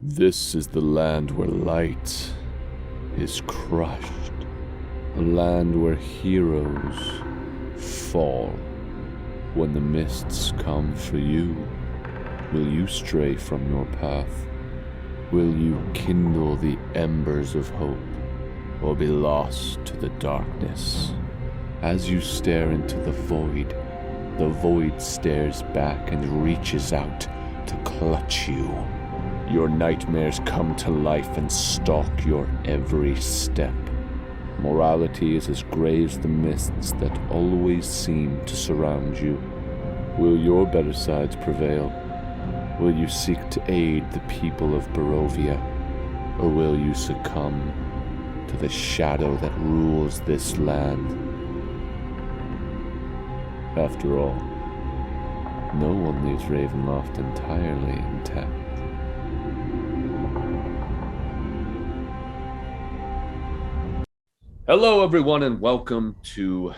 This is the land where light is crushed. A land where heroes fall. When the mists come for you, will you stray from your path? Will you kindle the embers of hope, or be lost to the darkness? As you stare into the void stares back and reaches out to clutch you. Your nightmares come to life and stalk your every step. Morality is as gray as the mists that always seem to surround you. Will your better sides prevail? Will you seek to aid the people of Barovia? Or will you succumb to the shadow that rules this land? After all, no one leaves Ravenloft entirely intact. Hello, everyone, and welcome to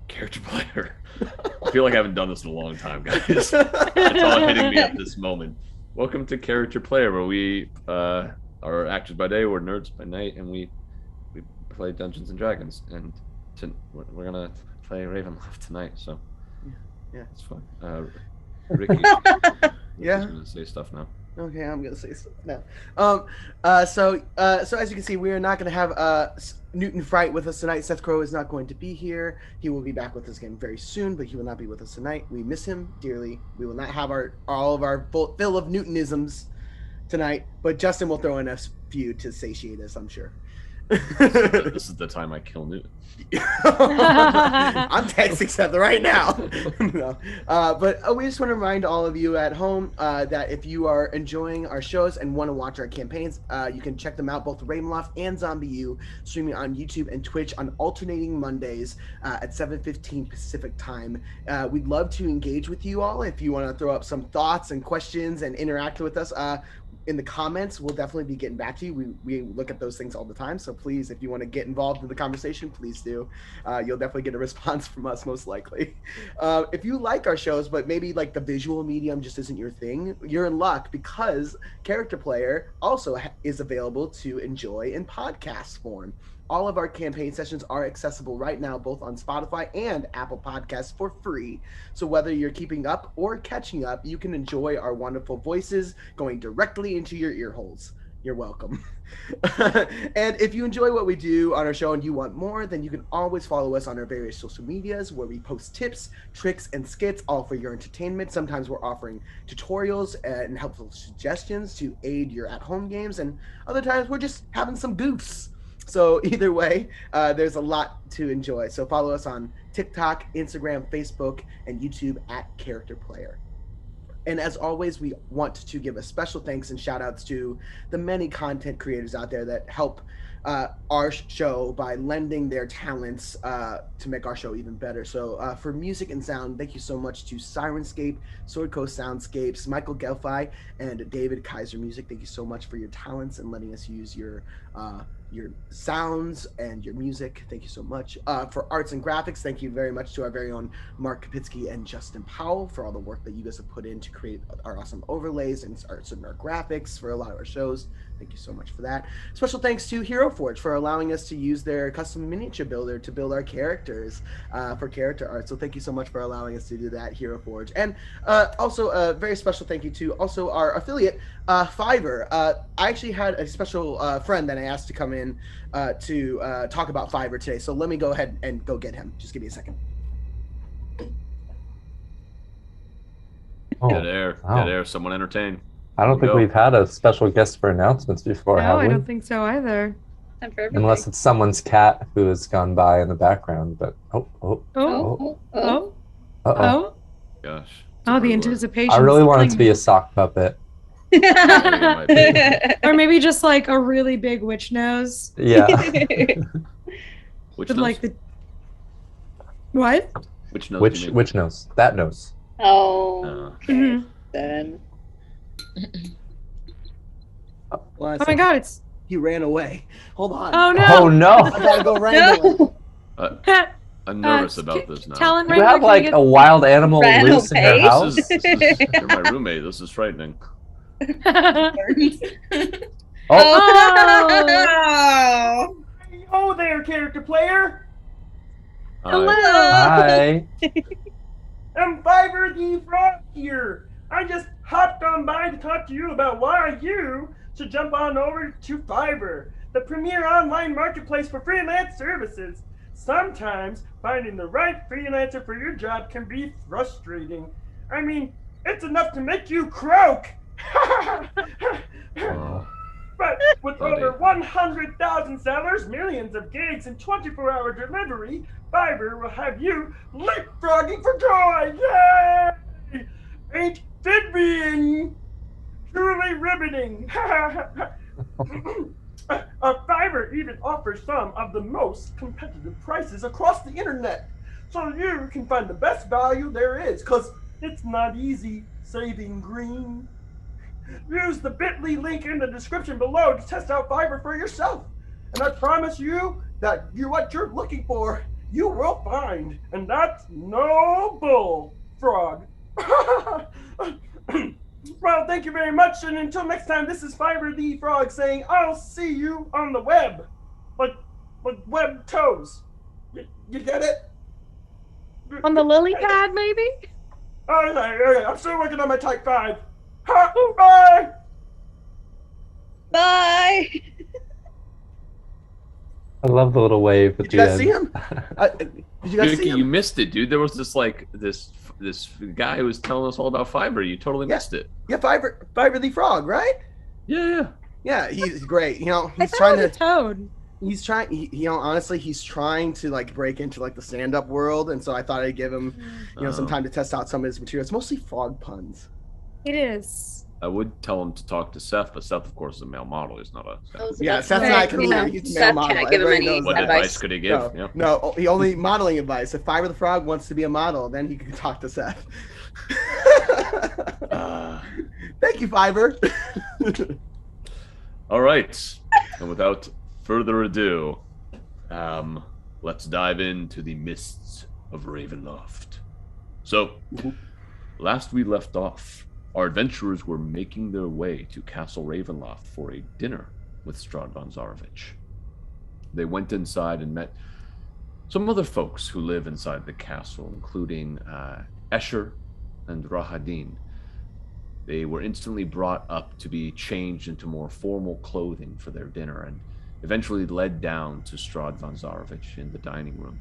Character Player. I feel like I haven't done this in a long time, guys. It's all hitting me at this moment. Welcome to Character Player, where we are actors by day, we're nerds by night, and we play Dungeons and Dragons. And we're gonna play Ravenloft tonight, so yeah, it's fun. Ricky, yeah, gonna say stuff now. Okay, I'm gonna say stuff now. So as you can see, we are not gonna have Newton Fright with us tonight. Seth Crowe is not going to be here. He will be back with us again very soon, but he will not be with us tonight. We miss him dearly. We will not have all of our fill of Newtonisms tonight, but Justin will throw in a few to satiate us, I'm sure. This is the time I kill Newton. I'm texting Seth right now. No. But we just want to remind all of you at home that if you are enjoying our shows and want to watch our campaigns, you can check them out, both Ravenloft and Zombie U, streaming on YouTube and Twitch on alternating Mondays at 7:15 Pacific time. We'd love to engage with you all. If you want to throw up some thoughts and questions and interact with us, in the comments, we'll definitely be getting back to you. We look at those things all the time, so please, if you want to get involved in the conversation, please do. You'll definitely get a response from us, most likely. If you like our shows, but maybe like the visual medium just isn't your thing, you're in luck, because Character Player also is available to enjoy in podcast form. All of our campaign sessions are accessible right now, both on Spotify and Apple Podcasts for free. So whether you're keeping up or catching up, you can enjoy our wonderful voices going directly into your ear holes. You're welcome. And if you enjoy what we do on our show and you want more, then you can always follow us on our various social medias, where we post tips, tricks, and skits, all for your entertainment. Sometimes we're offering tutorials and helpful suggestions to aid your at-home games, and other times we're just having some goofs. So either way, there's a lot to enjoy. So follow us on TikTok, Instagram, Facebook, and YouTube at Character Player. And as always, we want to give a special thanks and shout outs to the many content creators out there that help our show by lending their talents to make our show even better. So for music and sound, thank you so much to Syrinscape, SwordCoastSoundscapes, Michael Gelfi, and David Kaiser Music. Thank you so much for your talents and letting us use your sounds and your music. Thank you so much. For arts and graphics, thank you very much to our very own Mark Kopitzke and Justin Powell for all the work that you guys have put in to create our awesome overlays and our graphics for a lot of our shows. Thank you so much for that. Special thanks to Hero Forge for allowing us to use their custom miniature builder to build our characters for character art. So thank you so much for allowing us to do that, Hero Forge. And also a very special thank you to also our affiliate, Fiverr. I actually had a special friend that I asked to come in to talk about Fiverr today. So let me go ahead and go get him. Just give me a second. Dead air, someone entertain. I don't think we've had a special guest for announcements before, have we? No, I don't think so either. Unless it's someone's cat who has gone by in the background, but oh. Gosh. Oh, the anticipation. I really want it to be a sock puppet. Or maybe just like a really big witch nose. Yeah. Which With nose? like the what? Which nose? Which nose? That nose. Oh. Okay. Mm-hmm. Then. Well, Oh my god, it's he ran away. Hold on. oh no. Oh no! I gotta go wrangle him. I'm nervous about this now. Talon, You have like a wild animal Ran loose in away? your house? You're my roommate. This is frightening. Oh. Oh there, character player. Hello. Hi. I'm Fiverr the Frog here. I just hopped on by to talk to you about why you should jump on over to Fiverr, the premier online marketplace for freelance services. Sometimes finding the right freelancer for your job can be frustrating. I mean, it's enough to make you croak. But with over 100,000 sellers, millions of gigs, and 24-hour delivery, Fiverr will have you leapfrogging for joy! Yay! Ain't Fibbing! Truly riveting! Fiverr even offers some of the most competitive prices across the internet, so you can find the best value there is, because it's not easy saving green. Use the bit.ly link in the description below to test out Fiverr for yourself. And I promise you that what you're looking for, you will find. And that's no bull, frog. Well, thank you very much. And until next time, this is Fiverr the Frog saying, I'll see you on the web. Like web toes. You get it? On the lily pad, maybe? Okay. I'm still working on my type 5. Bye! Bye. I love the little wave at Did you the guys end. see him? Did you guys see Vicky, him? you missed it, dude. There was this guy who was telling us all about Fiverr. You totally missed it. Yeah, Fiverr the Frog, right? Yeah. Yeah, he's great. You know, I he's thought trying it was to. a toad. He's trying. Honestly, he's trying to like break into like the stand-up world, and so I thought I'd give him, some time to test out some of his material. It's mostly frog puns. It is. I would tell him to talk to Seth, but Seth, of course, is a male model. He's not a. Yeah, Seth's not a comedian. He's a male model. Can't give him Everybody any knows What that. advice could he give? No, he only modeling advice. If Fiverr the Frog wants to be a model, then he can talk to Seth. Thank you, Fiverr. All right, and without further ado, let's dive into the mists of Ravenloft. So, last we left off, our adventurers were making their way to Castle Ravenloft for a dinner with Strahd von Zarovich. They went inside and met some other folks who live inside the castle, including Escher and Rahadin. They were instantly brought up to be changed into more formal clothing for their dinner and eventually led down to Strahd von Zarovich in the dining room,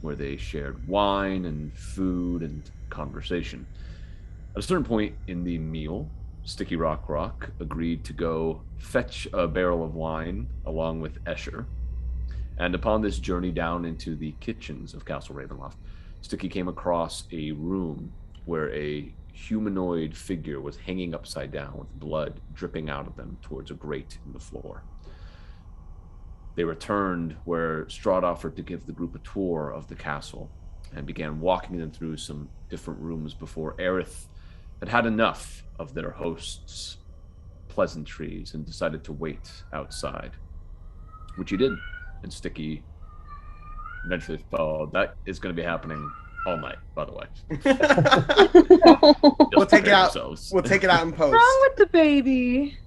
where they shared wine and food and conversation. At a certain point in the meal, Sticky Rock agreed to go fetch a barrel of wine along with Escher. And upon this journey down into the kitchens of Castle Ravenloft, Sticky came across a room where a humanoid figure was hanging upside down with blood dripping out of them towards a grate in the floor. They returned where Strahd offered to give the group a tour of the castle and began walking them through some different rooms before Aerith had had enough of their host's pleasantries and decided to wait outside, which he did. And Sticky eventually followed. That is going to be happening all night, by the way. We'll take it out. Yourselves. We'll take it out in post. What's wrong with the baby?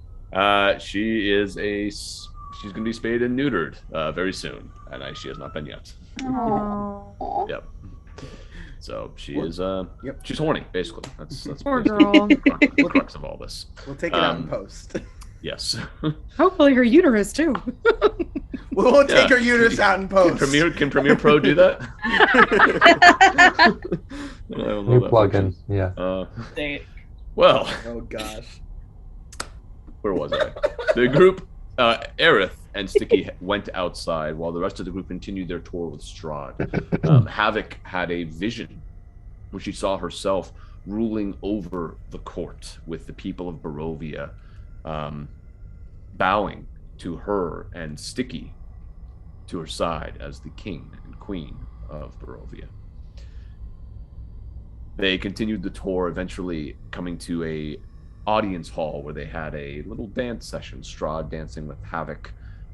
She's going to be spayed and neutered very soon, and she has not been yet. Oh. Yep. So she is. She's horny, basically. That's Poor basically girl. the crux of all this. We'll take it out in post. Yes. Hopefully her uterus too. We'll take her uterus out in post. Can Premiere Pro do that? New plugin, yeah. Well. Oh gosh. Where was I? The group, Aerith and Sticky went outside while the rest of the group continued their tour with Strahd. Havok had a vision where she saw herself ruling over the court with the people of Barovia bowing to her and Sticky to her side as the king and queen of Barovia. They continued the tour, eventually coming to a audience hall where they had a little dance session, Strahd dancing with Havok,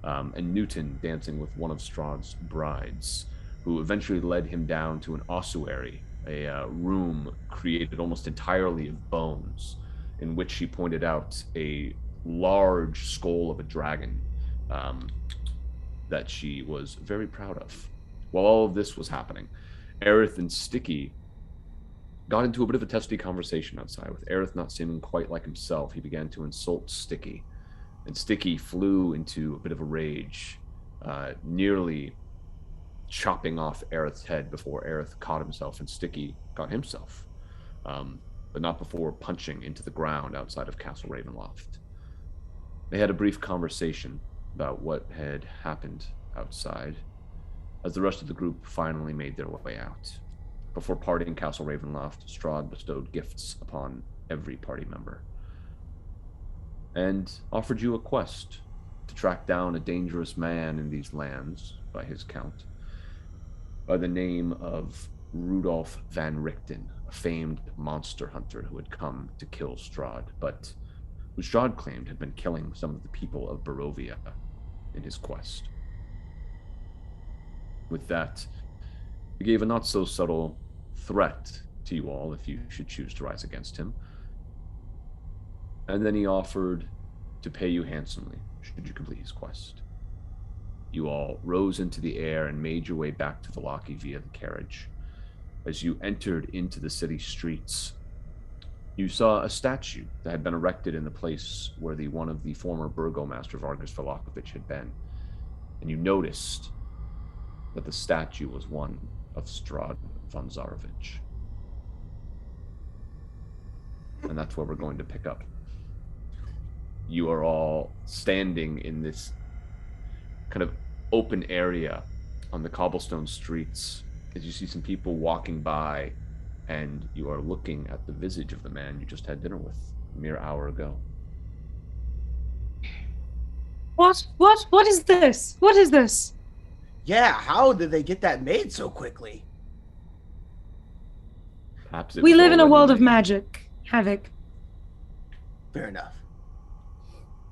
and Newton dancing with one of Strahd's brides, who eventually led him down to an ossuary, a room created almost entirely of bones, in which she pointed out a large skull of a dragon that she was very proud of. While all of this was happening, Aerith and Stiki got into a bit of a testy conversation outside. With Aerith not seeming quite like himself, he began to insult Stiki, and Stiki flew into a bit of a rage, nearly chopping off Aerith's head before Aerith caught himself and Stiki got himself, but not before punching into the ground outside of Castle Ravenloft. They had a brief conversation about what had happened outside, as the rest of the group finally made their way out. Before parting Castle Ravenloft, Strahd bestowed gifts upon every party member, and offered you a quest to track down a dangerous man in these lands, by his count, by the name of Rudolph van Richten, a famed monster hunter who had come to kill Strahd, but who Strahd claimed had been killing some of the people of Barovia in his quest. With that, he gave a not-so-subtle threat to you all if you should choose to rise against him. And then he offered to pay you handsomely should you complete his quest. You all rose into the air and made your way back to Vallaki via the carriage. As you entered into the city streets, you saw a statue that had been erected in the place where one of the former burgomaster Vargas Velakovic had been. And you noticed that the statue was one of Strahd von Zarovich. And that's where we're going to pick up. You are all standing in this kind of open area on the cobblestone streets as you see some people walking by, and you are looking at the visage of the man you just had dinner with a mere hour ago. What is this? What is this? Yeah, how did they get that made so quickly? Perhaps it We was live in a already world of made. magic, Havok. Fair enough.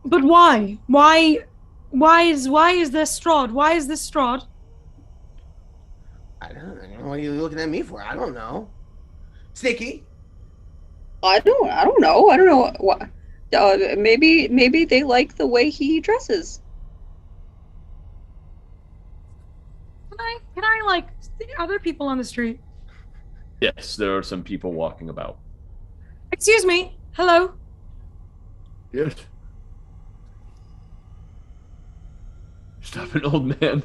But why? Why is there Strahd? Why is this Strahd? I don't know. What are you looking at me for? I don't know. Stiki? I don't know. I don't know what. Maybe they like the way he dresses. Can I like see other people on the street? Yes, there are some people walking about. Excuse me. Hello. Yes. Stop an old man.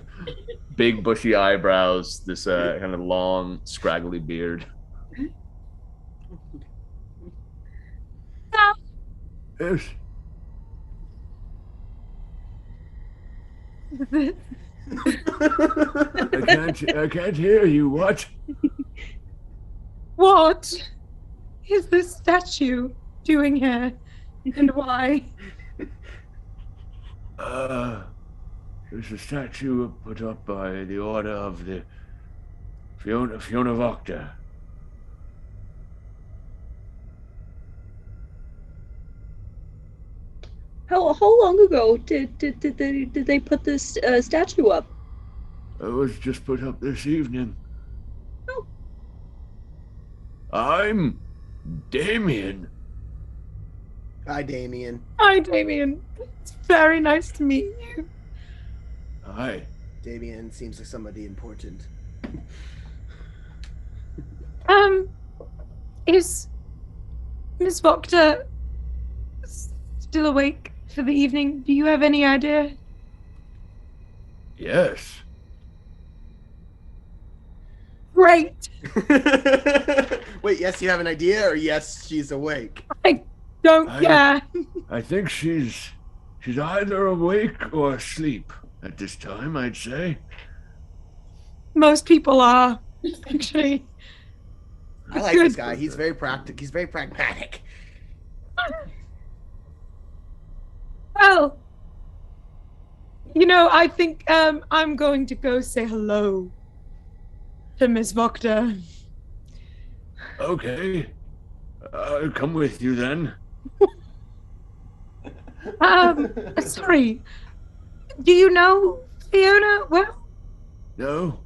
Big bushy eyebrows, this kind of long, scraggly beard. Stop. Yes. I can't hear you. What? What is this statue doing here, and why? There's a statue put up by the order of the Fiona Vocta. How long ago did they put this statue up? It was just put up this evening. Oh. I'm Damien. Hi, Damien. Hi, Damien. It's very nice to meet you. Hi. Damien seems like somebody important. Is Miss Vocta still awake for the evening? Do you have any idea? Yes. Great. Wait, yes, you have an idea, or yes, she's awake? I don't care. I think she's either awake or asleep at this time, I'd say. Most people are, actually. I like this guy. He's very practical. He's very pragmatic. Well, I think I'm going to go say hello to Miss Vocta. Okay. I'll come with you then. Sorry. Do you know Fiona well? No?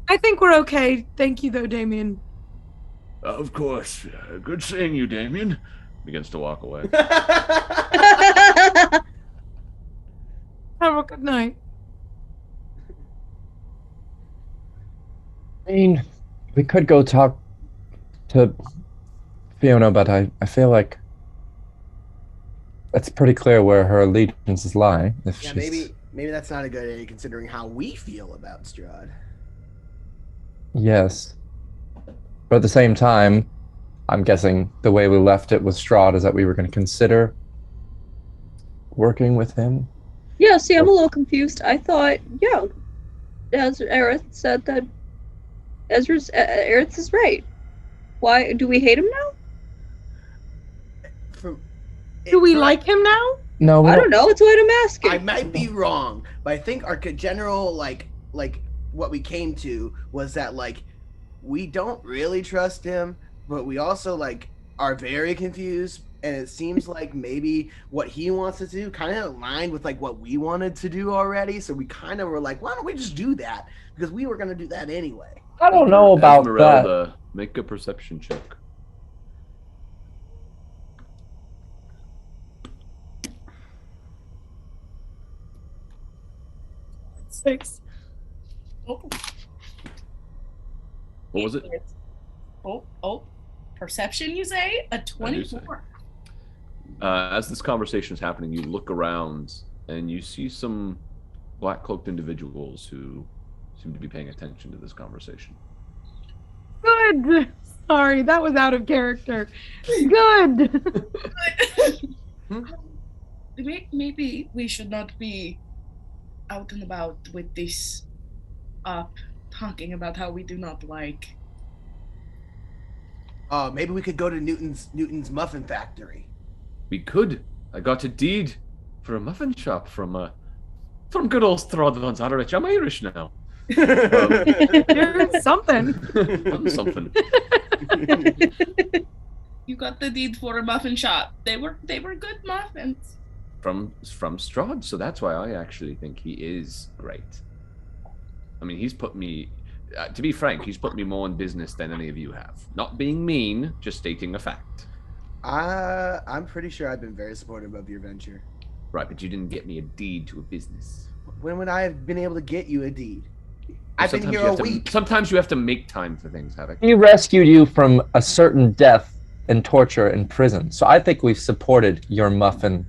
I think we're okay. Thank you, though, Damien. Of course. Good seeing you, Damien. Begins to walk away. Have a good night. I mean, we could go talk to Fiona, but I feel like it's pretty clear where her allegiances lie. If Yeah, she's... maybe that's not a good idea considering how we feel about Strahd. Yes. But at the same time, I'm guessing the way we left it with Strahd is that we were going to consider working with him. Yeah, see, I'm a little confused. I thought, as Aerith said that Aerith is right. Why do we hate him now? Do we like him now? No, I don't know. It's what I'm asking. I might be wrong, but I think our general like what we came to was that like we don't really trust him, but we also like are very confused, and it seems like maybe what he wants to do kind of aligned with like what we wanted to do already. So we kind of were like, why don't we just do that? Because we were gonna do that anyway. I don't know about that. Esmeralda, make a perception check. Six. Oh, What was it? Perception, you say? A 24. As this conversation is happening, you look around and you see some black-cloaked individuals who seem to be paying attention to this conversation. Good. Sorry, that was out of character. Good. Maybe we should not be out and about with this talking about how we do not like. Maybe we could go to Newton's Muffin Factory. We could. I got a deed for a muffin shop from good old Strahd von Zarevich. I'm Irish now. You're something. I'm something. You got the deed for a muffin shop. They were good muffins. From Strahd, so that's why I actually think he is great. I mean, he's put me, to be frank, he's put me more in business than any of you have. Not being mean, just stating a fact. I'm pretty sure I've been very supportive of your venture. Right, but you didn't get me a deed to a business. When would I have been able to get you a deed? I've been Sometimes here you a have to- week. Sometimes you have to make time for things, Havok. He rescued you from a certain death and torture in prison. So I think we've supported your muffin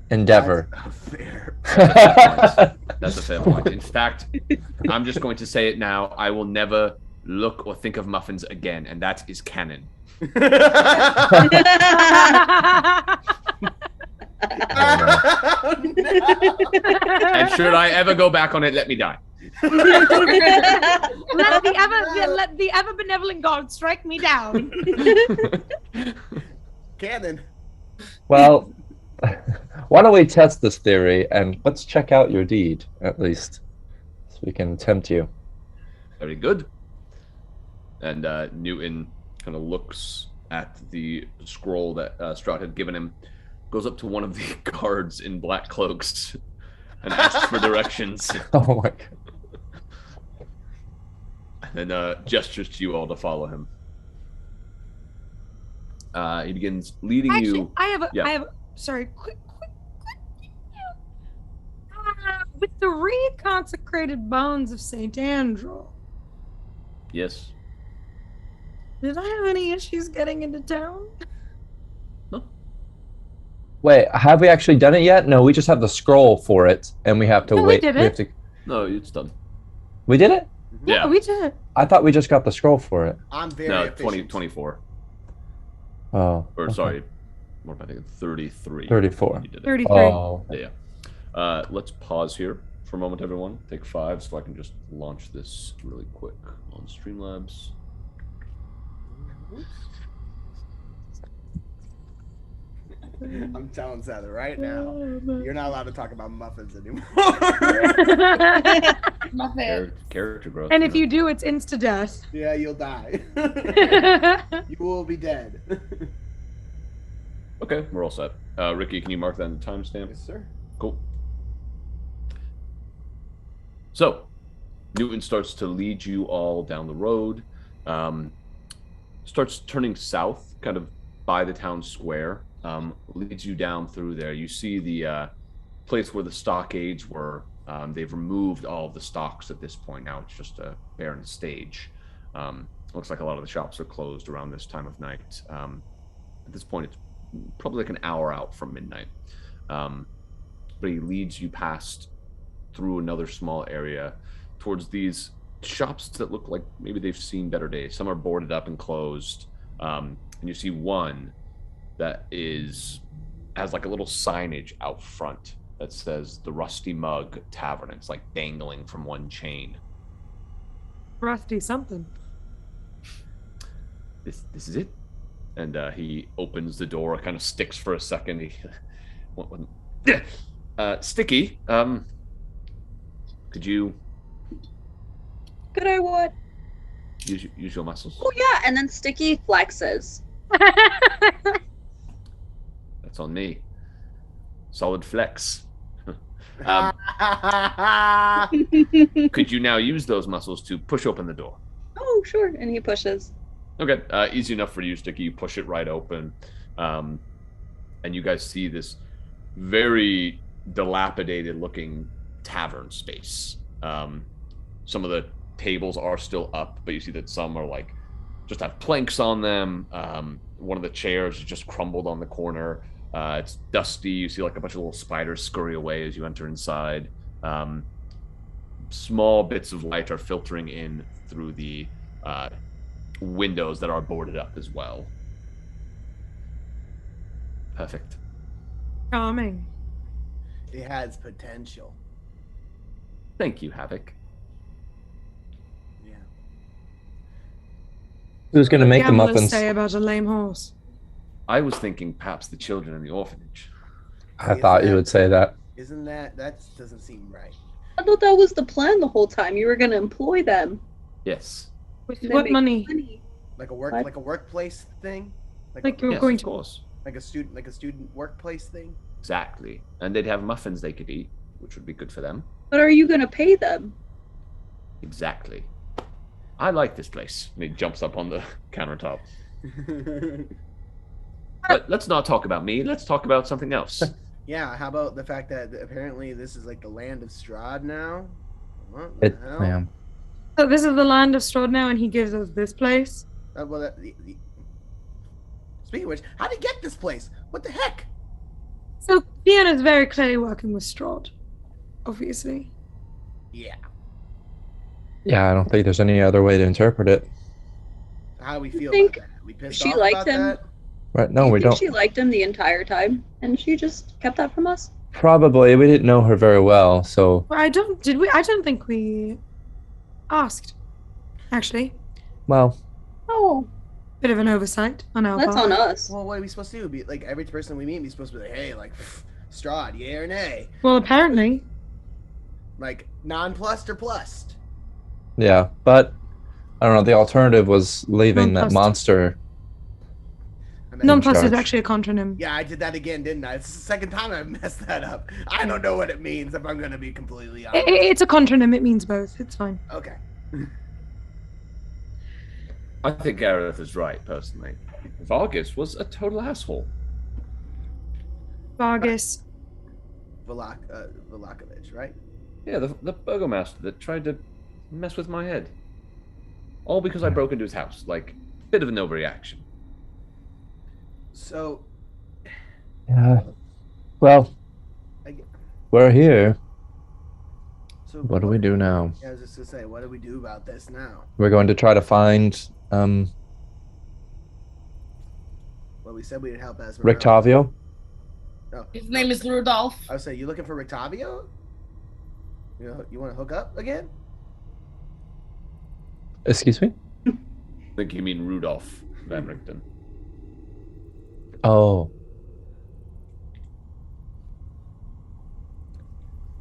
endeavor. That's fair. That's a fair point. In fact, I'm just going to say it now. I will never look or think of muffins again, and that is canon. Oh, no. And should I ever go back on it, let me die. Let the ever benevolent God strike me down. Canon. Well, why don't we test this theory and let's check out your deed, at least, so we can tempt you. Very good. And Newton kind of looks at the scroll that Strahd had given him, goes up to one of the guards in black cloaks, and asks for directions. Oh my god. And then gestures to you all to follow him. He begins leading Actually, you. I have a, Yeah. sorry, quick. With the reconsecrated bones of Saint Andrew, Yes. did I have any issues getting into town? No. Wait, have we actually done it yet? No, we just have the scroll for it, and we have to No, we wait. did have it. to... No, it's done. We did it? Yeah. we did. I thought we just got the scroll for it. I'm very No, efficient. 24. Oh. Or okay. sorry, what am I thinking? 33. 34. You did it. 33. Oh. Yeah. Let's pause here for a moment, everyone. Take 5 so I can just launch this really quick on Streamlabs. I'm telling Seth right now, you're not allowed to talk about muffins anymore. Muffin. Character growth. And if know. you do, it's insta-death. Yeah, you'll die. You will be dead. Okay, we're all set. Ricky, can you mark that in the timestamp? Yes, sir. Cool. So, Newton starts to lead you all down the road. Starts turning south, kind of by the town square. Leads you down through there. You see the place where the stockades were. They've removed all of the stocks at this point. Now it's just a barren stage. Looks like a lot of the shops are closed around this time of night. At this point, it's probably like an hour out from midnight. But he leads you past through another small area towards these shops that look like maybe they've seen better days. Some are boarded up and closed. And you see one that has like a little signage out front that says the Rusty Mug Tavern. It's like dangling from one chain. Rusty something. This is it. And he opens the door, kind of sticks for a second. Stiki, could you Could I what? use your muscles? Oh yeah, and then Stiki flexes. That's on me. Solid flex. Could you now use those muscles to push open the door? Oh sure, and he pushes. Okay, easy enough for you, Stiki. You push it right open, and you guys see this very dilapidated-looking tavern space. Some of the tables are still up, but you see that some are like just have planks on them. One of the chairs is just crumbled on the corner. It's dusty. You see like a bunch of little spiders scurry away as you enter inside. Small bits of light are filtering in through the windows that are boarded up as well. Perfect. Charming. It has potential. Thank you, Havok. Yeah. Who's going to make the Gamblers muffins? say about a lame horse. I was thinking perhaps the children in the orphanage. I thought you would say that. Isn't that doesn't seem right? I thought that was the plan the whole time. You were going to employ them. Yes. With and then what make money? Like a What? workplace thing? Like you're Yes, going of to. course. Like a student workplace thing? Exactly. And they'd have muffins they could eat, which would be good for them. But are you going to pay them? Exactly. I like this place. And he jumps up on the countertop. But let's not talk about me. Let's talk about something else. Yeah, how about the fact that apparently this is like the land of Strahd now? What the It, hell? ma'am. So this is the land of Strahd now, and he gives us this place. Speaking of which, how did he get this place? What the heck? So Fiona's very clearly working with Strahd, obviously. Yeah. Yeah, I don't think there's any other way to interpret it. How do we feel think about that? We pissed she off liked about him? that? Right? No, Do you we think don't. she liked him the entire time, and she just kept that from us? Probably. We didn't know her very well, so Well, I don't think we asked. Actually, well. Oh, bit of an oversight on our that's part. on us. Well, what are we supposed to do? Be like every person we meet, be supposed to be like, hey, like Strahd, yay or nay? Well, apparently. Like nonplussed or plussed? Yeah, but I don't know. The alternative was leaving that Nonplussed. monster. I mean, Nonplussed is charge. actually a contronym. Yeah, I did that again, didn't I? It's the second time I've messed that up. I don't know what it means, if I'm going to be completely honest. It's a contronym. It means both. It's fine. Okay. I think Gareth is right, personally. Vargas was a total asshole. Vargas. Velakovich, right? Yeah, the burgomaster that tried to mess with my head. All because I broke into his house. Like, bit of an overreaction. So, Yeah. Well, I- we're here. so What do we do now? Yeah, I was just going to say, what do we do about this now? We're going to try to find Well, we said we'd help Ezra. Rictavio. His name is Rudolph. I would say, you looking for Rictavio? You want to hook up again? Excuse me? I think you mean Rudolph Van Richten. Oh.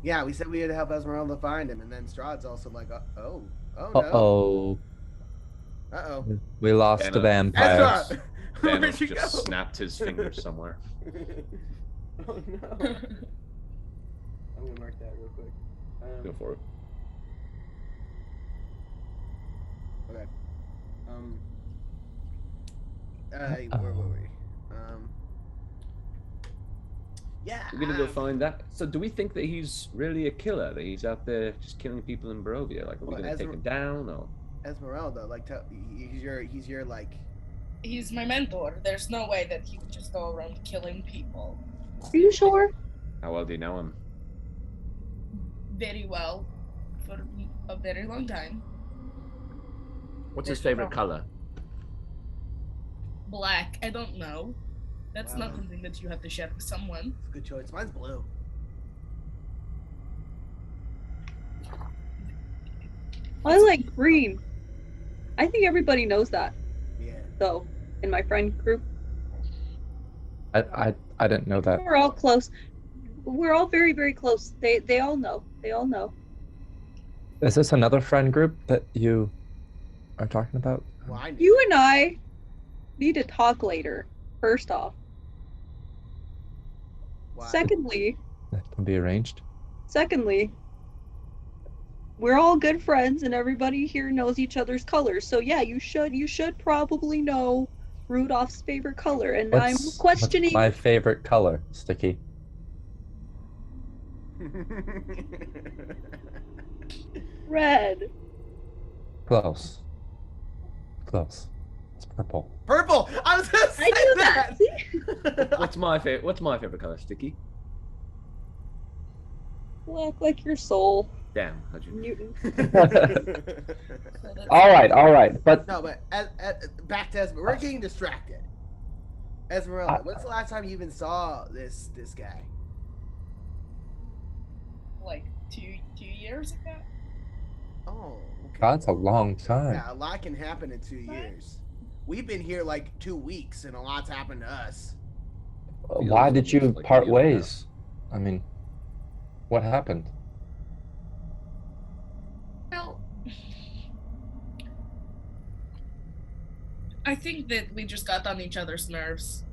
Yeah, we said we had to help Esmeralda find him, and then Strahd's also like, oh no. Uh-oh. Uh-oh. We lost Anna. the vampires. Ezra! Where'd Thanos you just go? snapped his fingers somewhere. Oh no. I'm gonna mark that real quick. Go for it. Okay. Where were we? Yeah. We're gonna go find that. So, do we think that he's really a killer? That he's out there just killing people in Barovia? Like, are we Well, gonna take him down or? Esmeralda, like, he's your like. He's my mentor. There's no way that he would just go around killing people. Are you sure? How well do you know him? Very well, for a very long time. What's his favorite color? Black. I don't know. That's Wow. not something that you have to share with someone. It's a good choice. Mine's blue. I like green. I think everybody knows that, Yeah. though, in my friend group. I didn't know that. We're all close. We're all very, very close. They all know. They all know. Is this another friend group that you are talking about? Well, I knew. You and I need to talk later, first off. Why? Secondly, That can be arranged. we're all good friends and everybody here knows each other's colors. So yeah, you should probably know Rudolph's favorite color. And I'm questioning What's my favorite color, Stiki? red. Close. Close. It's purple. Purple. I was gonna say I knew that. that. What's my favorite color, Sticky? Black like your soul, Damn, how'd you? Newton. All right. But No, but back to Esmeralda. We're getting distracted. Esmeralda, when's the last time you even saw this guy? Like two years ago. Oh, okay. that's a long time. Yeah, a lot can happen in 2 years. We've been here like 2 weeks, and a lot's happened to us. Why did you like part a year and a half. ways? I mean, what happened? Well, I think that we just got on each other's nerves,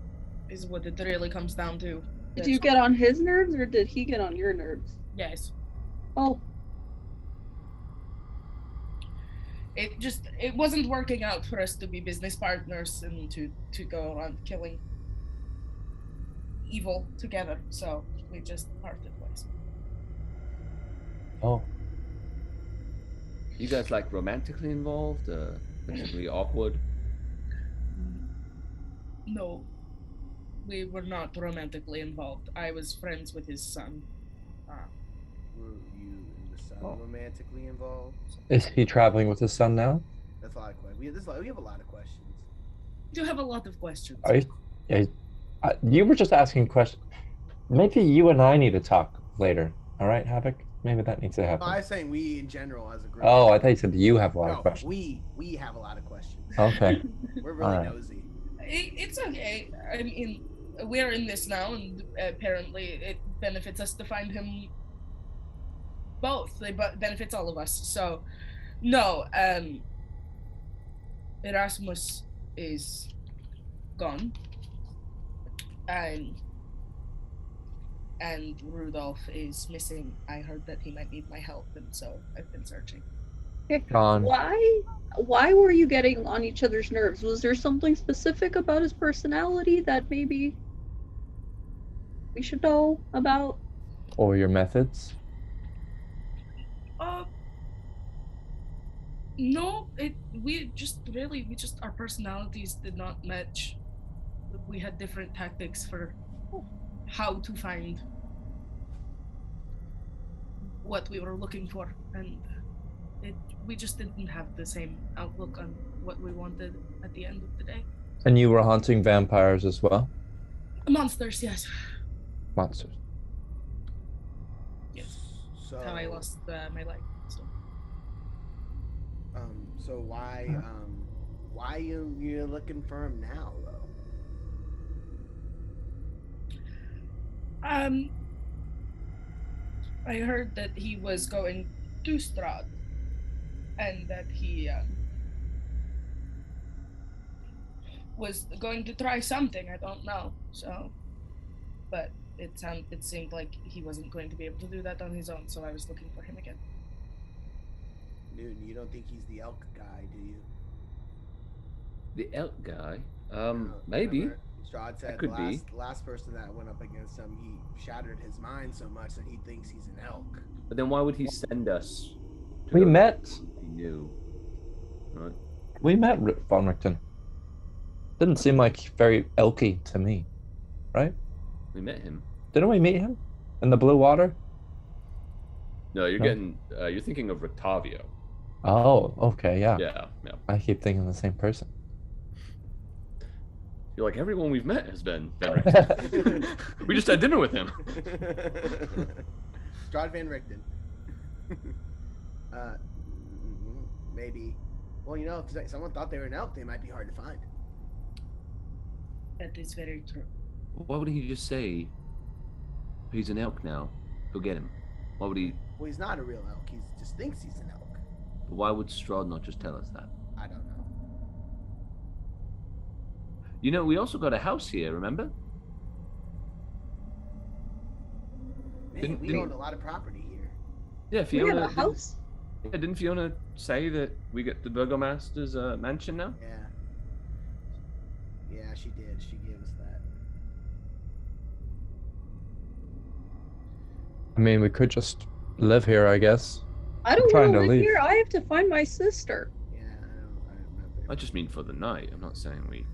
is what it really comes down to. Did you get on his nerves or did he get on your nerves? Yes. Oh, It wasn't working out for us to be business partners and to go around killing evil together, so we just parted ways. Oh, You guys like romantically involved? Particularly awkward? No, we were not romantically involved. I was friends with his son. Were you and the son Oh. romantically involved? is he traveling with his son now? That's a lot of questions. We have a lot of questions. You have a lot of questions. You were just asking questions. Maybe you and I need to talk later. All right, Havok? Maybe that needs to No, happen. I was saying we in general as a group. Oh, I thought you said you have a lot of No, questions. we have a lot of questions. Okay. We're really Alright. nosy. It's okay. I mean, we're in this now, and apparently it benefits us to find him. Both. It benefits all of us. So, no. Erasmus is gone, and Rudolph is missing. I heard that he might need my help, and so I've been searching. Gone. why were you getting on each other's nerves? Was there something specific about his personality that maybe we should know about? Or your methods? No, we just our personalities did not match. We had different tactics for how to find what we were looking for, and we just didn't have the same outlook on what we wanted at the end of the day. And you were hunting vampires as well? Monsters, yes. Monsters. Yes. So How I lost my leg. so why you're looking for him now though? I heard that he was going to Strahd, and that he was going to try something. I don't know. So, but it seemed like he wasn't going to be able to do that on his own. So I was looking for him again. Newton, you don't think he's the elk guy, do you? The elk guy? No, Maybe. remember Strahd said could be. the last person that went up against him, he shattered his mind so much that he thinks he's an elk. But then why would he send us? To We go- met. He knew. Right. We met Von Richten. Didn't seem like very elky to me, right? We met him. Didn't we meet him in the blue water? No, you're No. getting. You're thinking of Rictavio. Oh, okay, yeah. Yeah. I keep thinking the same person. You're like everyone we've met has been Richten. We just had dinner with him. Strahd Van Richten. Maybe. Well, you know, if someone thought they were an elk, they might be hard to find. That is very true. Why would he just say he's an elk now? Go get him. Why would he? Well, he's not a real elk. He just thinks he's an elk. Why would Strahd not just tell us that? I don't know. You know, we also got a house here. Remember? Man, we owned a lot of property here. Yeah, We Fiona. have a house? Didn't Fiona say that we get the Burgomaster's mansion now? Yeah. Yeah, she did. She gave us that. I mean, we could just live here, I guess. I don't trying want to to live leave. here. I have to find my sister. Yeah, I remember. I just mean for the night. I'm not saying we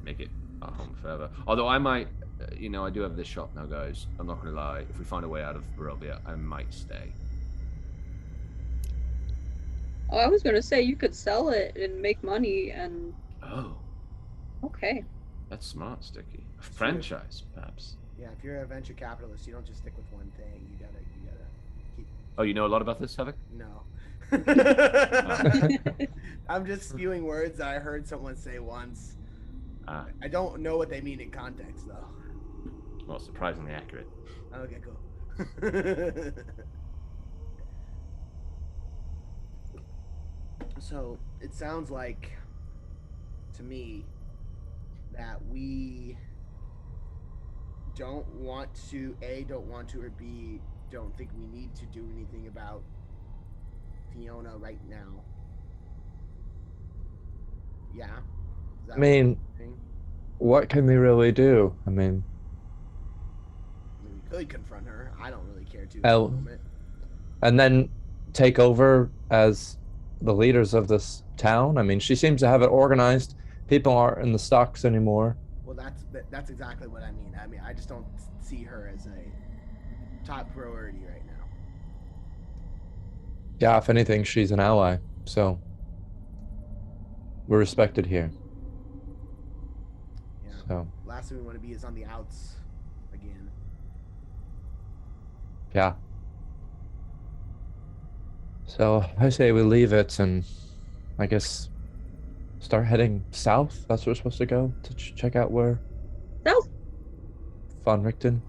make it our home forever. Although I might, you know, I do have this shop now, guys. I'm not gonna lie. If we find a way out of Barovia, I might stay. Oh, I was gonna say you could sell it and make money and Oh, okay. that's smart, Stiki. A franchise, perhaps. Yeah, if you're a venture capitalist, you don't just stick with one thing. You gotta keep. Oh, you know a lot about this, Havok? No. I'm just spewing words that I heard someone say once. Ah, I don't know what they mean in context, though. well, surprisingly accurate. Okay, cool. So it sounds like to me that we don't want to, or B, don't think we need to do anything about Fiona right now. Yeah? Is that I mean, what you're saying? what can we really do? I mean, We could confront her. I don't really care to at Oh. the moment. and then take over as the leaders of this town. I mean, she seems to have it organized. People aren't in the stocks anymore. Well, that's exactly what I mean. I mean, I just don't see her as a top priority right now. Yeah, if anything, she's an ally. So we're respected here. Yeah. So Last thing we want to be is on the outs again. yeah. So I say we leave it and I guess start heading south. That's where we're supposed to go to check out where South. Von Richten.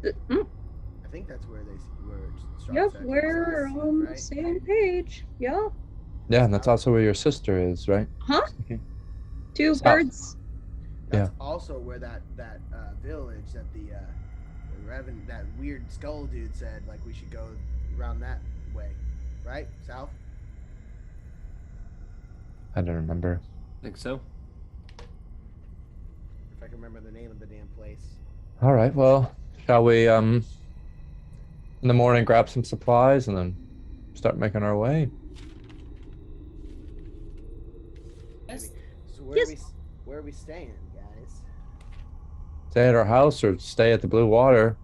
I think that's where Strahd Yep, said we're south, on the right? same page. Yeah. Yeah, and that's also where your sister is, right? Huh? Okay. Two South. birds. That's also where that village that the that weird skull dude said like we should go around that way, right? South. I don't remember. I think so. If I can remember the name of the damn place. All right, well, shall we in the morning grab some supplies and then start making our way? Yes. So where Yes. are we staying, guys? Stay at our house or stay at the Blue Water.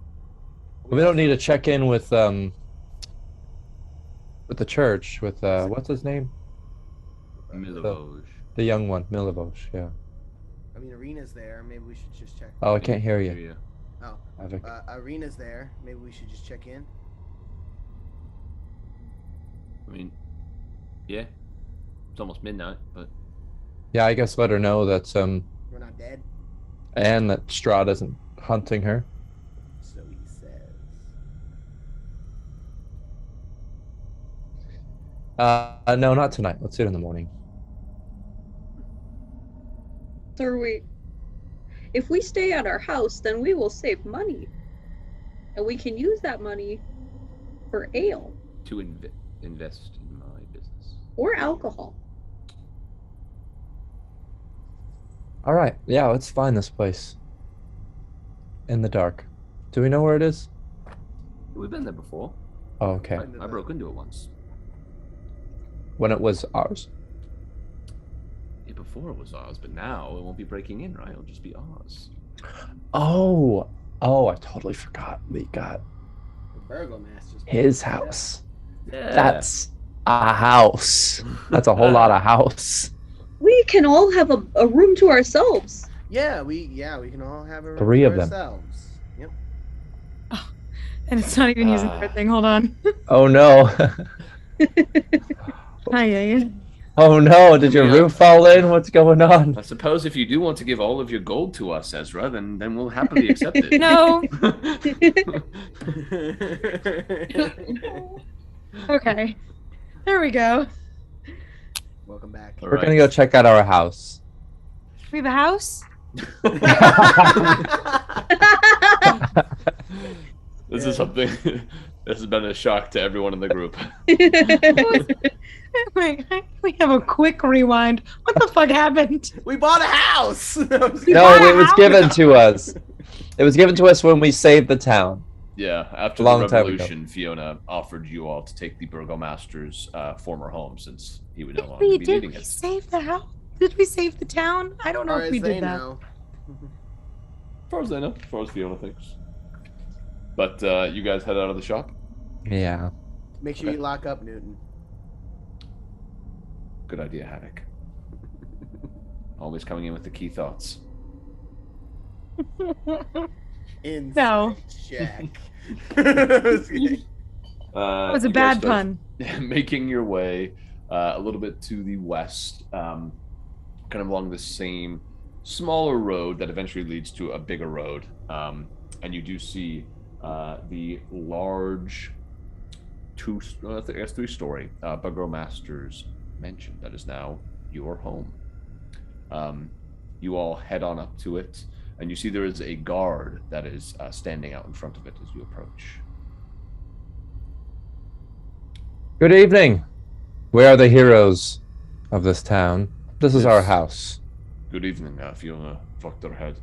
We don't need to check in with the church with what's his name? Milivoj. The young one, Milivoj, yeah. I mean, Arena's there. Maybe we should just check. Oh, I can't hear you. Oh, Havok. Arena's there. Maybe we should just check in. I mean, yeah. It's almost midnight, but Yeah, I guess let her know that We're not dead. and that Strahd isn't hunting her. So he says. No, not tonight. Let's do it in the morning. So are we. If we stay at our house, then we will save money. And we can use that money for ale. to invest in my business. or alcohol. All right. Yeah, let's find this place. In the dark. Do we know where it is? We've been there before. Oh, okay. I broke into it once. When it was ours. Yeah, before it was ours, but now it won't be breaking in, right? It'll just be ours. Oh, I totally forgot. We got The Burgomaster's his house. Yeah. That's a house. That's a whole lot of house. We can all have a room to ourselves. Yeah, we can all have a room Three to of them. ourselves. Yep. And it's not even using the right thing. Hold on. Oh no. Hi. Oh no, did your roof fall in? What's going on? I suppose if you do want to give all of your gold to us, Ezra, then we'll happily accept it. No. Okay. There we go. Welcome back. All We're right. gonna go check out our house. We have a house? This is something. This has been a shock to everyone in the group. Wait, we have a quick rewind. What the fuck happened? We bought a house. No, it was given to us. It was given to us when we saved the town. Yeah, after Long the time ago. revolution, Fiona offered you all to take the Burgomaster's former home since he would no Did longer we, be did needing we it. save the house? Did we save the town? I don't know if we did that. Know. As far as I know, as far as Fiona thinks. But you guys head out of the shop. Yeah. Make sure you lock up Newton. Good idea, Havok. Always coming in with the key thoughts. Inside No. check. That was a you guys bad start pun. Making your way a little bit to the west, kind of along the same smaller road that eventually leads to a bigger road. And you do see the large three-story Burgomaster's mansion that is now your home. You all head on up to it, and you see there is a guard that is standing out in front of it as you approach. Good evening. We are the heroes of this town. This is our Yes. house. Good evening, Fiona Proctorhead.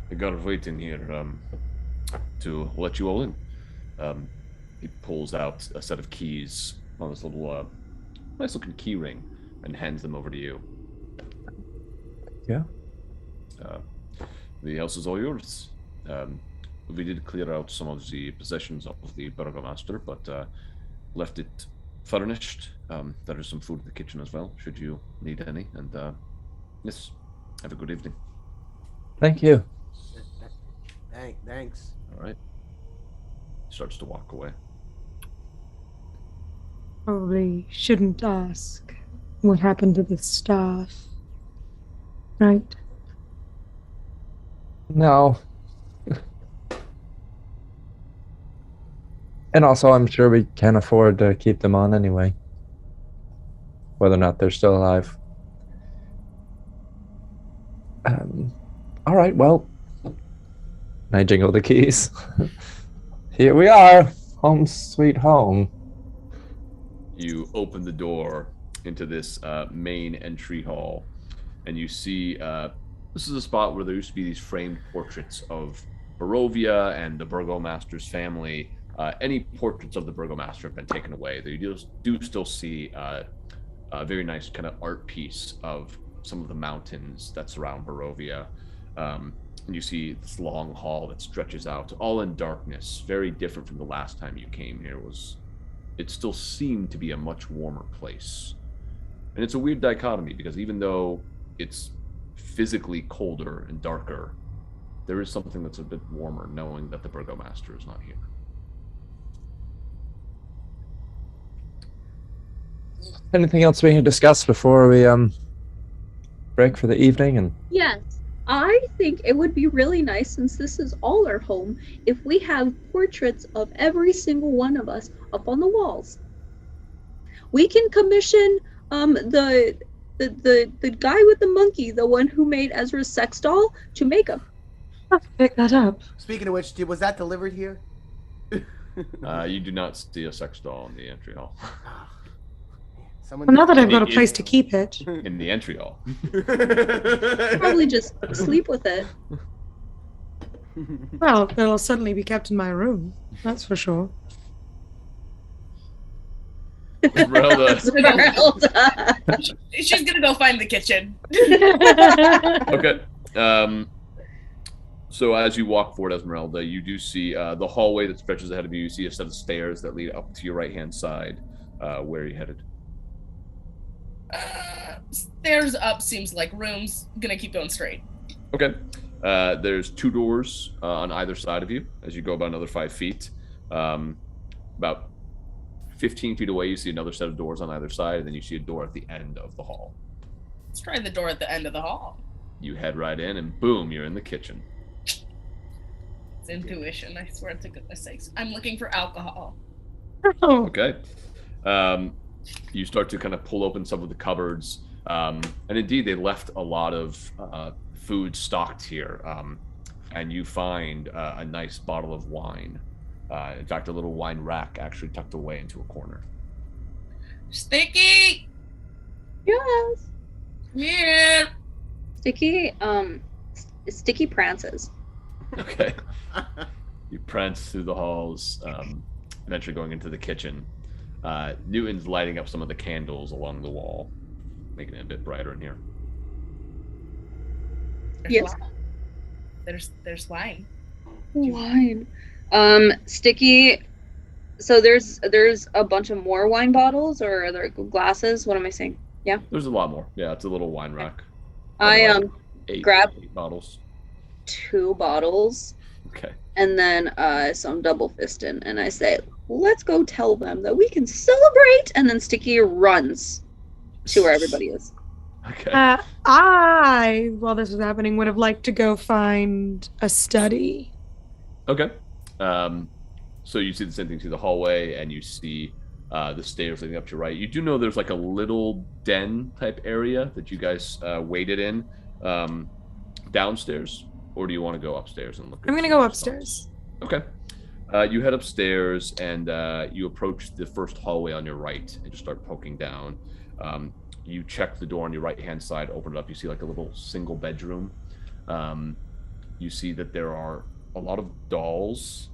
The guard waiting here to let you all in. He pulls out a set of keys on this little, nice-looking key ring and hands them over to you. Yeah. The house is all yours. We did clear out some of the possessions of the Burgomaster, but left it furnished. There is some food in the kitchen as well, should you need any. And yes, have a good evening. Thank you. Thanks. All right. He starts to walk away. Probably shouldn't ask what happened to the staff. Right? No. And also, I'm sure we can afford to keep them on anyway. Whether or not they're still alive. All right, well. And I jingle the keys. Here we are. Home sweet home. You open the door into this main entry hall, and you see this is a spot where there used to be these framed portraits of Barovia and the Burgomaster's family. Any portraits of the Burgomaster have been taken away. You do still see a very nice kind of art piece of some of the mountains that surround Barovia. And you see this long hall that stretches out, all in darkness, very different from the last time you came here. It still seemed to be a much warmer place. And it's a weird dichotomy, because even though it's physically colder and darker, there is something that's a bit warmer knowing that the Burgomaster is not here. Anything else we can discuss before we break for the evening? And Yes, I think it would be really nice, since this is all our home, if we have portraits of every single one of us up on the walls. We can commission the guy with the monkey, the one who made Ezra's sex doll, to make them. Let's pick that up. Speaking of which, was that delivered here? You do not see a sex doll in the entry hall. Someone Well, now that I've got a It- place to keep it. in the entry hall. Probably just sleep with it. Well, it'll certainly be kept in my room. That's for sure. Esmeralda. Esmeralda. She's gonna go find the kitchen. Okay. So as you walk forward, Esmeralda, you do see the hallway that stretches ahead of you. You see a set of stairs that lead up to your right-hand side. Where are you headed? Stairs up seems like rooms. Gonna keep going straight. Okay. There's 2 doors on either side of you as you go about another 5 feet. About 15 feet away, you see another set of doors on either side, and then you see a door at the end of the hall. Let's try the door at the end of the hall. You head right in, and boom, you're in the kitchen. It's intuition, I swear to goodness sakes. I'm looking for alcohol. Oh, Okay. You start to kind of pull open some of the cupboards, and indeed, they left a lot of food stocked here, and you find a nice bottle of wine. In fact, a little wine rack actually tucked away into a corner. Stiki! Yes. Come here! Stiki prances. Okay. You prance through the halls, eventually going into the kitchen. Newton's lighting up some of the candles along the wall, making it a bit brighter in here. There's Yes. wine. There's wine. Wine. Stiki. So there's a bunch of more wine bottles, or are there glasses? What am I saying? Yeah. There's a lot more. Yeah, it's a little wine rack. I Eight grab- 8 bottles. 2 bottles Okay. and then some double fisting, and I say, "Let's go tell them that we can celebrate." And then Stiki runs to where everybody is. Okay. I, while this was happening, would have liked to go find a study. Okay. So you see the same thing through the hallway, and you see the stairs leading up to your right. You do know there's like a little den type area that you guys waited in downstairs, or do you want to go upstairs and look? I'm gonna go upstairs. Okay. You head upstairs and you approach the first hallway on your right and just start poking down. You check the door on your right-hand side, open it up. You see like a little single bedroom. You see that there are a lot of dolls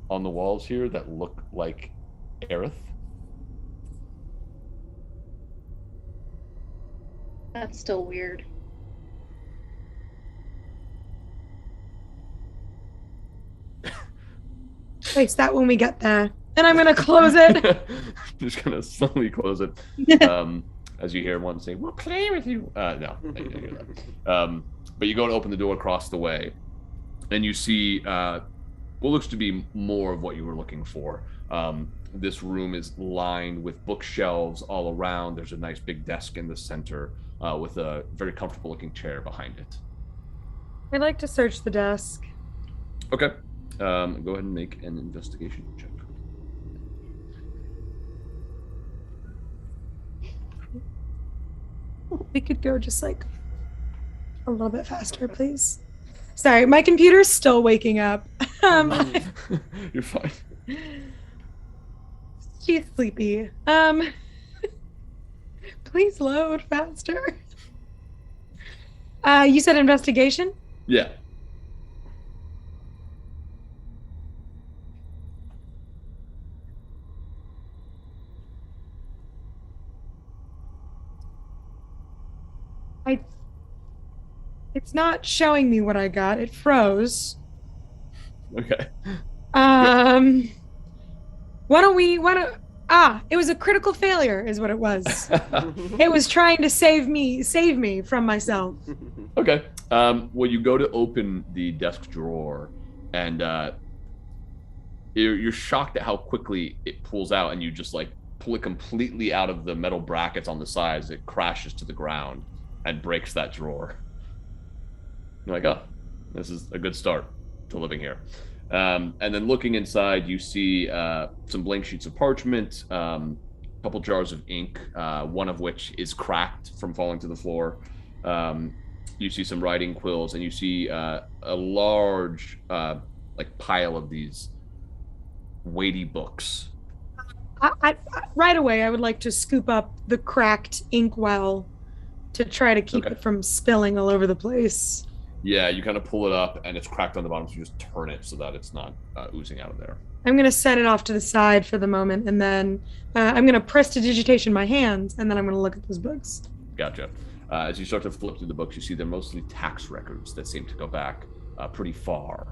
on the walls here that look like Aerith. That's still weird. Face that when we get there. And I'm gonna close it. Just gonna slowly close it. As you hear one say, "We'll play with you." No, I didn't hear that. But you go to open the door across the way, and you see what looks to be more of what you were looking for. This room is lined with bookshelves all around. There's a nice big desk in the center with a very comfortable looking chair behind it. I'd like to search the desk. Okay. Go ahead and make an investigation check. We could go just like a little bit faster, please. Sorry, my computer's still waking up. You're fine. She's sleepy. Please load faster. You said investigation? Yeah. It's not showing me what I got. It froze. Okay. Why don't it was a critical failure is what it was. It was trying to save me from myself. Okay. Well, you go to open the desk drawer, and you're shocked at how quickly it pulls out, and you just like pull it completely out of the metal brackets on the sides. It crashes to the ground and breaks that drawer. You're like, oh, this is a good start to living here. And then looking inside, you see some blank sheets of parchment, a couple jars of ink, one of which is cracked from falling to the floor. You see some writing quills, and you see a large like pile of these weighty books. Right away, I would like to scoop up the cracked inkwell to try to keep it from spilling all over the place. Yeah, you kind of pull it up, and it's cracked on the bottom, so you just turn it so that it's not oozing out of there. I'm going to set it off to the side for the moment, and then I'm going to prestidigitation my hands, and then I'm going to look at those books. Gotcha. As you start to flip through the books, you see they're mostly tax records that seem to go back pretty far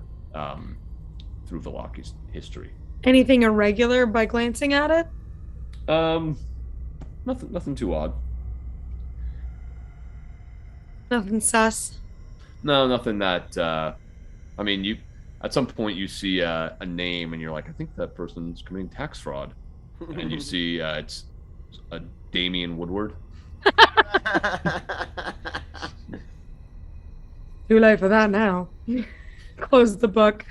through Valaki's history. Anything irregular by glancing at it? Nothing too odd. Nothing sus? No, nothing that. I mean, you at some point you see a name, and you're like, I think that person's committing tax fraud, and you see it's a Damien Woodward. Too late for that now. Close the book.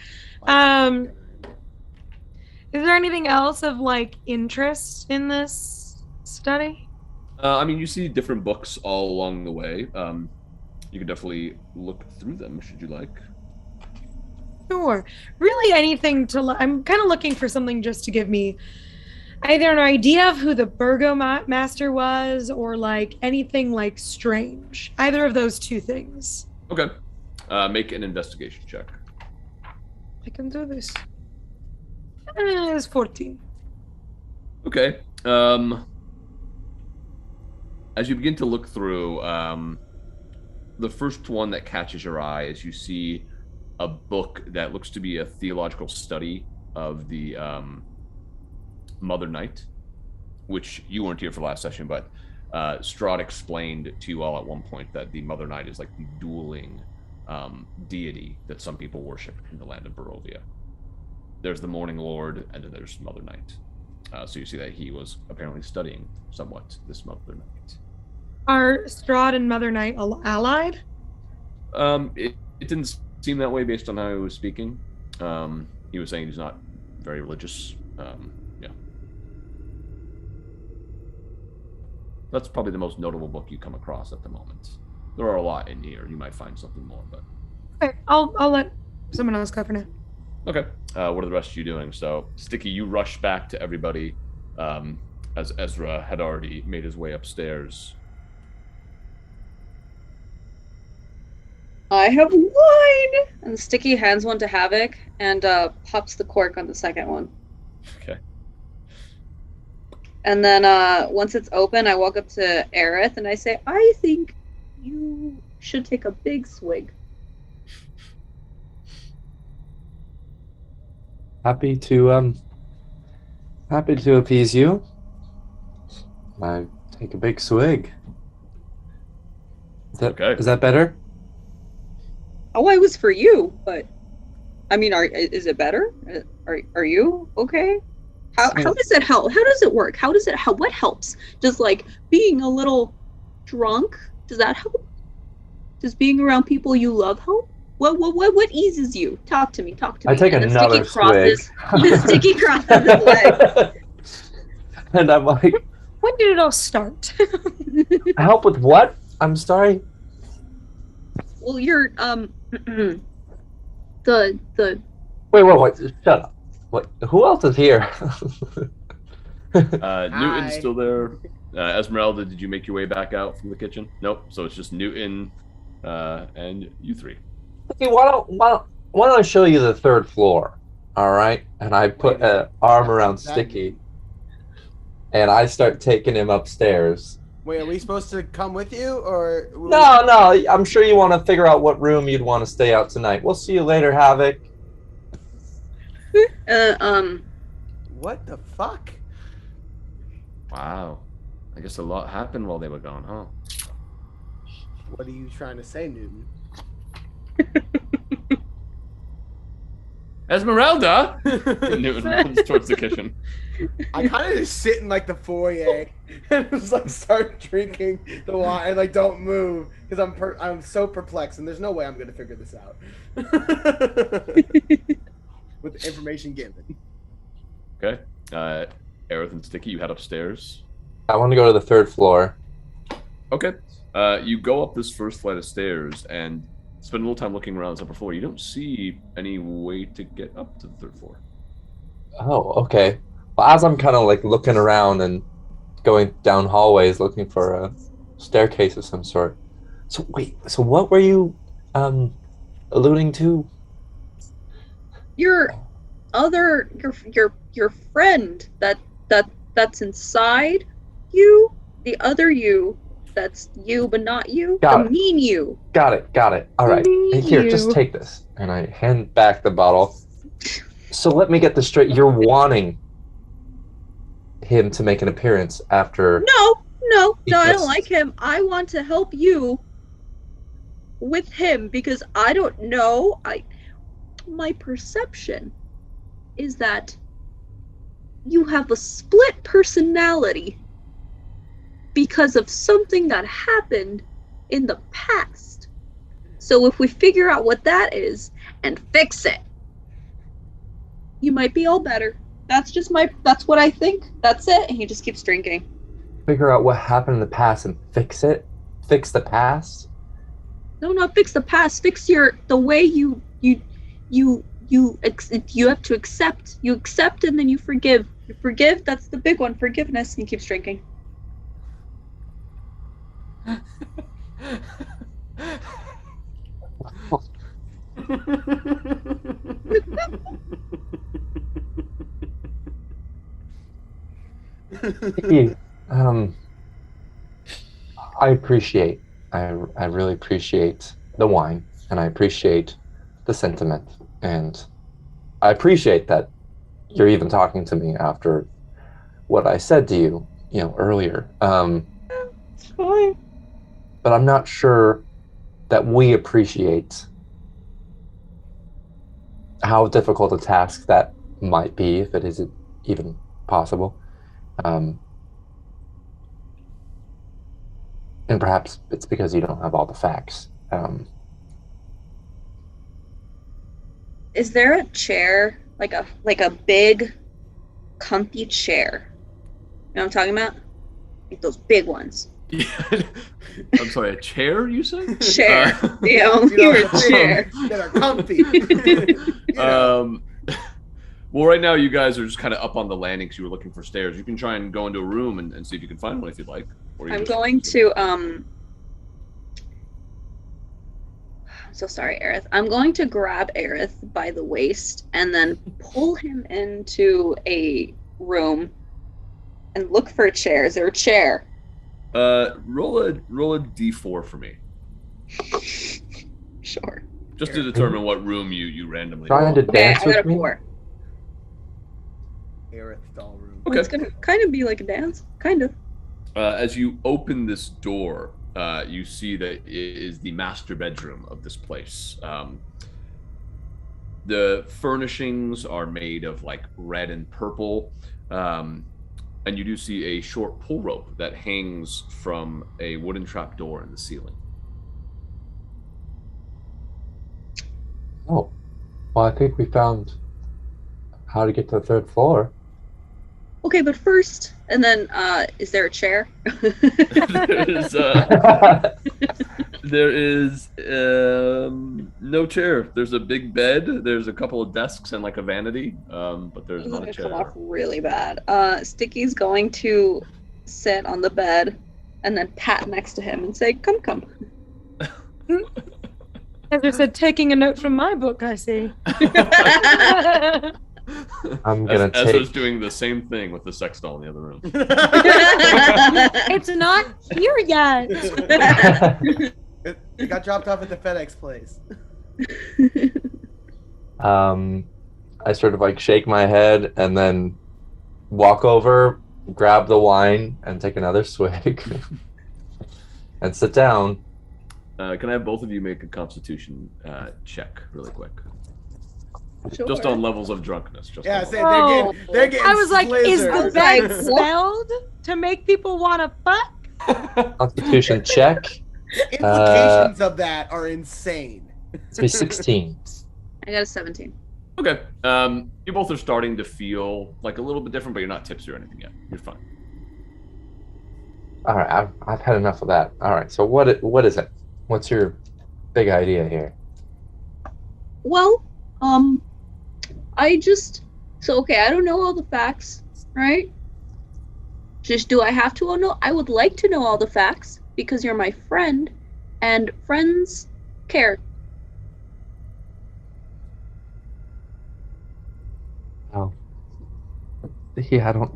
Is there anything else of like interest in this study? I mean, you see different books all along the way. You can definitely look through them, should you like. Sure. Really anything to... I'm kind of looking for something just to give me either an idea of who the Burgomaster was or like anything like strange. Either of those two things. Okay. Make an investigation check. I can do this. It's 14. Okay. As you begin to look through, the first one that catches your eye is you see a book that looks to be a theological study of the Mother Knight, which you weren't here for last session, but Strahd explained to you all at one point that the Mother Knight is like the dueling deity that some people worship in the land of Barovia. There's the Morning Lord, and then there's Mother Knight. So you see that he was apparently studying somewhat this Mother Knight. Are Strahd and Mother Knight allied? It didn't seem that way based on how he was speaking. He was saying he's not very religious. Yeah. That's probably the most notable book you come across at the moment. There are a lot in here. You might find something more, but... Okay, I'll let someone else go for now. Okay. What are the rest of you doing? So, Stiki, you rush back to everybody as Ezra had already made his way upstairs. I have wine! And Stiki hands one to Havok and pops the cork on the second one. Okay. And then once it's open, I walk up to Aerith and I say, I think you should take a big swig. Happy to appease you. I take a big swig. Is that better? Oh, I was for you, but I mean, is it better? Are you okay? How does it help? How does it work? How does it help? What helps? Does like being a little drunk, does that help? Does being around people you love help? What eases you? Talk to me. I take another swig. Stiki crosses his legs. And I'm like, when did it all start? help with what? I'm sorry. Well, you're the Wait, shut up. What? Who else is here? Newton's still there. Esmeralda, did you make your way back out from the kitchen? Nope. So it's just Newton and you three. Okay, why don't I show you the third floor? All right, and I put an arm around Stiki, and I start taking him upstairs. Wait, are we supposed to come with you, or? No. I'm sure you want to figure out what room you'd want to stay out tonight. We'll see you later, Havok. What the fuck? Wow. I guess a lot happened while they were gone, huh? What are you trying to say, Newton? Esmeralda! Newton runs towards the kitchen. I kind of just sit in like the foyer and just like start drinking the wine and like don't move because I'm so perplexed and there's no way I'm gonna figure this out with the information given. Okay. Aerith and Stiki, you head upstairs. I want to go to the third floor. Okay. You go up this first flight of stairs and spend a little time looking around this upper floor. You don't see any way to get up to the third floor. Oh, okay. Well, as I'm kind of like looking around and going down hallways looking for a staircase of some sort. So wait, so what were you alluding to? Your friend that's inside you, the other you that's you but not you, mean you. Got it. All right. Hey, here, just take this. And I hand back the bottle. So let me get this straight. You're wanting him to make an appearance after... No, I don't like him. I want to help you with him because I don't know. My perception is that you have a split personality because of something that happened in the past. So if we figure out what that is and fix it, you might be all better. That's what I think. That's it. And he just keeps drinking. Figure out what happened in the past and fix it? Fix the past? No, not fix the past. Fix the way you have to accept. You accept and then you forgive. You forgive, that's the big one, forgiveness. And he keeps drinking. I really appreciate the wine, and I appreciate the sentiment, and I appreciate that you're even talking to me after what I said to you, earlier. It's fine. But I'm not sure that we appreciate how difficult a task that might be, if it isn't even possible. And perhaps it's because you don't have all the facts. Is there a chair, like a big, comfy chair? You know what I'm talking about? Like those big ones. I'm sorry, a chair, you said? Chair. Your chair. That are comfy. Well, right now you guys are just kind of up on the landing because you were looking for stairs. You can try and go into a room and see if you can find one if you'd like. Or I'm going to, so sorry, Aerith. I'm going to grab Aerith by the waist and then pull him into a room and look for a chair. Is there a chair? Roll a d4 for me. Sure. Just to determine what room you randomly trying to dance I got with a 4. Aerith's doll room. Okay. It's gonna kind of be like a dance. Kind of. As you open this door, you see that it is the master bedroom of this place. The furnishings are made of like red and purple, and you do see a short pull rope that hangs from a wooden trap door in the ceiling. Oh, well, I think we found how to get to the 3rd floor. Okay, but first, and then, is there a chair? There is no chair. There's a big bed. There's a couple of desks and like a vanity, but there's not a chair. Come off really bad. Stiki's going to sit on the bed and then pat next to him and say, "Come." Ezra said, taking a note from my book, I see. I'm gonna take. Ezra's doing the same thing with the sex doll in the other room. It's not here yet. It got dropped off at the FedEx place. I sort of like shake my head and then walk over, grab the wine, and take another swig, and sit down. Can I have both of you make a Constitution check really quick? Sure. Just on levels of drunkenness. Yeah, they're getting I was like, is the blizzards. bed spelled to make people want to fuck? Constitution check. Implications of that are insane. It's be 16. I got a 17. Okay. You both are starting to feel like a little bit different, but you're not tipsy or anything yet. You're fine. All right, I've had enough of that. All right, so what is it? What's your big idea here? Well, I don't know all the facts, right? Just do I have to know? I would like to know all the facts because you're my friend, and friends care. Oh. Yeah, I don't,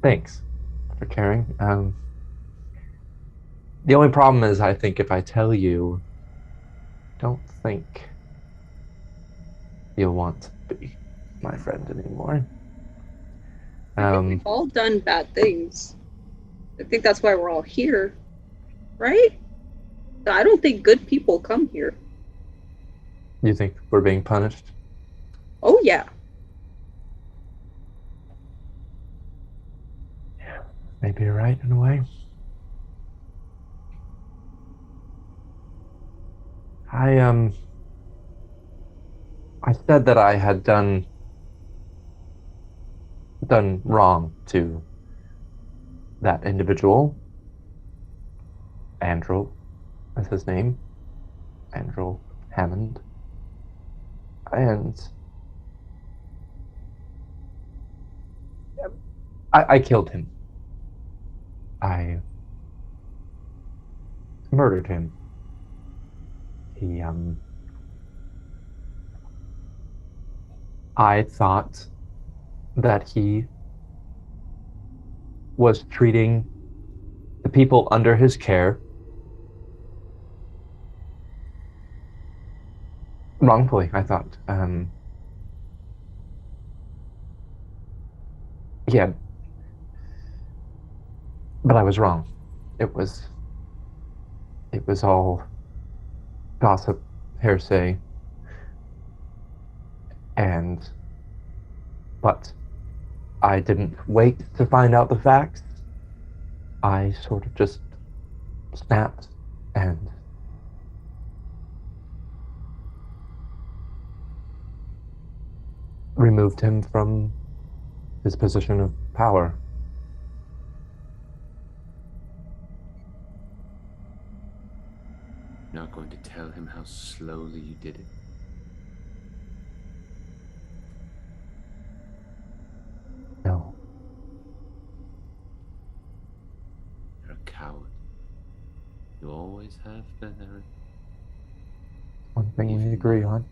Thanks for caring. The only problem is, I think if I tell you, don't think you'll want to be my friend anymore. I think we've all done bad things. I think that's why we're all here, right? I don't think good people come here. You think we're being punished? Oh, yeah. Maybe you're right in a way. I said that I had done wrong to that individual. Andrew is his name. Andrew Hammond. And I killed him. I murdered him. I thought that he was treating the people under his care wrongfully, I thought. Yeah. But I was wrong. It was all gossip, hearsay, but I didn't wait to find out the facts. I sort of just snapped and removed him from his position of power. Not going to tell him how slowly you did it. No. You're a coward. You always have been, Aaron. One thing we agree on.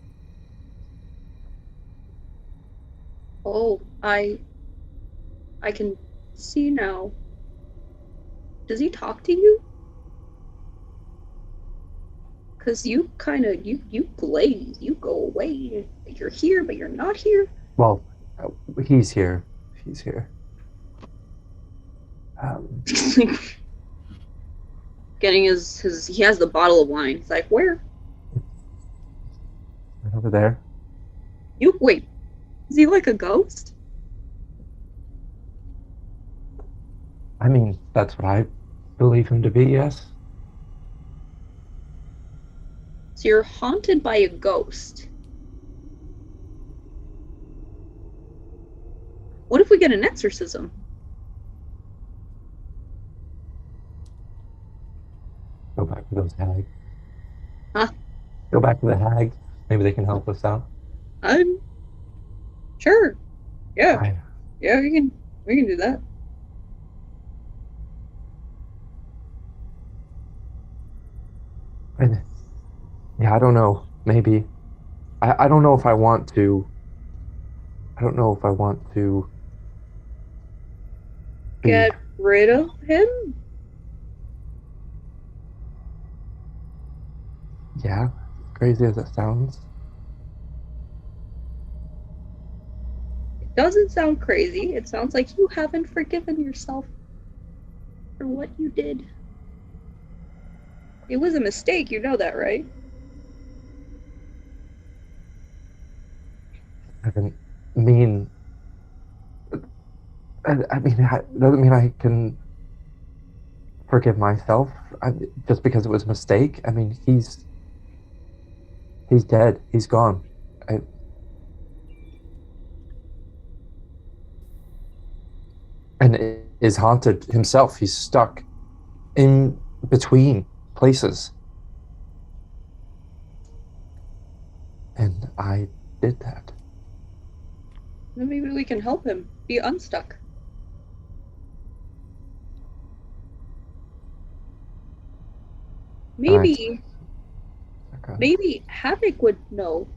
Oh, I can see now. Does he talk to you? Because you kind of, you glaze, you go away. You're here, but you're not here. Well, he's here. He's here. Getting his, he has the bottle of wine. It's like, where? Right over there. Wait, is he like a ghost? I mean, that's what I believe him to be, yes. So you're haunted by a ghost. What if we get an exorcism? Go back to those hags. Huh? Go back to the hags. Maybe they can help us out. Sure. Yeah. Yeah, we can do that. Yeah, I don't know. Maybe. I don't know if I want to. I don't know if I want to. Get rid of him? Yeah, crazy as it sounds. It doesn't sound crazy. It sounds like you haven't forgiven yourself for what you did. It was a mistake, you know that, right? I didn't mean. I mean, it doesn't mean I can forgive myself just because it was a mistake. I mean, he's dead. He's gone. And is haunted himself. He's stuck in between places. And I did that. Then maybe we can help him be unstuck. Maybe Havok would know.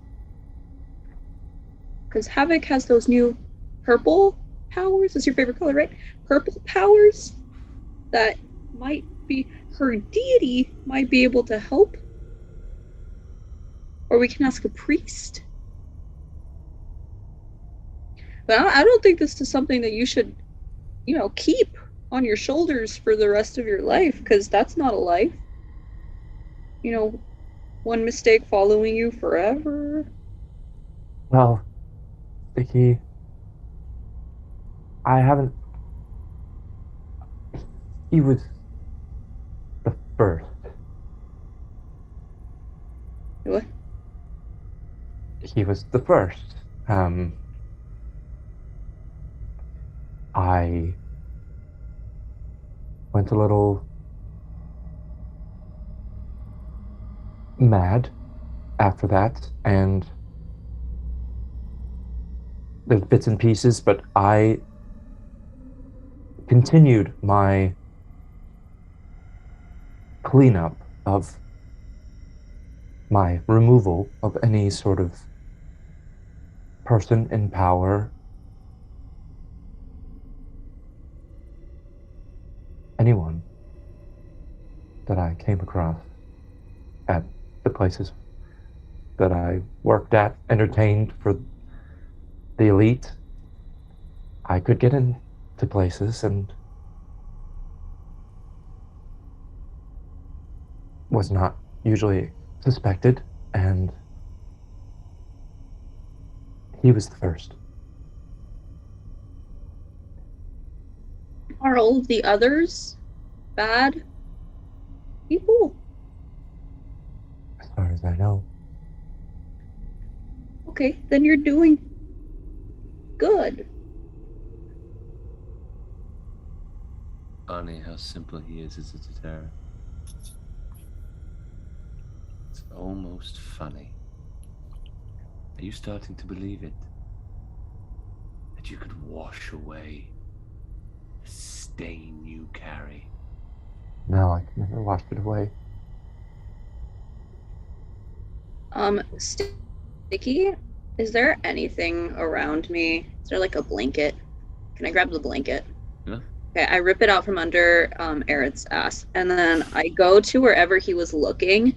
Because Havok has those new purple powers. That's your favorite color, right? Purple powers that might be her deity might be able to help. Or we can ask a priest. But I don't think this is something that you should, keep on your shoulders for the rest of your life, because that's not a life. One mistake following you forever. Well, Stiki, I haven't... He was the first. What? He was the first. I went a little mad after that, and there's bits and pieces, but I continued my cleanup of my removal of any sort of person in power. Anyone that I came across at the places that I worked at, entertained for the elite, I could get into places and was not usually suspected, and he was the first. Are all of the others bad people? As far as I know. Okay, then you're doing good. Funny how simple he is, isn't it, Tirre? It's almost funny. Are you starting to believe it? That you could wash away the stain you carry? No, I can never wash it away. Stiki, is there anything around me? Is there like a blanket? Can I grab the blanket? Yeah. Okay, I rip it out from under Aerith's ass, and then I go to wherever he was looking,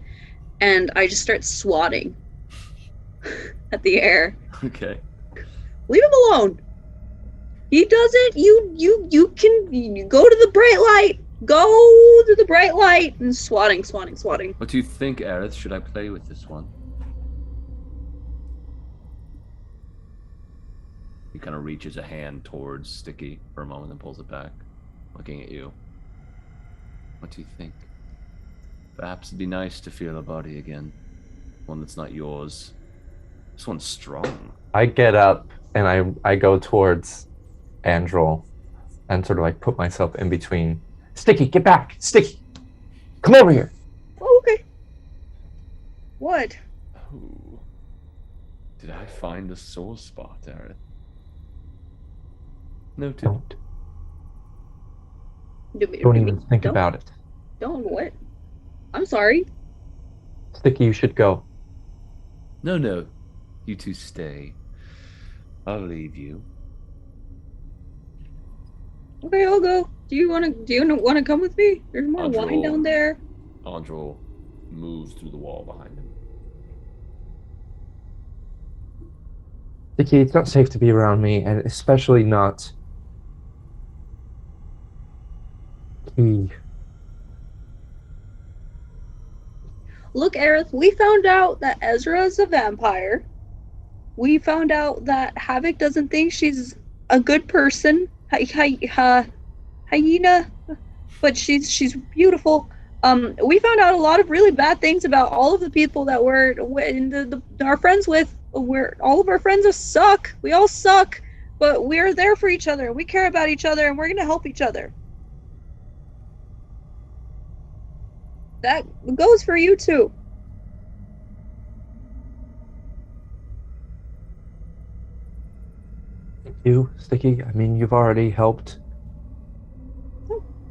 and I just start swatting at the air. Okay. Leave him alone. He doesn't. You can go to the bright light. Go to the bright light and swatting. What do you think, Aerith? Should I play with this one? He kind of reaches a hand towards Stiki for a moment and pulls it back, looking at you. What do you think? Perhaps it'd be nice to feel a body again. One that's not yours. This one's strong. I get up and I go towards Andrel and sort of like put myself in between. Stiki, get back! Stiki! Come over here! Oh, okay. What? Oh. Did I find a sore spot, Aerith? Noted. Don't even think about it. Don't what? I'm sorry. Stiki, you should go. No. You two stay. I'll leave you. Okay, I'll go. Do you want to come with me? There's more wine down there. Andrel moves through the wall behind him. Stiki, it's not safe to be around me, and especially not he. Look, Aerith, we found out that Ezra is a vampire. We found out that Havok doesn't think she's a good person. Hyena, but she's beautiful. We found out a lot of really bad things about all of the people that we're our friends with. All of our friends suck. We all suck, but we're there for each other. We care about each other, and we're gonna help each other. That goes for you too. you, Stiki. I mean, you've already helped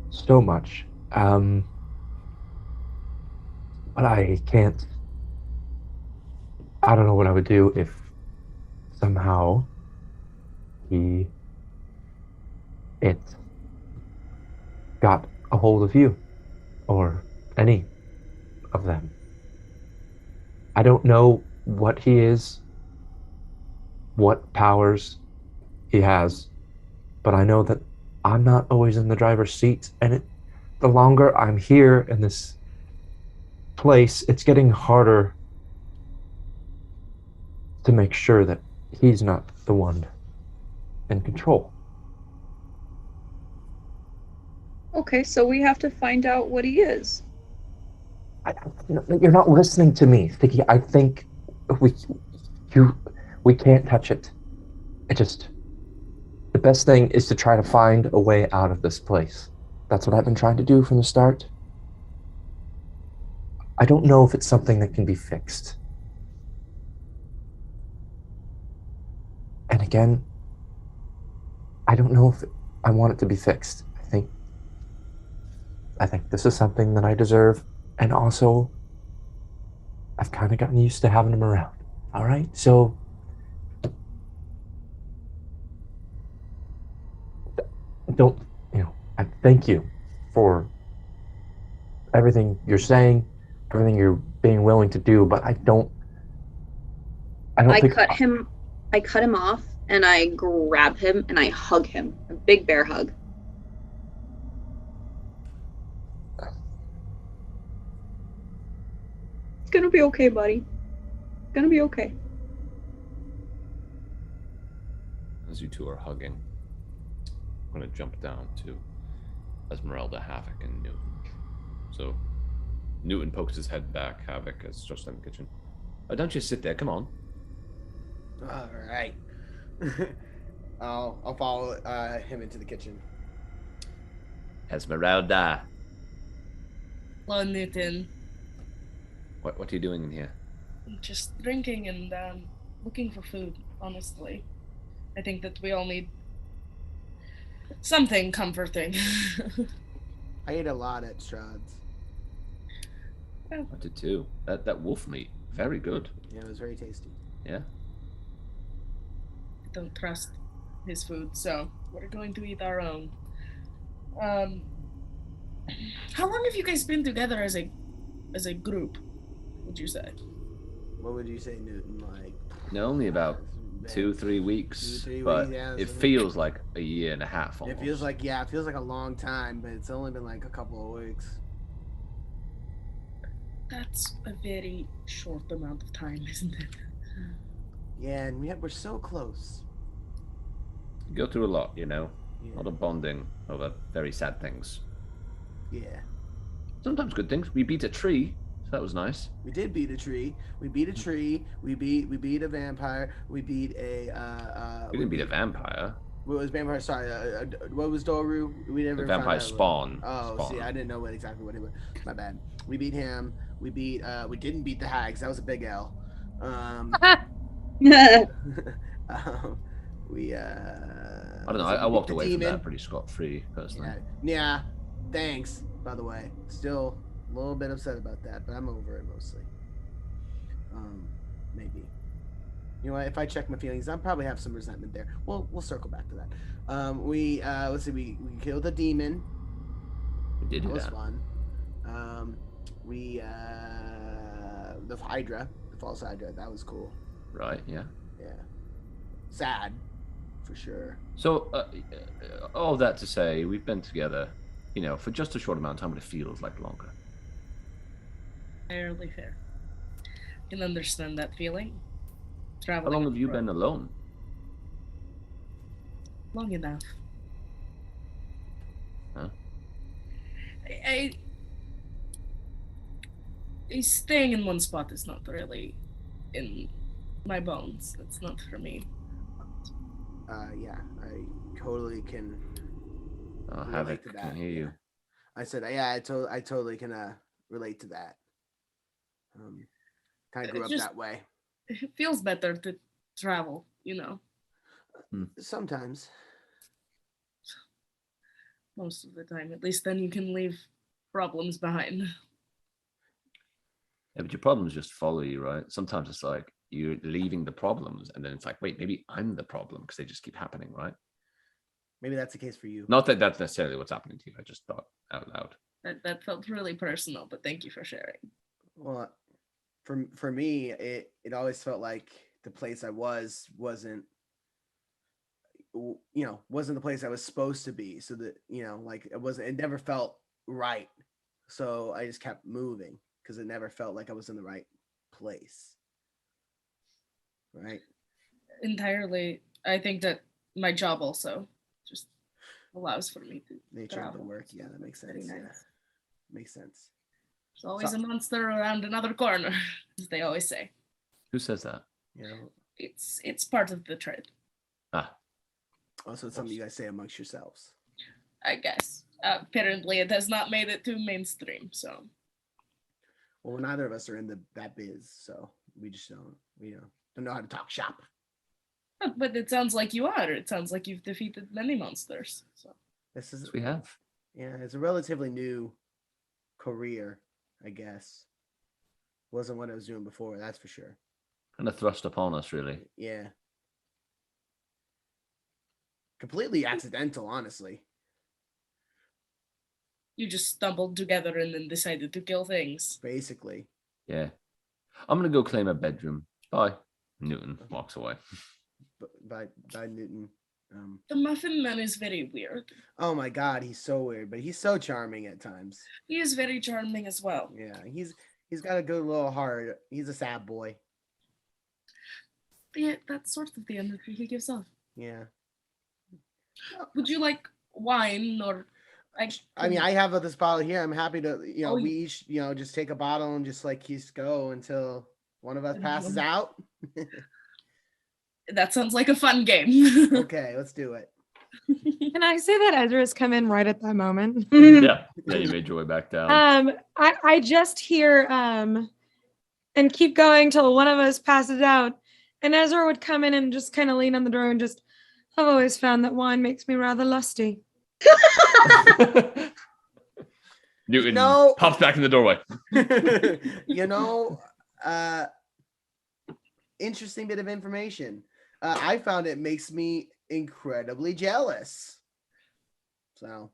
so much. But I can't. I don't know what I would do if somehow it got a hold of you or any of them. I don't know what he is, what powers he has, but I know that I'm not always in the driver's seat, and the longer I'm here in this place, it's getting harder to make sure that he's not the one in control. Okay, so we have to find out what he is. You're not listening to me, Stiki. I think we can't touch it. The best thing is to try to find a way out of this place. That's what I've been trying to do from the start. I don't know if it's something that can be fixed. And again, I don't know if I want it to be fixed. I think this is something that I deserve, and also I've kind of gotten used to having him around. All right, so don't, I thank you for everything you're saying, everything you're being willing to do, but I don't think I cut him off, and I grab him and I hug him. A big bear hug. It's gonna be okay, buddy. It's gonna be okay. As you two are hugging, I'm going to jump down to Esmeralda, Havok, and Newton. So Newton pokes his head back. Havok is just in the kitchen. Oh, don't you sit there. Come on. All right. I'll follow him into the kitchen. Esmeralda. Hello, Newton. What are you doing in here? Just drinking and looking for food, honestly. I think that we all need something comforting. I ate a lot at Strahd's. I did too. That wolf meat, very good. Yeah, it was very tasty. Yeah. I don't trust his food, so we're going to eat our own. How long have you guys been together as a group, would you say? What would you say, Newton? Like, No, only about 2-3 weeks, but yeah, it feels like a year and a half almost. It feels like a long time, but it's only been like a couple of weeks. That's a very short amount of time, isn't it? Yeah, and we're so close. You go through a lot, Yeah. A lot of bonding over very sad things. Yeah. Sometimes good things. We beat a tree, so that was nice. We did beat a tree. We beat a tree. We beat a vampire. We beat a We didn't beat a vampire. What was vampire? Sorry, what was Doru? We never. The vampire Spawn. Oh, Spawn. see, I didn't know exactly what it was. My bad. We beat him. We beat. We didn't beat the hags. That was a big L. We. I don't know. I walked away from that pretty scot-free, personally. Yeah. Thanks. By the way, still a little bit upset about that, but I'm over it mostly. Maybe. You know what? If I check my feelings, I'll probably have some resentment there. We'll circle back to that. Let's see. We killed the demon. We did do that. That was fun. The Hydra, the false Hydra. That was cool. Right. Yeah. Yeah. Sad, for sure. So, all that to say, we've been together, for just a short amount of time, but it feels like longer. Fairly fair. Can understand that feeling. How long have you been alone? Long enough. Huh? Staying in one spot is not really in my bones. It's not for me. Yeah, I totally can. Havok, can hear you. I said, yeah, I totally can relate to that. Kind of grew up that way. It feels better to travel, Sometimes. Most of the time, at least then you can leave problems behind. Yeah, but your problems just follow you, right? Sometimes it's like you're leaving the problems, and then it's like, wait, maybe I'm the problem because they just keep happening, right? Maybe that's the case for you. Not that that's necessarily what's happening to you. I just thought out loud. That felt really personal, but thank you for sharing. Well, for me, it always felt like the place I wasn't the place I was supposed to be. So that, like it never felt right. So I just kept moving because it never felt like I was in the right place. Right. Entirely. I think that my job also just allows for me to Nature of the travel. work. Yeah, that makes sense. Very Yeah. nice. Makes sense. There's always a monster around another corner, as they always say. Who says that? It's part of the trade, Also, it's something you guys say amongst yourselves. I guess. Apparently, it has not made it to mainstream, so. Well, neither of us are in that biz, so we just don't know how to talk shop. But it sounds like you are. It sounds like you've defeated many monsters. So This is We have. Yeah, it's a relatively new career, I guess. Wasn't what I was doing before, that's for sure. Kind of thrust upon us, really. Yeah. Completely accidental, honestly. you just stumbled together and then decided to kill things. Basically. Yeah. I'm going to go claim a bedroom. Bye. Newton walks away. By Newton. The Muffin Man is very weird. Oh my God, he's so weird, but he's so charming at times. He is very charming as well. Yeah, he's got a good little heart. He's a sad boy. Yeah, that's sort of the energy he gives off. Yeah. Would you like wine or? I mean, I have this bottle here. I'm happy to, Oh, we each, just take a bottle and just go until one of us passes out. That sounds like a fun game. Okay, let's do it. Can I say that Ezra's come in right at that moment? Yeah, you made your way back down. I just hear and keep going till one of us passes out, and Ezra would come in and just kind of lean on the door and just, I've always found that wine makes me rather lusty. Newton pops back in the doorway. Interesting bit of information. I found it makes me incredibly jealous. So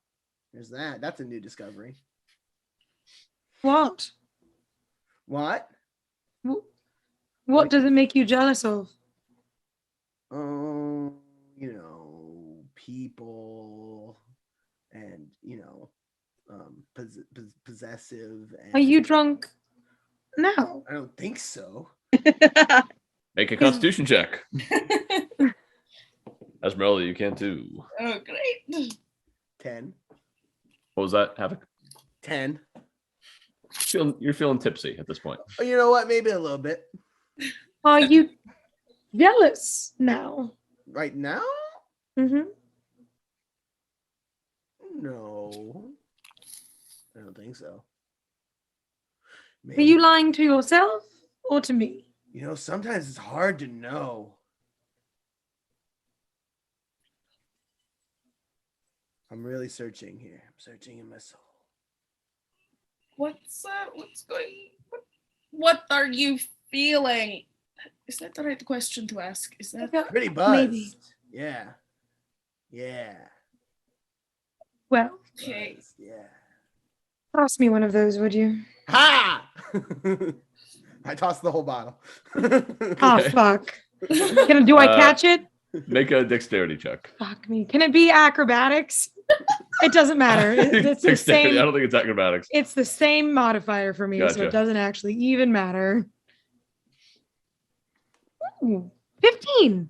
there's that. That's a new discovery. What? What? What does it make you jealous of? People and, possessive. And... Are you drunk now? I don't think so. Make a constitution check. Esmeralda, you can too. Oh, great. 10. What was that, Havok? 10. You're feeling tipsy at this point. Oh, you know what? Maybe a little bit. Are you jealous now? Right now? Mm-hmm. No. I don't think so. Maybe. Are you lying to yourself or to me? Sometimes it's hard to know. I'm really searching here. I'm searching in my soul. What's going? What are you feeling? Is that the right question to ask? Is that pretty buzzed? Maybe. Yeah. Well. Okay. Buzzed, yeah. Toss me one of those, would you? Ha! I tossed the whole bottle. Oh, fuck. Do I catch it? Make a dexterity check. Fuck me. Can it be acrobatics? It doesn't matter. It's the same. I don't think it's acrobatics. It's the same modifier for me, so Gotcha. it doesn't actually even matter. Ooh, 15.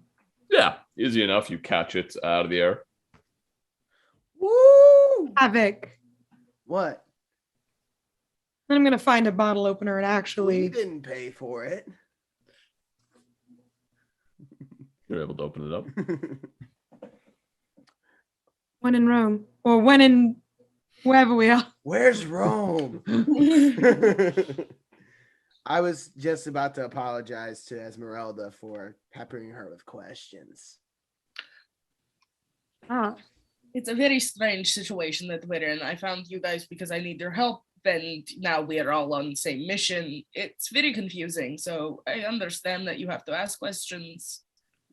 Yeah, easy enough. You catch it out of the air. Woo! Havok. What? Then I'm going to find a bottle opener and We actually... didn't pay for it. You're able to open it up. When in Rome. Or when in wherever we are. Where's Rome? I was just about to apologize to Esmeralda for peppering her with questions. Ah. It's a very strange situation that we're in. I found you guys because I need your help, and now we are all on the same mission. It's very confusing, so I understand that you have to ask questions.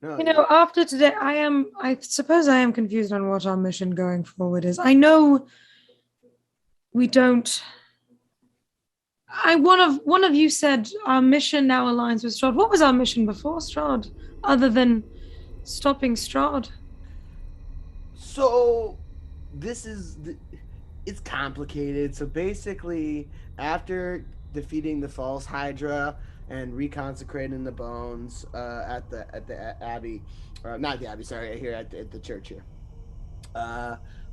No, You know, after today, I suppose I am confused on what our mission going forward is. I know we don't. One of you said our mission now aligns with Strahd. What was our mission before Strahd, other than stopping Strahd? So, it's complicated. So basically, after defeating the false Hydra and reconsecrating the bones at the Abbey, not the Abbey, sorry, here at the church here.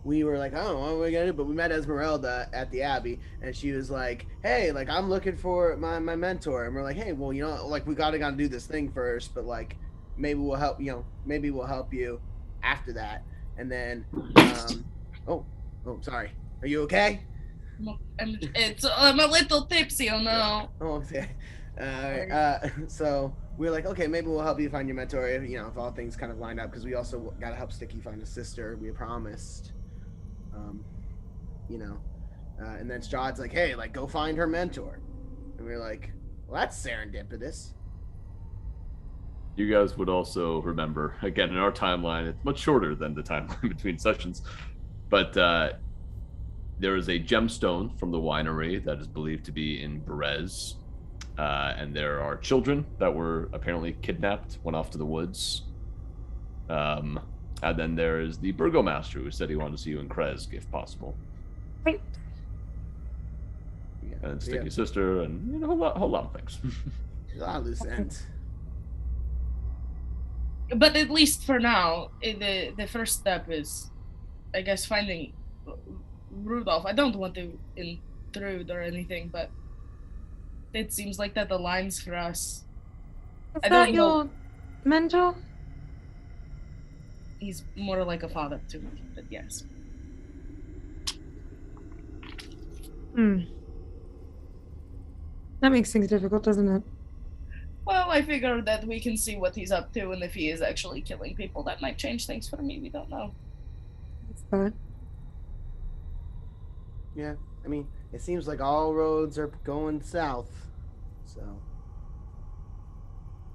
We were like, oh, what are we gonna do? But we met Esmeralda at the Abbey, and she was like, hey, like, I'm looking for my mentor. And we're like, hey, well, you know, like, we gotta do this thing first, but like, maybe we'll help you after that. And then, oh, sorry. Are you okay? I'm a little tipsy, oh no. Oh, okay. So we're like, okay, maybe we'll help you find your mentor, if all things kind of line up, because we also got to help Stiki find a sister we promised. And then Strahd's like, hey, like, go find her mentor. And we're like, well, that's serendipitous. You guys would also remember, again, in our timeline, it's much shorter than the timeline between sessions, but there is a gemstone from the winery that is believed to be in Berez, and there are children that were apparently kidnapped, went off to the woods, and then there is the burgomaster who said he wanted to see you in Kresk if possible. Right. Yeah, And Stiki's sister, and a whole lot of things. a lot of loose ends. But at least for now, the first step is, I guess, finding Rudolph. I don't want to intrude or anything, but it seems like that aligns for us. Is that your mentor? He's more like a father to me, but yes. That makes things difficult, doesn't it? Well, I figure that we can see what he's up to, and if he is actually killing people, that might change things for me. We don't know. That's fine. Yeah, I mean, it seems like all roads are going south, so.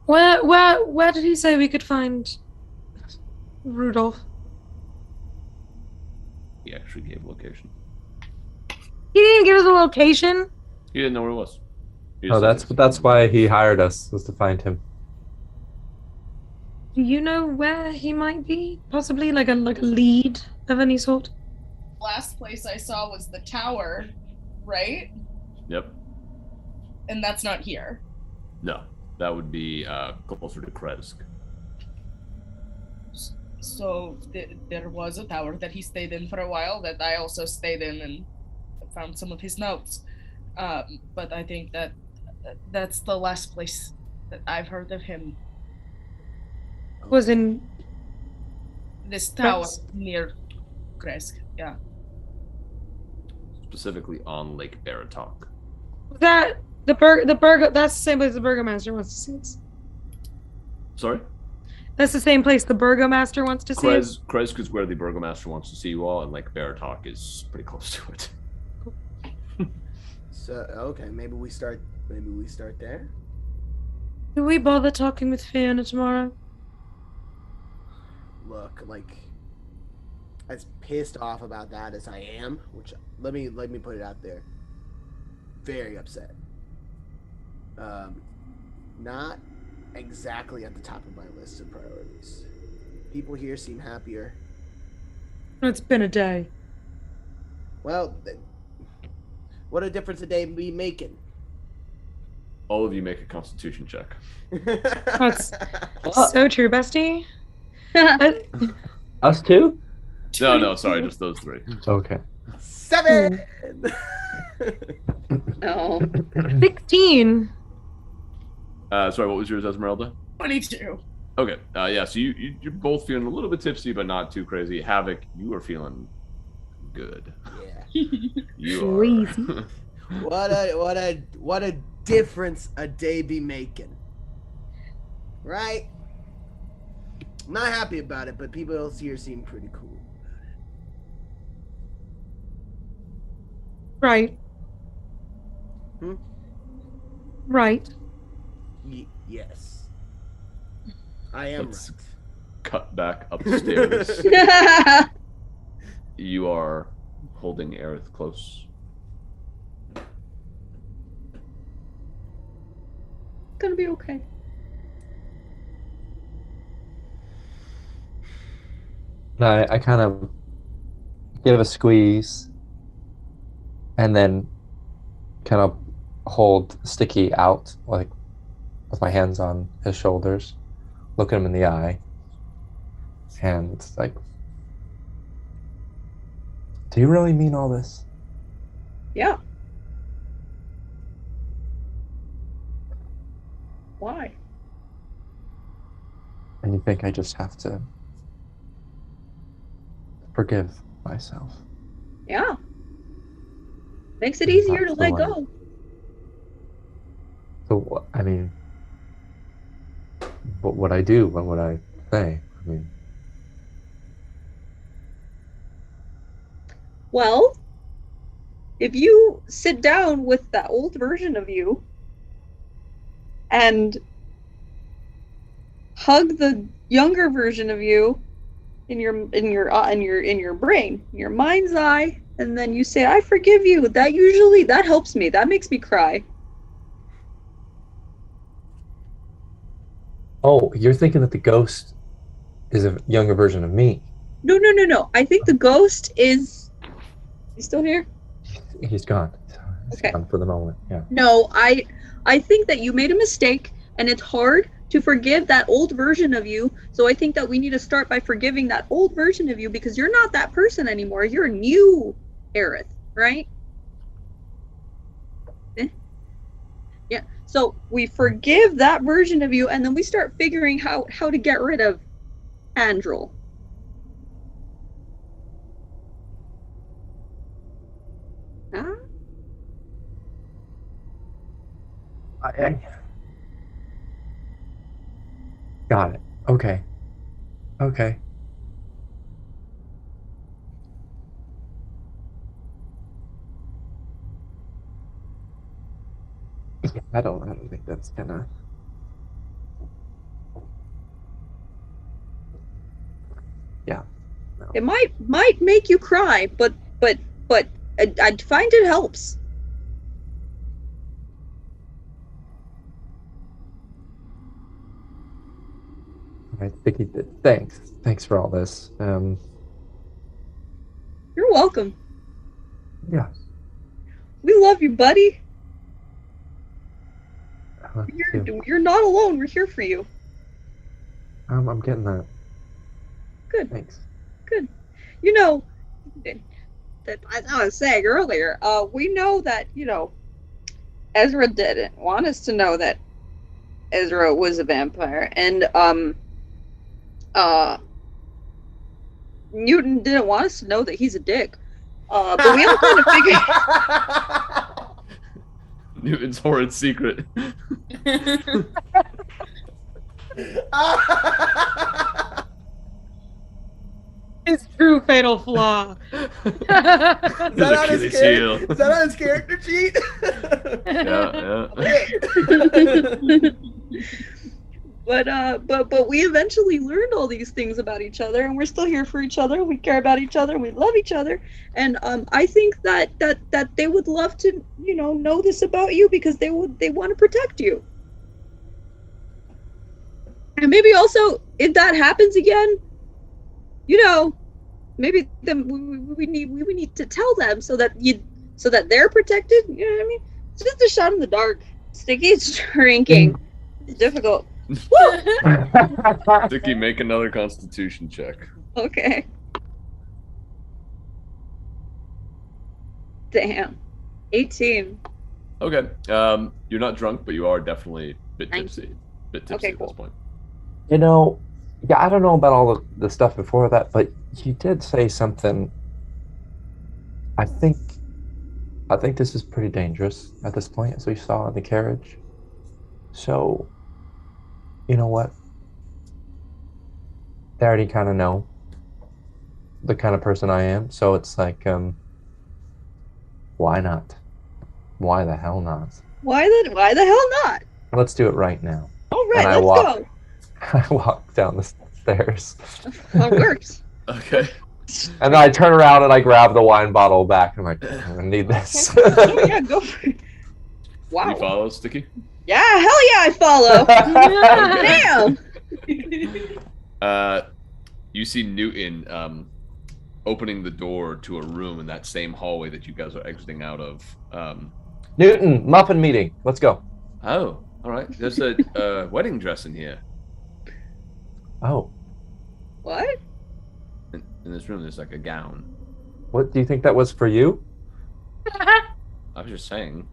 Where did he say we could find Rudolph? He actually gave a location. He didn't give us a location? He didn't know where it was. Oh, that's why he hired us, was to find him. Do you know where he might be? Possibly like a lead of any sort? Last place I saw was the tower, right? Yep. And that's not here. No, that would be closer to Kresk. So there was a tower that he stayed in for a while that I also stayed in and found some of his notes. But I think that's the last place that I've heard of him. Was in this tower near Kresk, yeah. Specifically on Lake Baratok. That that's the same place the burgomaster wants to see us. Sorry? That's the same place the burgomaster wants to see us. Kresk is where the burgomaster wants to see you all, and Lake Baratok is pretty close to it. So okay, maybe we start there. Do we bother talking with Fiona tomorrow? Look, like, as pissed off about that as I am, which let me put it out there. Very upset. Not exactly at the top of my list of priorities. People here seem happier. It's been a day. Well, what a difference a day be making. All of you make a Constitution check. That's so true, bestie. Us too? No, sorry, just those three. Okay. 7! No. 16. Sorry, what was yours, Esmeralda? 22. Okay, yeah, so you're both feeling a little bit tipsy, but not too crazy. Havok, you are feeling good. Yeah. You are. Crazy. What a difference a day be making. Right? I'm not happy about it, but people else here seem pretty cool. Right. Hmm? Right. Yes. I am Let's right. cut back upstairs. You are holding Aerith close. Gonna be okay. I kind of give a squeeze and then kind of hold Stiki out, like with my hands on his shoulders, look him in the eye, and like, do you really mean all this? Yeah. Why? And you think I just have to forgive myself? Yeah. Makes it easier to So let what? go. So, I mean, what would I do? What would I say? I mean, Well, if you sit down with that old version of you and hug the younger version of you in your brain, in your mind's eye, and then you say, "I forgive you," that helps me. That makes me cry. oh, you're thinking that the ghost is a younger version of me. No. I think the ghost is. He's still here? He's gone. He's Okay. gone for the moment. Yeah. No, I think that you made a mistake, and it's hard to forgive that old version of you. So I think that we need to start by forgiving that old version of you, because you're not that person anymore. You're a new Aerith, right? Yeah. So we forgive that version of you, and then we start figuring how to get rid of Andrel. Huh? Got it. Okay. Yeah, I don't think that's gonna. Yeah. No. It might make you cry, but I find it helps. I think he did. Thanks for all this. You're welcome. Yeah. We love you, buddy. Too. You're not alone. We're here for you. I'm getting that. Good. Thanks. Good. You know, that as I was saying earlier, we know that, Ezra didn't want us to know that Ezra was a vampire, and Newton didn't want us to know that he's a dick. But we all kind of figured. Newton's horrid secret. His true fatal flaw. Is that on his Achilles character? heel. Is that on his character sheet? Yeah. But we eventually learned all these things about each other, and we're still here for each other. We care about each other. We love each other, and I think that they would love to know this about you, because they want to protect you. And maybe also, if that happens again, maybe then we need to tell them so that they're protected. You know what I mean? It's just a shot in the dark. Stiki's drinking. It's difficult. Stiki, make another Constitution check. Okay. Damn. 18. Okay. You're not drunk, but you are definitely a bit tipsy. Okay, At cool. this point. Yeah, I don't know about all the stuff before that, but you did say something. I think this is pretty dangerous at this point, as we saw in the carriage. So, you know what? They already kind of know the kind of person I am, so it's like, Why not? Why the hell not? Why the hell not? Let's do it right now. All right, And let's go. I walk down the stairs. That works. Okay. And then I turn around and I grab the wine bottle back. I'm like, I'm gonna need this. Oh, yeah, go for it. Wow. You follow, Stiki? Yeah, hell yeah, I follow. Damn. You see Newton opening the door to a room in that same hallway that you guys are exiting out of. Newton, muffin meeting. Let's go. Oh, all right. There's a wedding dress in here. Oh, What? In this room, there's like a gown. what do you think that was for you? I was just saying,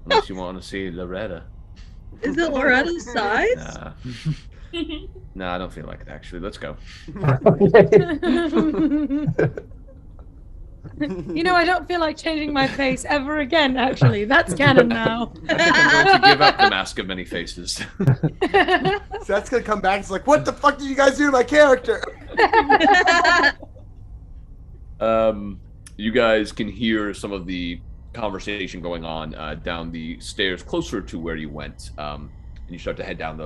unless you want to see Loretta. Is it Loretta's size? Nah. No, I don't feel like it, actually. Let's go. You know, I don't feel like changing my face ever again, actually. That's canon now. I think I'm going to give up the Mask of Many Faces. So that's gonna come back. It's like, what the fuck did you guys do to my character? You guys can hear some of the conversation going on down the stairs closer to where you went. And you start to head down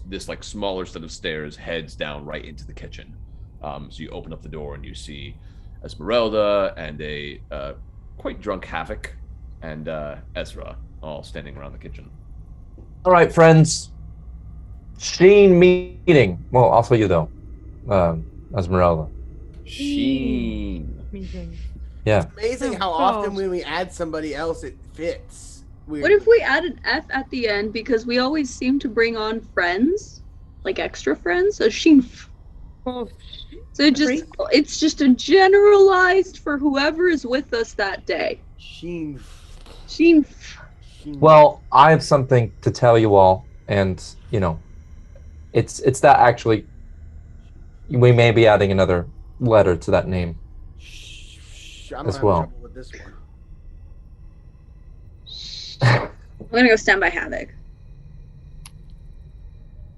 this like smaller set of stairs heads down right into the kitchen. So you open up the door and you see Esmeralda and a quite drunk Havok and Ezra all standing around the kitchen. All right, friends. Sheen meeting. Well, also you though, Esmeralda. Sheen. Yeah. Amazing how often when we add somebody else, it fits. Weird. What if we add an F at the end because we always seem to bring on friends, like extra friends? So Sheen. Oh, So it's just a generalized for whoever is with us that day. Sheen. Well, I have something to tell you all, and you know, it's that actually. We may be adding another letter to that name. I'm as having well. trouble with this one. I'm gonna go stand by Havok.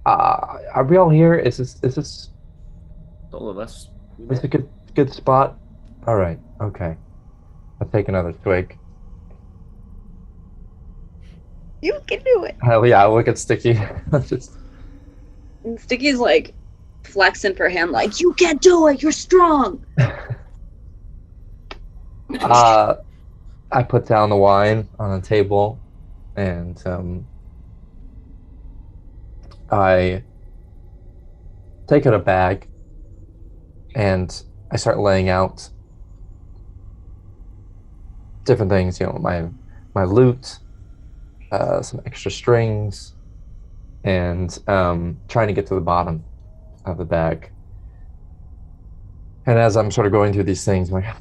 Are we all here? Is this All of us. a good spot? All right. Okay. I'll take another swig. You can do it. Hell yeah! Look at Stiki. Just And Sticky's like flexing for him, like, you can do it. You're strong. I put down the wine on a table, and I take out a bag, and I start laying out different things. You know, my loot, some extra strings, and trying to get to the bottom of the bag. And as I'm sort of going through these things, I'm like,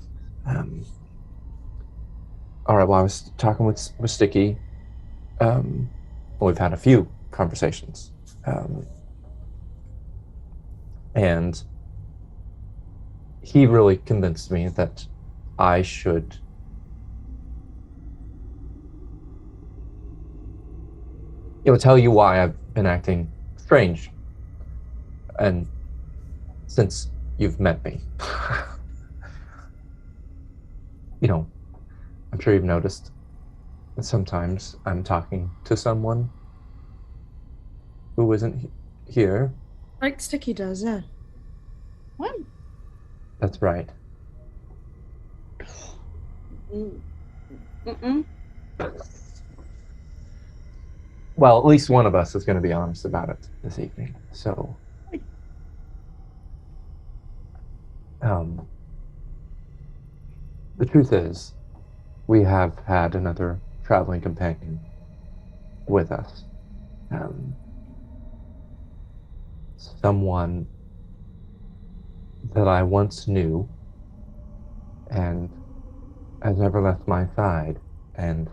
all right, well, I was talking with Stiki. We've had a few conversations. And he really convinced me that I should tell you why I've been acting strange. And since you've met me, I'm sure you've noticed that sometimes I'm talking to someone who isn't here. Like Stiki does, yeah. What? That's right. Mm-mm. Well, at least one of us is going to be honest about it this evening. So, the truth is, we have had another traveling companion with us. Someone that I once knew and has never left my side. And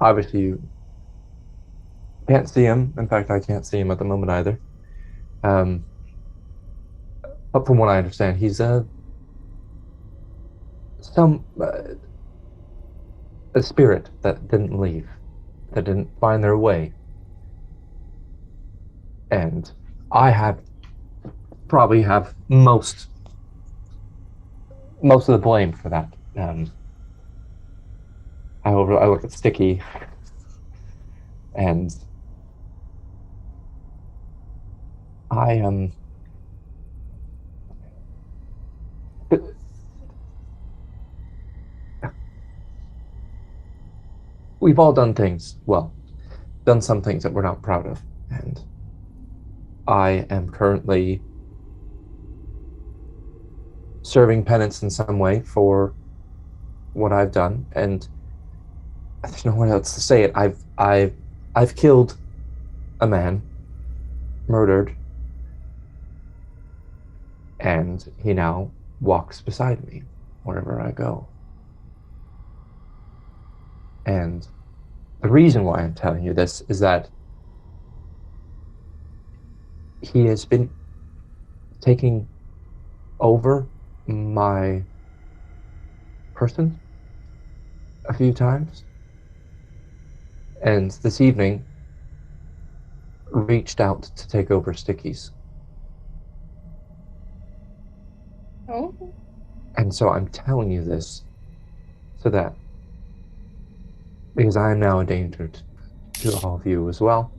obviously you can't see him. In fact, I can't see him at the moment either. But from what I understand, he's a spirit that didn't leave, that didn't find their way. And I probably have most of the blame for that. I look at Stiki, and we've all done some things that we're not proud of, and I am currently serving penance in some way for what I've done, and there's no one else to say it. I've killed a man, murdered, and he now walks beside me wherever I go. And the reason why I'm telling you this is that he has been taking over my person a few times, and this evening reached out to take over Stiki's. Oh. And so I'm telling you this so that, because I am now a danger to all of you as well.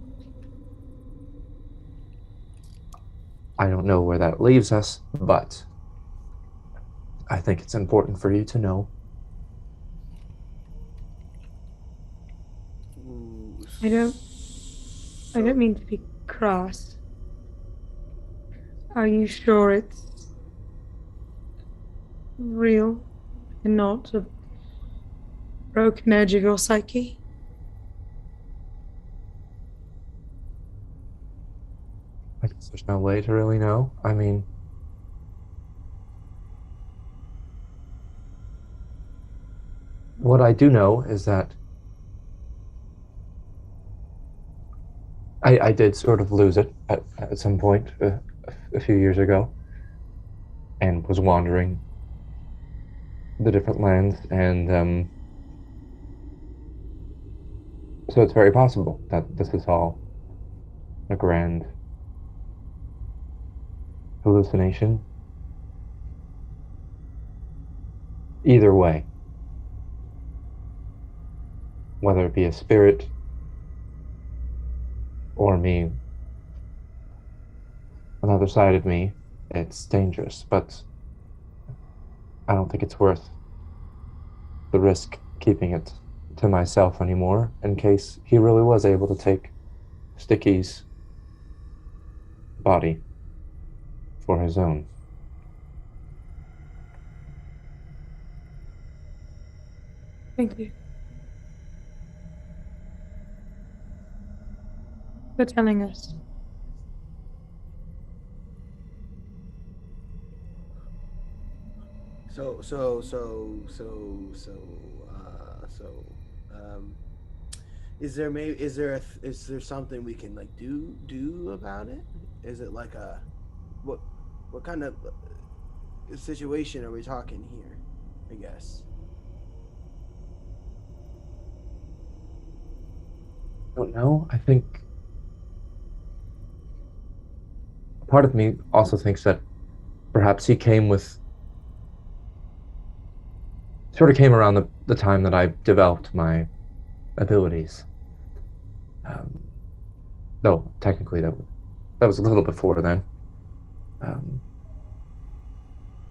I don't know where that leaves us, but I think it's important for you to know. I don't mean to be cross. Are you sure it's real and not a broken edge of your psyche? I guess there's no way to really know. I mean, what I do know is that I did sort of lose it at some point a few years ago, and was wandering the different lands, and so it's very possible that this is all a grand hallucination. Either way, whether it be a spirit or me, another side of me, it's dangerous, but I don't think it's worth the risk keeping it to myself anymore in case he really was able to take Stiki's body for his own. Thank you for telling us. Is there something we can like do about it? Is it like a what kind of situation are we talking here? I guess. I don't know. I think part of me also thinks that perhaps he came around the time that I developed my abilities. No, technically that was a little before then.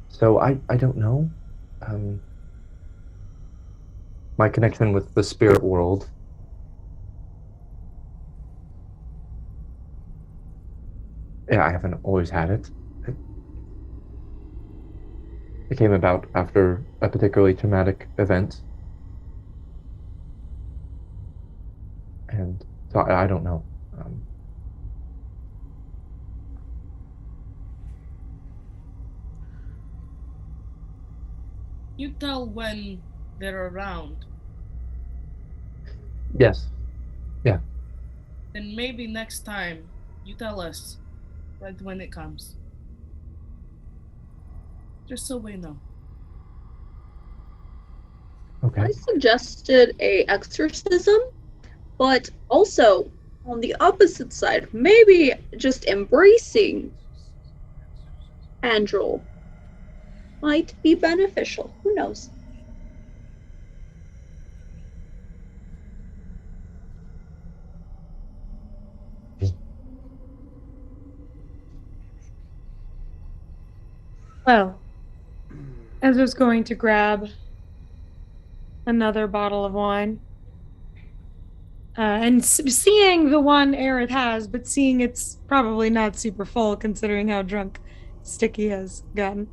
So I don't know. My connection with the spirit world I haven't always had it. It came about after a particularly traumatic event. And so I don't know. You tell when they're around. Yes. Yeah. Then maybe next time you tell us right when it comes. Just so we know. Okay. I suggested a exorcism, but also on the opposite side, maybe just embracing Andrel might be beneficial. Who knows? Well, Ezra's going to grab another bottle of wine. And seeing the one Aerith has, but seeing it's probably not super full considering how drunk Stiki has gotten.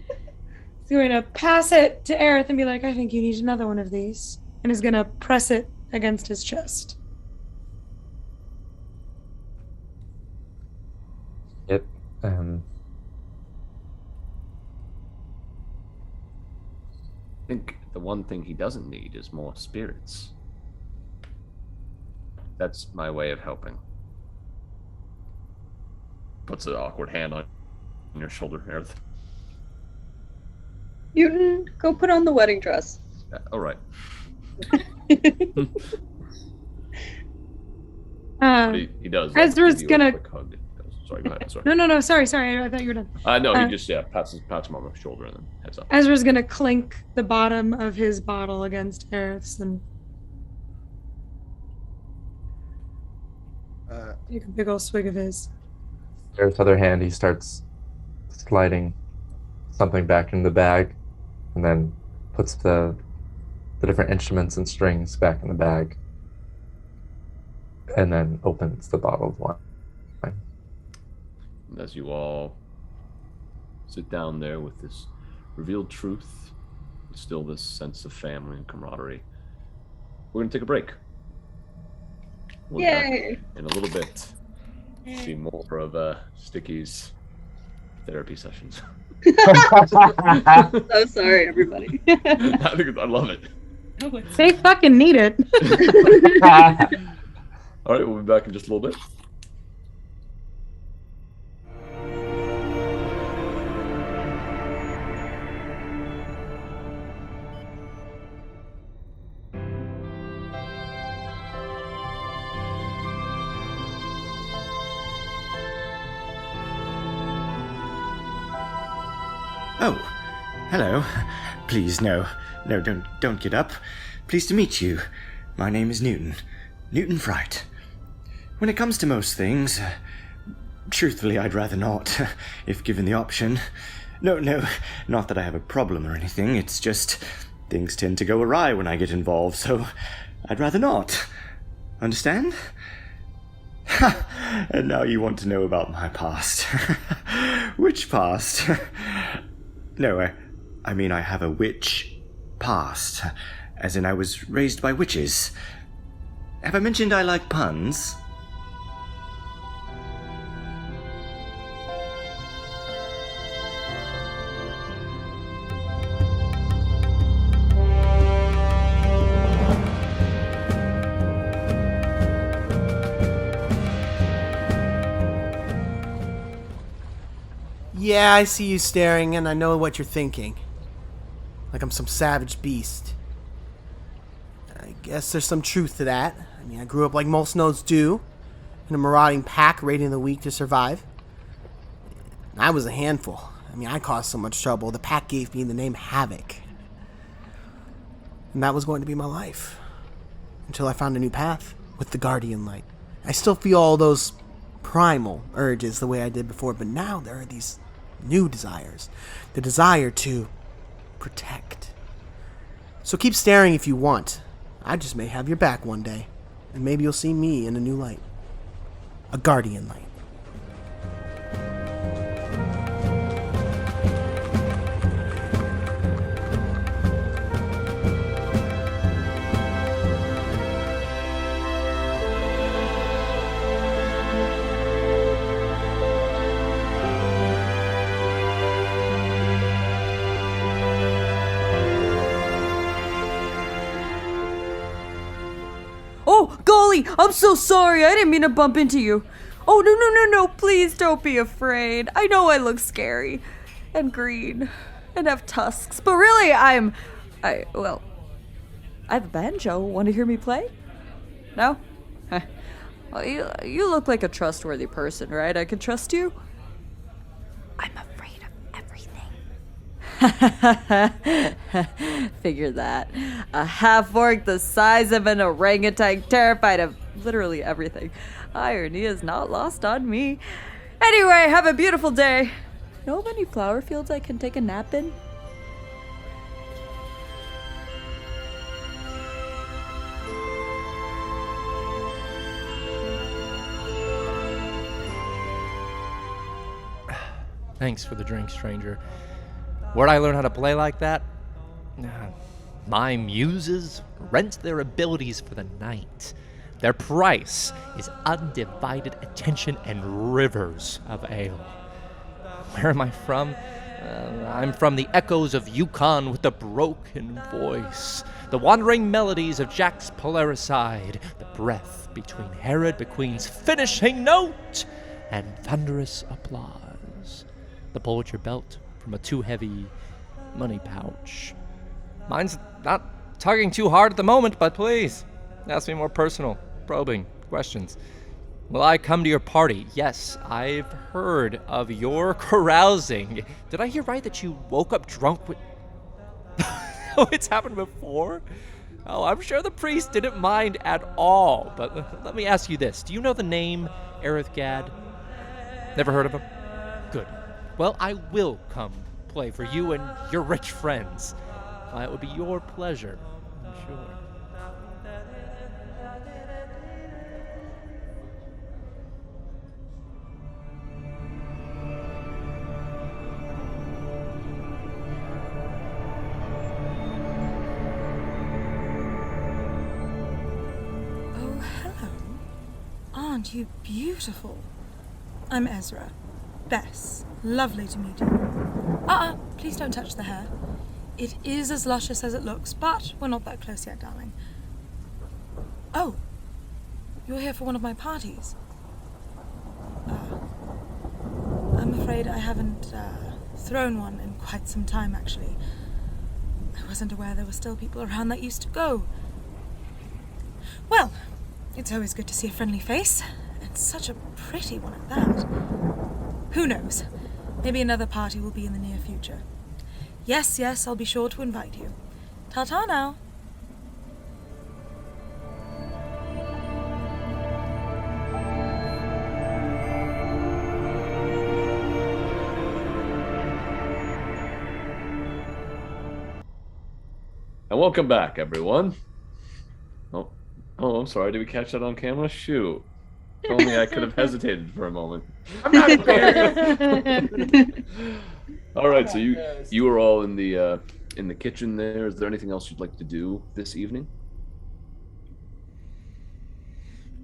He's going to pass it to Aerith and be like, I think you need another one of these. And is going to press it against his chest. Yep. I think the one thing he doesn't need is more spirits. That's my way of helping. Puts an awkward hand on your shoulder, Aerith. Newton, go put on the wedding dress. All right. He does. Ezra's give you a gonna. quick hug. Sorry, go ahead. Sorry. No. Sorry. I thought you were done. No, he just pats him on the shoulder and then heads up. Ezra's gonna clink the bottom of his bottle against Aerith's and take a big old swig of his. Aerith's other hand, he starts sliding something back in the bag, and then puts the different instruments and strings back in the bag, and then opens the bottle of wine. And as you all sit down there with this revealed truth, still this sense of family and camaraderie, we're going to take a break. We'll be Yay! back in a little bit. See more of Stiki's therapy sessions. So sorry, everybody. I love it. They fucking need it. All right, we'll be back in just a little bit. Oh, hello. Please, no, don't get up. Pleased to meet you. My name is Newton. Newton Fright. When it comes to most things, truthfully, I'd rather not, if given the option. No, not that I have a problem or anything, it's just things tend to go awry when I get involved, so I'd rather not. Understand? And now you want to know about my past. Which past? No, I mean I have a witch past, as in I was raised by witches. Have I mentioned I like puns? Yeah, I see you staring, and I know what you're thinking. Like I'm some savage beast. I guess there's some truth to that. I mean, I grew up like most gnomes do, in a marauding pack raiding the weak to survive. I was a handful. I mean, I caused so much trouble, the pack gave me the name Havok. And that was going to be my life. Until I found a new path with the Guardian Light. I still feel all those primal urges the way I did before, but now there are these new desires. The desire to protect. So keep staring if you want. I just may have your back one day. And maybe you'll see me in a new light. A Guardian Light. Oh, golly, I'm so sorry. I didn't mean to bump into you. Oh, no. Please don't be afraid. I know I look scary and green and have tusks, but really I have a banjo. Want to hear me play? No? Well, you look like a trustworthy person, right? I can trust you? I'm afraid of everything. Figure that. A half-orc the size of an orangutan, terrified of literally everything. Irony is not lost on me. Anyway, have a beautiful day. Know of any flower fields I can take a nap in? Thanks for the drink, stranger. Where'd I learn how to play like that? My muses rent their abilities for the night. Their price is undivided attention and rivers of ale. Where am I from? I'm from the echoes of Yukon with the broken voice, the wandering melodies of Jack's Polaricide, the breath between Herod McQueen's finishing note and thunderous applause. The pull at your belt from a too heavy money pouch. Mine's not tugging too hard at the moment, but please, ask me more personal, probing questions. Will I come to your party? Yes, I've heard of your carousing. Did I hear right that you woke up drunk with... Oh, it's happened before? Oh, I'm sure the priest didn't mind at all. But let me ask you this. Do you know the name Aerith Gaad? Never heard of him? Good. Well, I will come play for you and your rich friends. It would be your pleasure, I'm sure. Oh, hello. Aren't you beautiful? I'm Ezra. Bess. Lovely to meet you. Please don't touch the hair. It is as luscious as it looks, but we're not that close yet, darling. Oh, you're here for one of my parties. I'm afraid I haven't thrown one in quite some time, actually. I wasn't aware there were still people around that used to go. Well, it's always good to see a friendly face, and such a pretty one at that. Who knows? Maybe another party will be in the near future. Yes, I'll be sure to invite you. Ta-ta now. And welcome back, everyone. Oh, I'm sorry. Did we catch that on camera? Shoot. If only I could have hesitated for a moment. I'm not embarrassed. All right, so you are all in the kitchen there. Is there anything else you'd like to do this evening?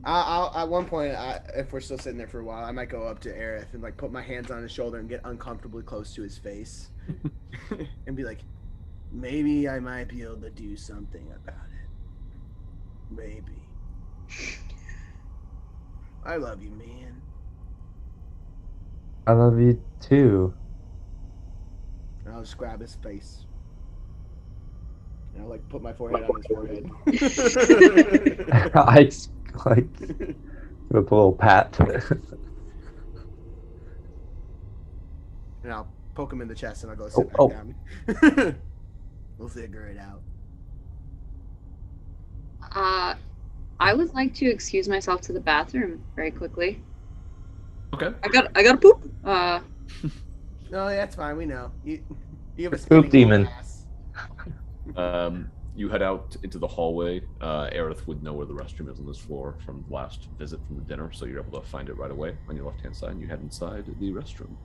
At one point, if we're still sitting there for a while, I might go up to Aerith and like put my hands on his shoulder and get uncomfortably close to his face, and be like, maybe I might be able to do something about it. Maybe. I love you, man. I love you too. And I'll just grab his face. And I'll like put my forehead on his forehead. I like with a little pat. And I'll poke him in the chest and I'll go sit back down. We'll figure it out. I would like to excuse myself to the bathroom very quickly. Okay. I gotta poop. No, that's fine. We know. You have a Poop demon. ass. You head out into the hallway. Aerith would know where the restroom is on this floor from the last visit from the dinner, so you're able to find it right away on your left-hand side, and you head inside the restroom.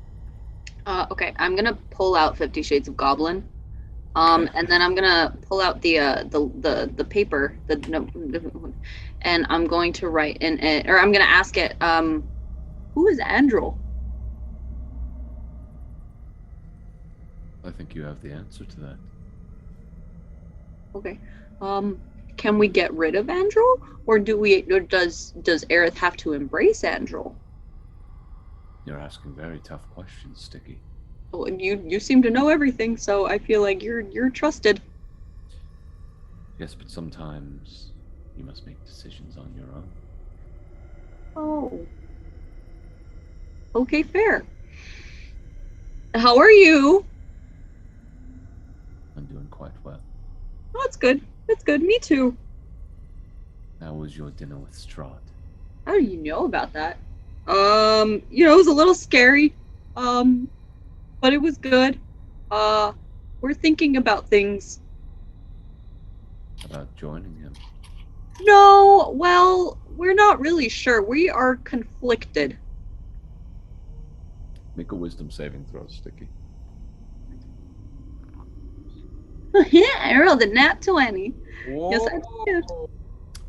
Okay, I'm gonna pull out 50 Shades of Goblin. And then I'm gonna pull out the paper, and I'm going to write in it, or I'm gonna ask it, who is Andrel? I think you have the answer to that. Okay. Can we get rid of Andrel, or does Aerith have to embrace Andrel? You're asking very tough questions, Stiki. Well, you seem to know everything, so I feel like you're trusted. Yes, but sometimes you must make decisions on your own. Oh. Okay, fair. How are you? I'm doing quite well. Oh, that's good. That's good. Me too. How was your dinner with Strahd? How do you know about that? It was a little scary. but it was good. We're thinking about things. About joining him. No, well, we're not really sure. We are conflicted. Make a wisdom saving throw, Stiki. Yeah, I rolled a nat 20. Whoa. Yes, I did.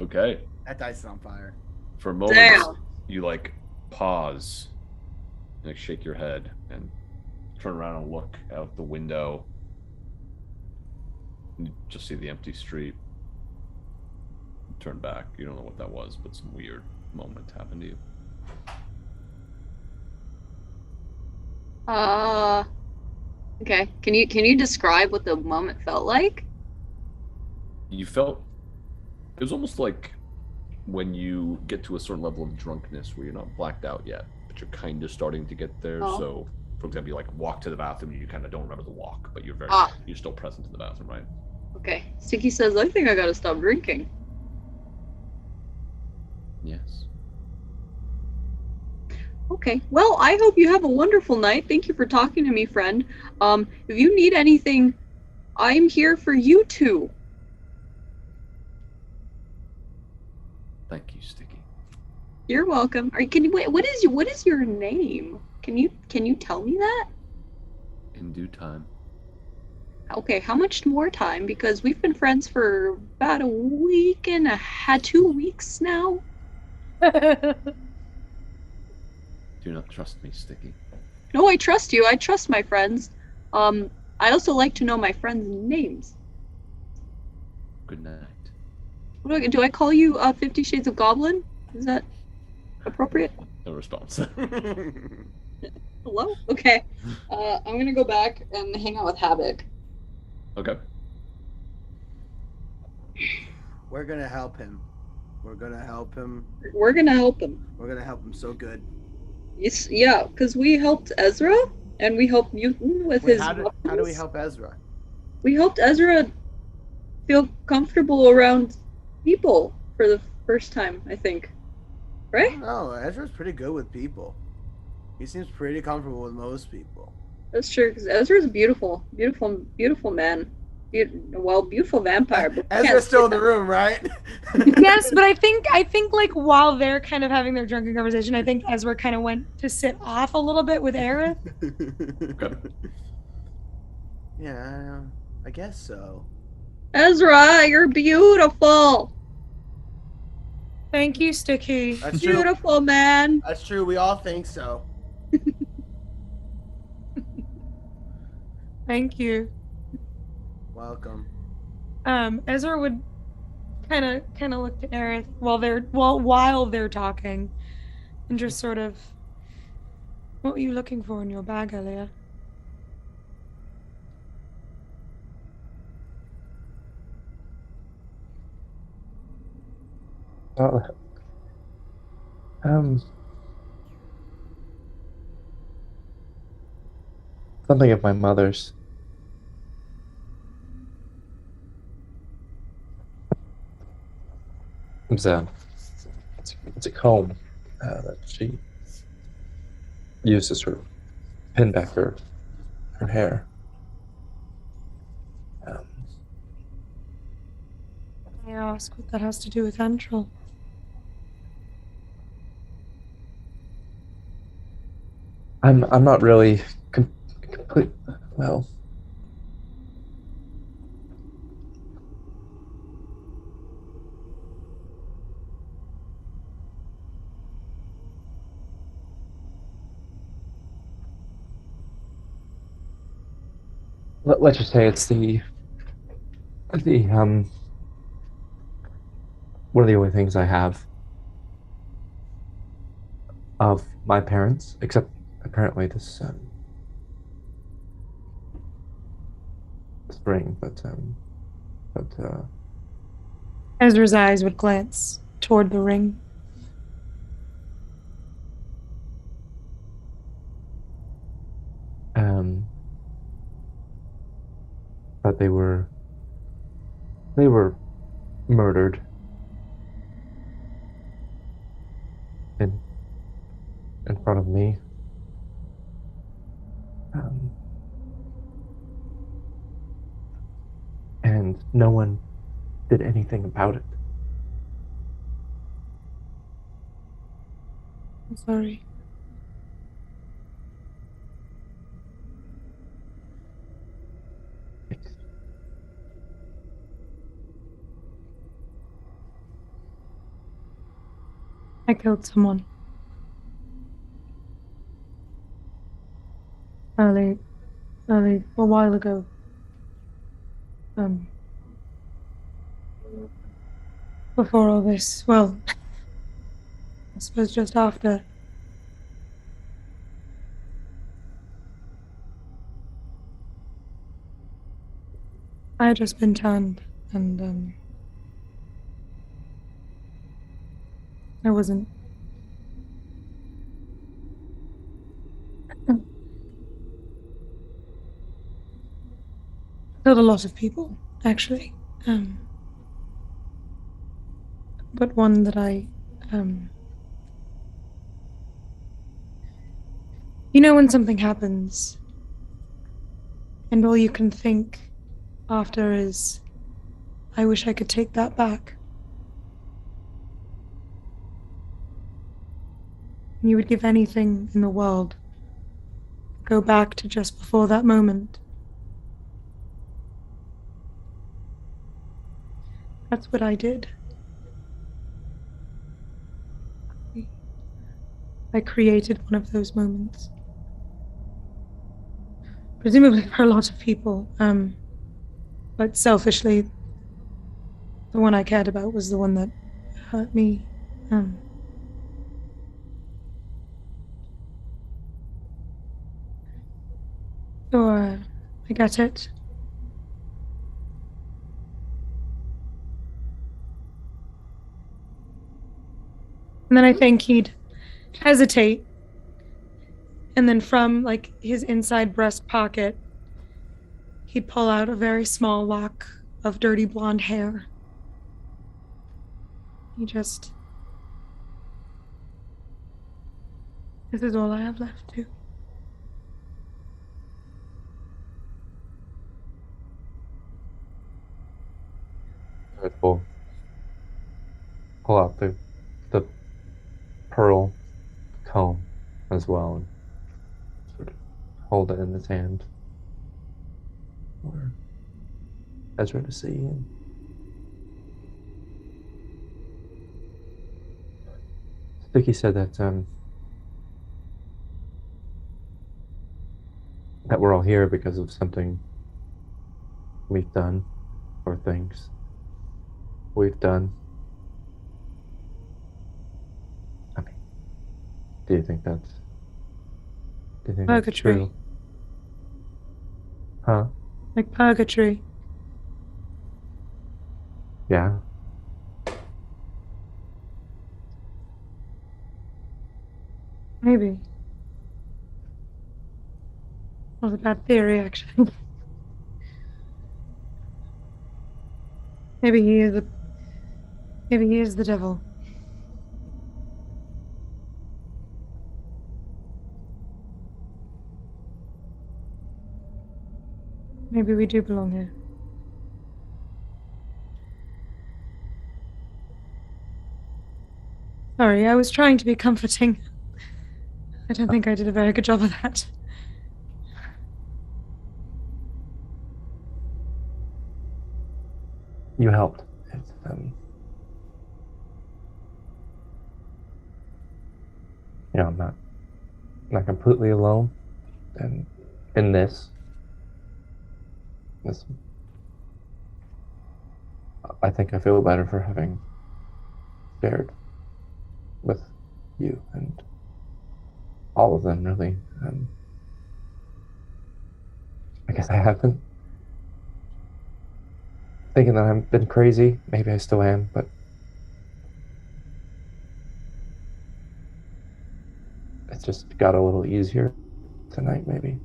Okay. That dice is on fire. For a moment, Damn. you like pause, like shake your head, and turn around and look out the window. You just see the empty street. You turn back. You don't know what that was, but some weird moment happened to you. Okay. Can you describe what the moment felt like? You felt it was almost like when you get to a certain level of drunkenness where you're not blacked out yet, but you're kind of starting to get there. Oh. So, for example, you like walk to the bathroom and you kind of don't remember the walk, but you're you're still present in the bathroom, right? Okay. Stiki says, I think I gotta stop drinking. Yes. Okay. Well, I hope you have a wonderful night. Thank you for talking to me, friend. If you need anything, I'm here for you too. Thank you, Stiki. You're welcome. What is your name? Can you tell me that? In due time. Okay, how much more time? Because we've been friends for about a week and 2 weeks now. Do not trust me, Stiki. No, I trust you. I trust my friends. I also like to know my friends' names. Good night. Do I call you 50 Shades of Goblin? Is that appropriate? No response. Hello? Okay. I'm gonna go back and hang out with Havok. Okay. We're gonna help him. We're gonna help him. We're gonna help him. We're gonna help him so good. Yes, yeah, because we helped Ezra, and we helped Mutant with Wait, his how do weapons. we help Ezra? We helped Ezra feel comfortable around people for the first time, I think. Right? No, Ezra's pretty good with people. He seems pretty comfortable with most people. That's true, because Ezra's a beautiful man. Beautiful vampire. But Ezra's still in the room, right? Yes, but I think like while they're kind of having their drunken conversation, I think Ezra kind of went to sit off a little bit with Aerith. Yeah, I guess so. Ezra, you're beautiful. Thank you, Stiki. That's true. Beautiful, man. That's true. We all think so. Thank you. Welcome. Ezra would kind of look at Aerith while they're talking, and just sort of, what were you looking for in your bag earlier? Something of my mother's. It's a comb that she used to sort of pin back her hair. I ask what that has to do with Antral. I'm not really complete. Well, let's just say it's the one of the only things I have of my parents, except apparently this ring, but Ezra's eyes would glance toward the ring. but they were murdered in front of me. and no one did anything about it. I'm sorry. I killed someone. Early, a while ago. Before all this, well, I suppose just after. I had just been turned, and, I wasn't. Killed a lot of people, actually. But one that I, you know when something happens, and all you can think after is, I wish I could take that back. And you would give anything in the world to go back to just before that moment. That's what I did. I created one of those moments. Presumably for a lot of people, but selfishly, the one I cared about was the one that hurt me. So, I get it. And then I think he'd hesitate, and then from, like, his inside breast pocket, he'd pull out a very small lock of dirty blonde hair. This is all I have left, too. Pull out the pearl comb as well and sort of hold it in his hand for Ezra to see. And Stiki said that that we're all here because of something we've done, or things we've done. I mean, do you think that's Purgatory. true? Huh? Like purgatory. Yeah. Maybe. Not a bad theory, actually. Maybe he is the devil. Maybe we do belong here. Sorry, I was trying to be comforting. I don't think I did a very good job of that. You helped. It's, I'm not completely alone, and in this, I think I feel better for having shared with you and all of them, really. I guess I have been thinking that I've been crazy. Maybe I still am, but it's just got a little easier tonight, maybe.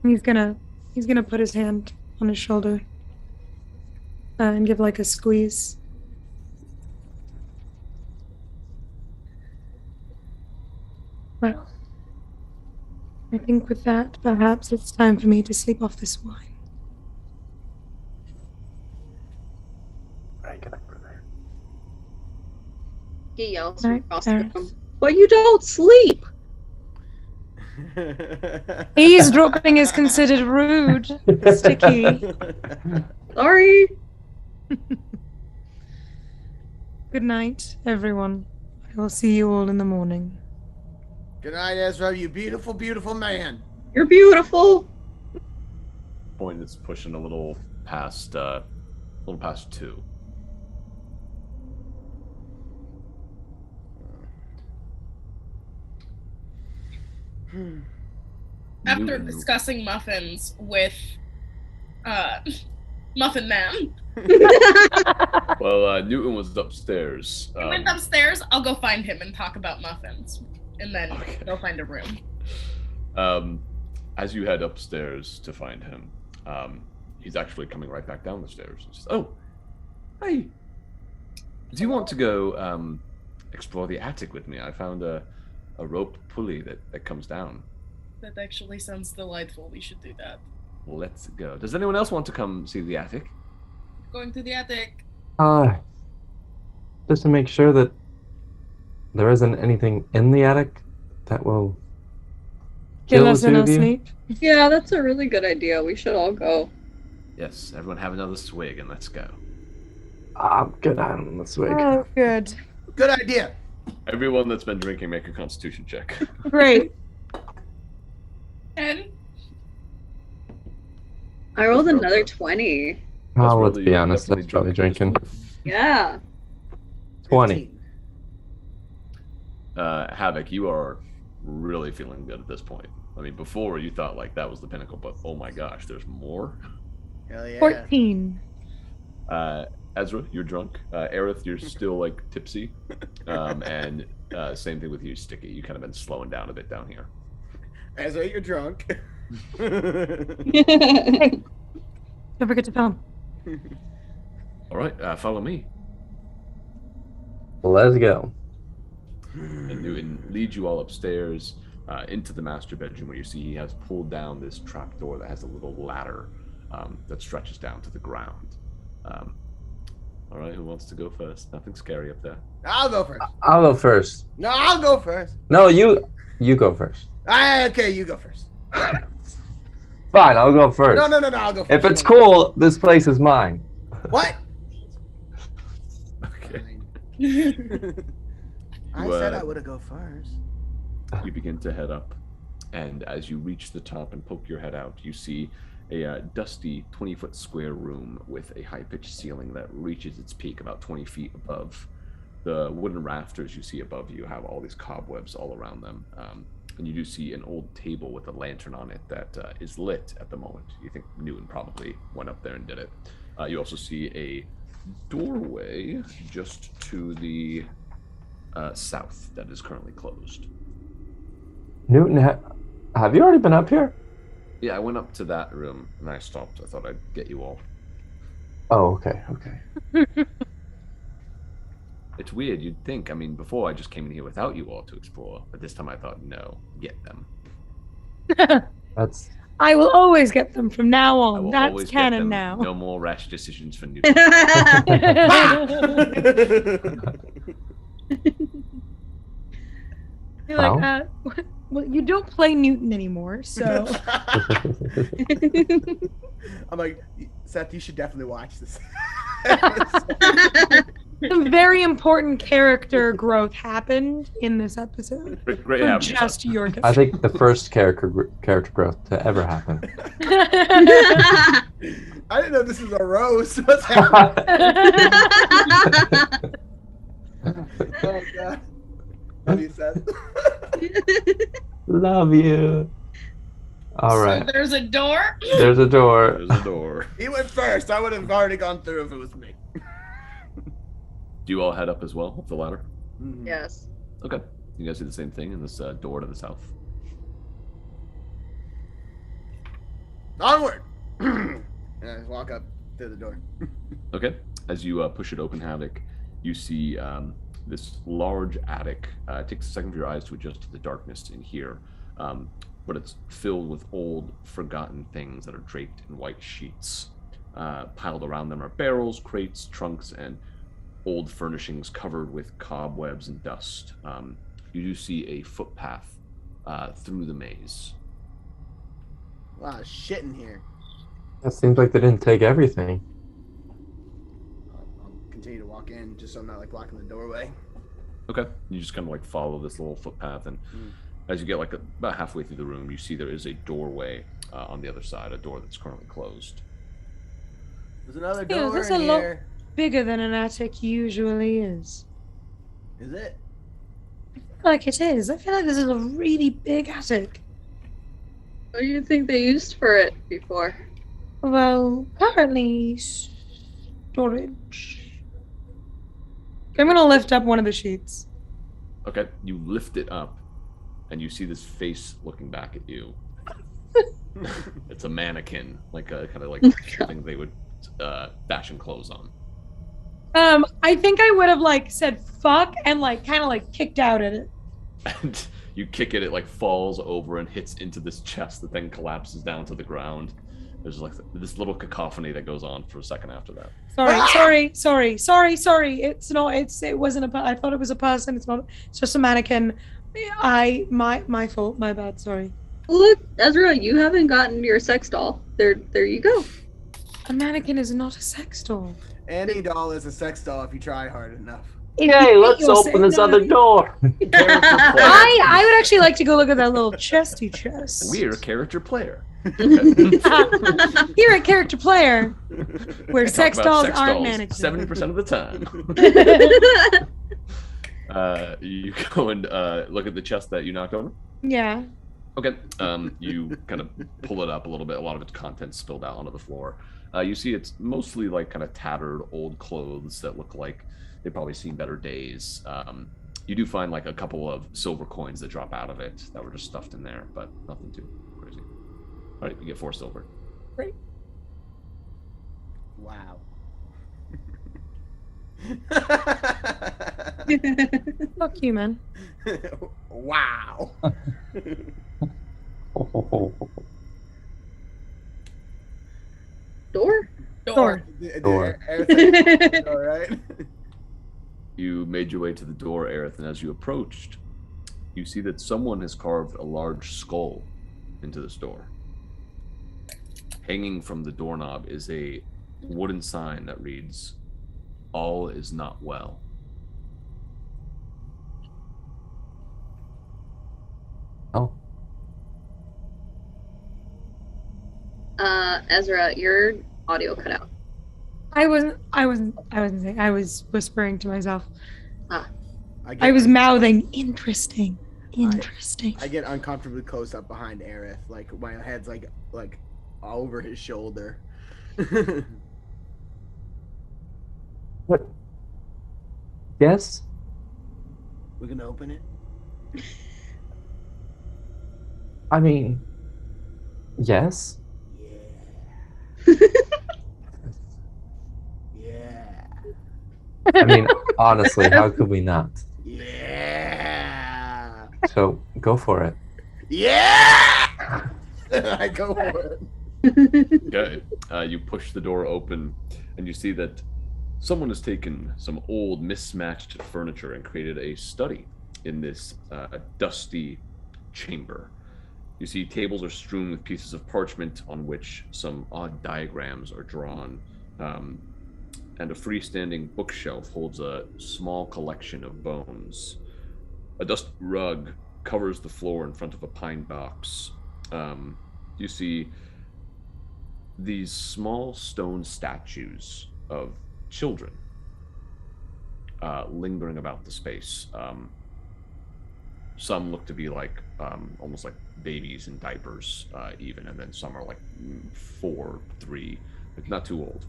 He's gonna put his hand on his shoulder and give like a squeeze. Well, I think with that, perhaps it's time for me to sleep off this wine. He yells Night, across the Eris. room. But you don't sleep! Eavesdropping is considered rude, Stiki. Sorry. Good night, everyone. I will see you all in the morning. Good night, Ezra, you beautiful, beautiful man. You're beautiful. Point is pushing a little past 2. After Newton. discussing muffins with Muffin Man, Well, Newton was upstairs. he went upstairs. I'll go find him and talk about muffins, and then go find a room. As you head upstairs to find him, he's actually coming right back down the stairs. He says, "Oh, hey, do you want to go explore the attic with me? I found a rope pulley that comes down. That actually sounds delightful. We should do that. Let's go. Does anyone else want to come see the attic?" Going to the attic. Just to make sure that there isn't anything in the attic that will Kill kill us the in two our of you. sleep. Yeah, that's a really good idea. We should all go. Yes, everyone have another swig and let's go. I'm good on the swig. Oh, good. Good idea. Everyone that's been drinking, make a Constitution check. Great. And I rolled another 20. Oh, let's probably- be honest, definitely that's probably drunk at drinking. this point. Yeah. 20. Havok, you are really feeling good at this point. I mean, before you thought like that was the pinnacle, but oh my gosh, there's more. Hell yeah. 14. Ezra, you're drunk. Aerith, you're still like tipsy. And same thing with you, Stiki. You kind of been slowing down a bit down here. Ezra, you're drunk. Hey, don't forget to film. All right, follow me. Let's go. And Newton leads you all upstairs into the master bedroom, where you see he has pulled down this trap door that has a little ladder that stretches down to the ground. All right, who wants to go first? Nothing scary up there. I'll go first. I'll go first. No, I'll go first. No, you go first. Okay, you go first. Fine, I'll go first. No, I'll go first. If it's cool, this place is mine. What? Okay. I said I would have go first. You begin to head up, and as you reach the top and poke your head out, you see a dusty 20-foot square room with a high-pitched ceiling that reaches its peak about 20 feet above. The wooden rafters you see above you have all these cobwebs all around them, and you do see an old table with a lantern on it that is lit at the moment. You think Newton probably went up there and did it. You also see a doorway just to the south that is currently closed. Newton, have you already been up here? Yeah, I went up to that room and I stopped. I thought I'd get you all. Oh, okay. It's weird. You'd think. I mean, before I just came in here without you all to explore, but this time I thought, no, get them. That's I will always get them from now I on. will That's always get canon them. now. No more rash decisions for Newton. You're like, well, you don't play Newton anymore, so. I'm like, Seth, you should definitely watch this. Some very important character growth happened in this episode. Great For having you, just Seth. your I think the first character growth to ever happen. I didn't know this was a roast. What's happening? Oh god. Love you, Seth. Love you. All right. So there's a door. There's a door. There's a door. He went first. I would have already gone through if it was me. Do you all head up as well, up the ladder? Yes. Okay. You guys do the same thing in this door to the south. Onward. And I walk up through the door. Okay. As you push it open, Havok, you see this large attic. It takes a second for your eyes to adjust to the darkness in here. but it's filled with old, forgotten things that are draped in white sheets. Piled around them are barrels, crates, trunks, and old furnishings covered with cobwebs and dust. You do see a footpath through the maze. A lot of shit in here. It seems like they didn't take everything. I'll continue to walk in just so I'm not like blocking the doorway. Okay. You just kind of like follow this little footpath, and as you get like about halfway through the room, you see there is a doorway on the other side, a door that's currently closed. There's another Yeah, door that's in a lot here. bigger than an attic usually is. Is it? I feel like it is. I feel like this is a really big attic. What do you think they used for it before? Well, apparently storage. I'm gonna lift up one of the sheets. Okay. You lift it up, and you see this face looking back at you. It's a mannequin, like a kind of like something they would fashion clothes on. I think I would have like said fuck and like kind of like kicked out at it. And you kick it, it like falls over and hits into this chest that then collapses down to the ground. There's like this little cacophony that goes on for a second after that. Sorry. It wasn't a. I thought it was a person. It's not. It's just a mannequin. My fault. My bad. Sorry. Look, Ezra, you haven't gotten your sex doll. There you go. A mannequin is not a sex doll. Any doll is a sex doll if you try hard enough. Hey, let's open this other door. I would actually like to go look at that little chesty chest. We're a character player. Here at Character Player, where sex dolls aren't mannequins. 70% of the time. You go and look at the chest that you knocked over. Yeah. Okay. You kind of pull it up a little bit. A lot of its contents spilled out onto the floor. You see it's mostly like kind of tattered old clothes that look like they've probably seen better days. You do find like a couple of silver coins that drop out of it that were just stuffed in there, but nothing too crazy. All right, you get 4 silver. Great. Wow. Fuck you, man. Wow. Door? Door. Door. All right. You made your way to the door, Aerith, and as you approached, you see that someone has carved a large skull into this door. Hanging from the doorknob is a wooden sign that reads, "All is not well." Oh. Ezra, your audio cut out. I wasn't saying. I was whispering to myself. I was mouthing, interesting. I get uncomfortably close up behind Aerith, like my head's like over his shoulder. What? Yes? We're gonna open it? I mean, yes? Yeah. I mean, honestly, how could we not? Yeah. So, go for it. Yeah! I go for it. Okay. You push the door open, and you see that someone has taken some old, mismatched furniture and created a study in this dusty chamber. You see tables are strewn with pieces of parchment on which some odd diagrams are drawn, and a freestanding bookshelf holds a small collection of bones. A dust rug covers the floor in front of a pine box. You see these small stone statues of children lingering about the space. Some look to be like almost like babies in diapers, even, and then some are like 4, 3, like not too old.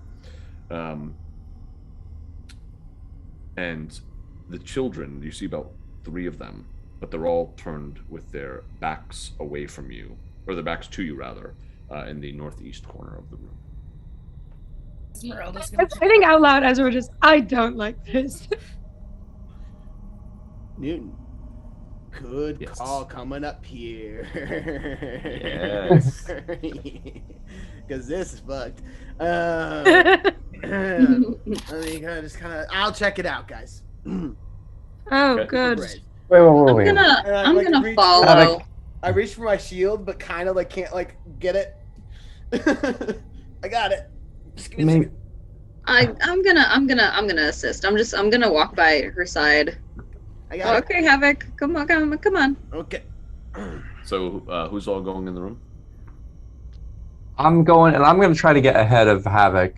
And the children, you see about 3 of them, but they're all turned with their backs away from you, or their backs to you rather, in the northeast corner of the room. I think out loud, Ezra just, I don't like this. Newton. Good Yes. call coming up here. Yes. Because this is fucked. Let me I'll check it out, guys. Oh, Okay. good. Wait. I'm like, gonna reach- follow. I reach for my shield, but kind of like can't like get it. I got it. Just give me a Maybe. second. I'm gonna assist. I'm gonna walk by her side. I got it. Okay, Havok, come on. Okay. So, who's all going in the room? I'm going, and I'm going to try to get ahead of Havok.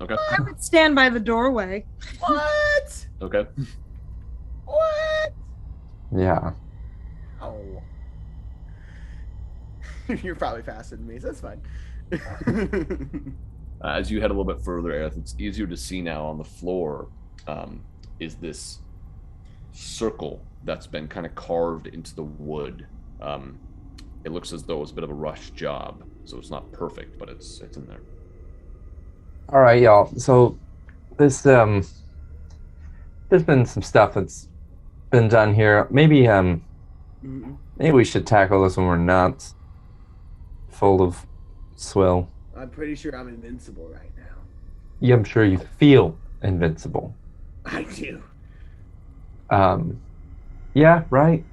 Okay. I would stand by the doorway. What? Okay. What? Yeah. Oh. You're probably faster than me, so that's fine. As you head a little bit further, Aerith, it's easier to see now on the floor is this circle that's been kind of carved into the wood. It looks as though it's a bit of a rush job, so it's not perfect, but it's in there. All right, y'all. So this there's been some stuff that's been done here. Maybe we should tackle this when we're not full of swill. I'm pretty sure I'm invincible right now. Yeah, I'm sure you feel invincible. I do. Yeah, right.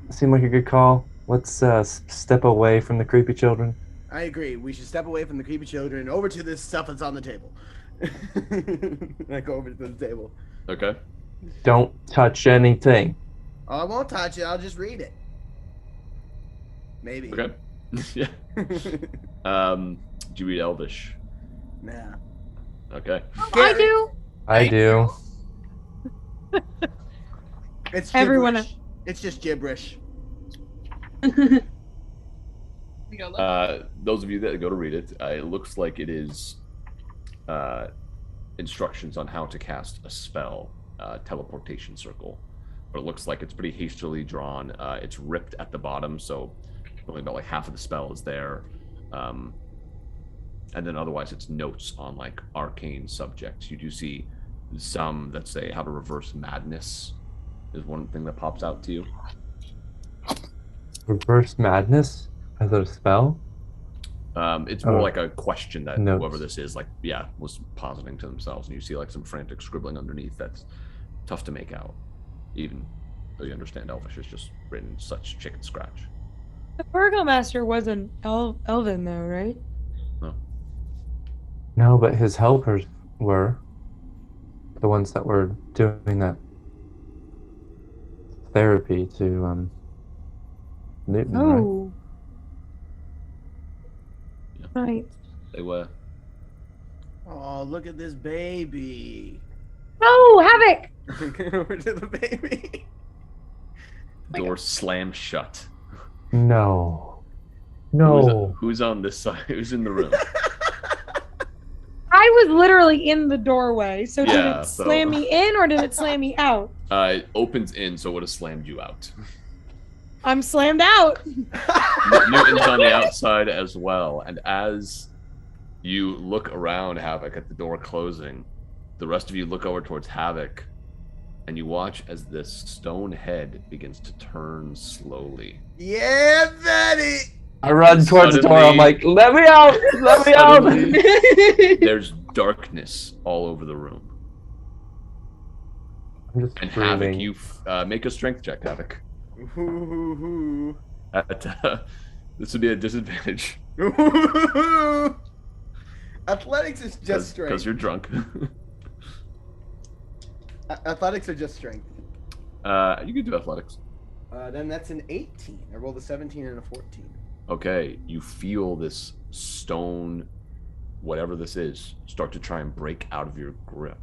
Seemed like a good call. Let's step away from the creepy children. I agree. We should step away from the creepy children over to this stuff that's on the table. I go over to the table. Okay. Don't touch anything. Oh, I won't touch it. I'll just read it. Maybe. Okay. Yeah. Do you read Elvish? Nah. Okay. I do. I do. It's gibberish. Everyone- It's just gibberish. Those of you that go to read it, it looks like it is instructions on how to cast a spell, teleportation circle. But it looks like it's pretty hastily drawn. It's ripped at the bottom, so only about like half of the spell is there. And then otherwise it's notes on like arcane subjects. You do see some that say how to reverse madness is one thing that pops out to you. Reverse madness as a spell? It's more like a question that Notes. whoever this is, was positing to themselves, and you see like some frantic scribbling underneath that's tough to make out, even though you understand Elvish is just written such chicken scratch. The Burgomaster wasn't Elven, though, right? No, but his helpers were the ones that were doing that therapy to Newton. Right? Oh. Right. They were. Oh, look at this baby. Oh, Havok! Get over to the baby. Door slams shut. No. No. Who's on this side? Who's in the room? I was literally in the doorway, so did Yeah, it so- slam me in or did it slam me out? It opens in, so it would have slammed you out. I'm slammed out. Newton's on the outside as well, and as you look around Havok at the door closing, the rest of you look over towards Havok, and you watch as this stone head begins to turn slowly. Yeah, Betty. I run towards the door. I'm like, let me out! Let me out! Suddenly, there's darkness all over the room. I'm just And screaming. Havok, you make a strength check, Havok. Ooh. This would be a disadvantage Athletics is just strength. because you're drunk. Athletics are just strength. You can do athletics. Then that's an 18. I rolled a 17 and a 14. Okay, you feel this stone, whatever this is, start to try and break out of your grip.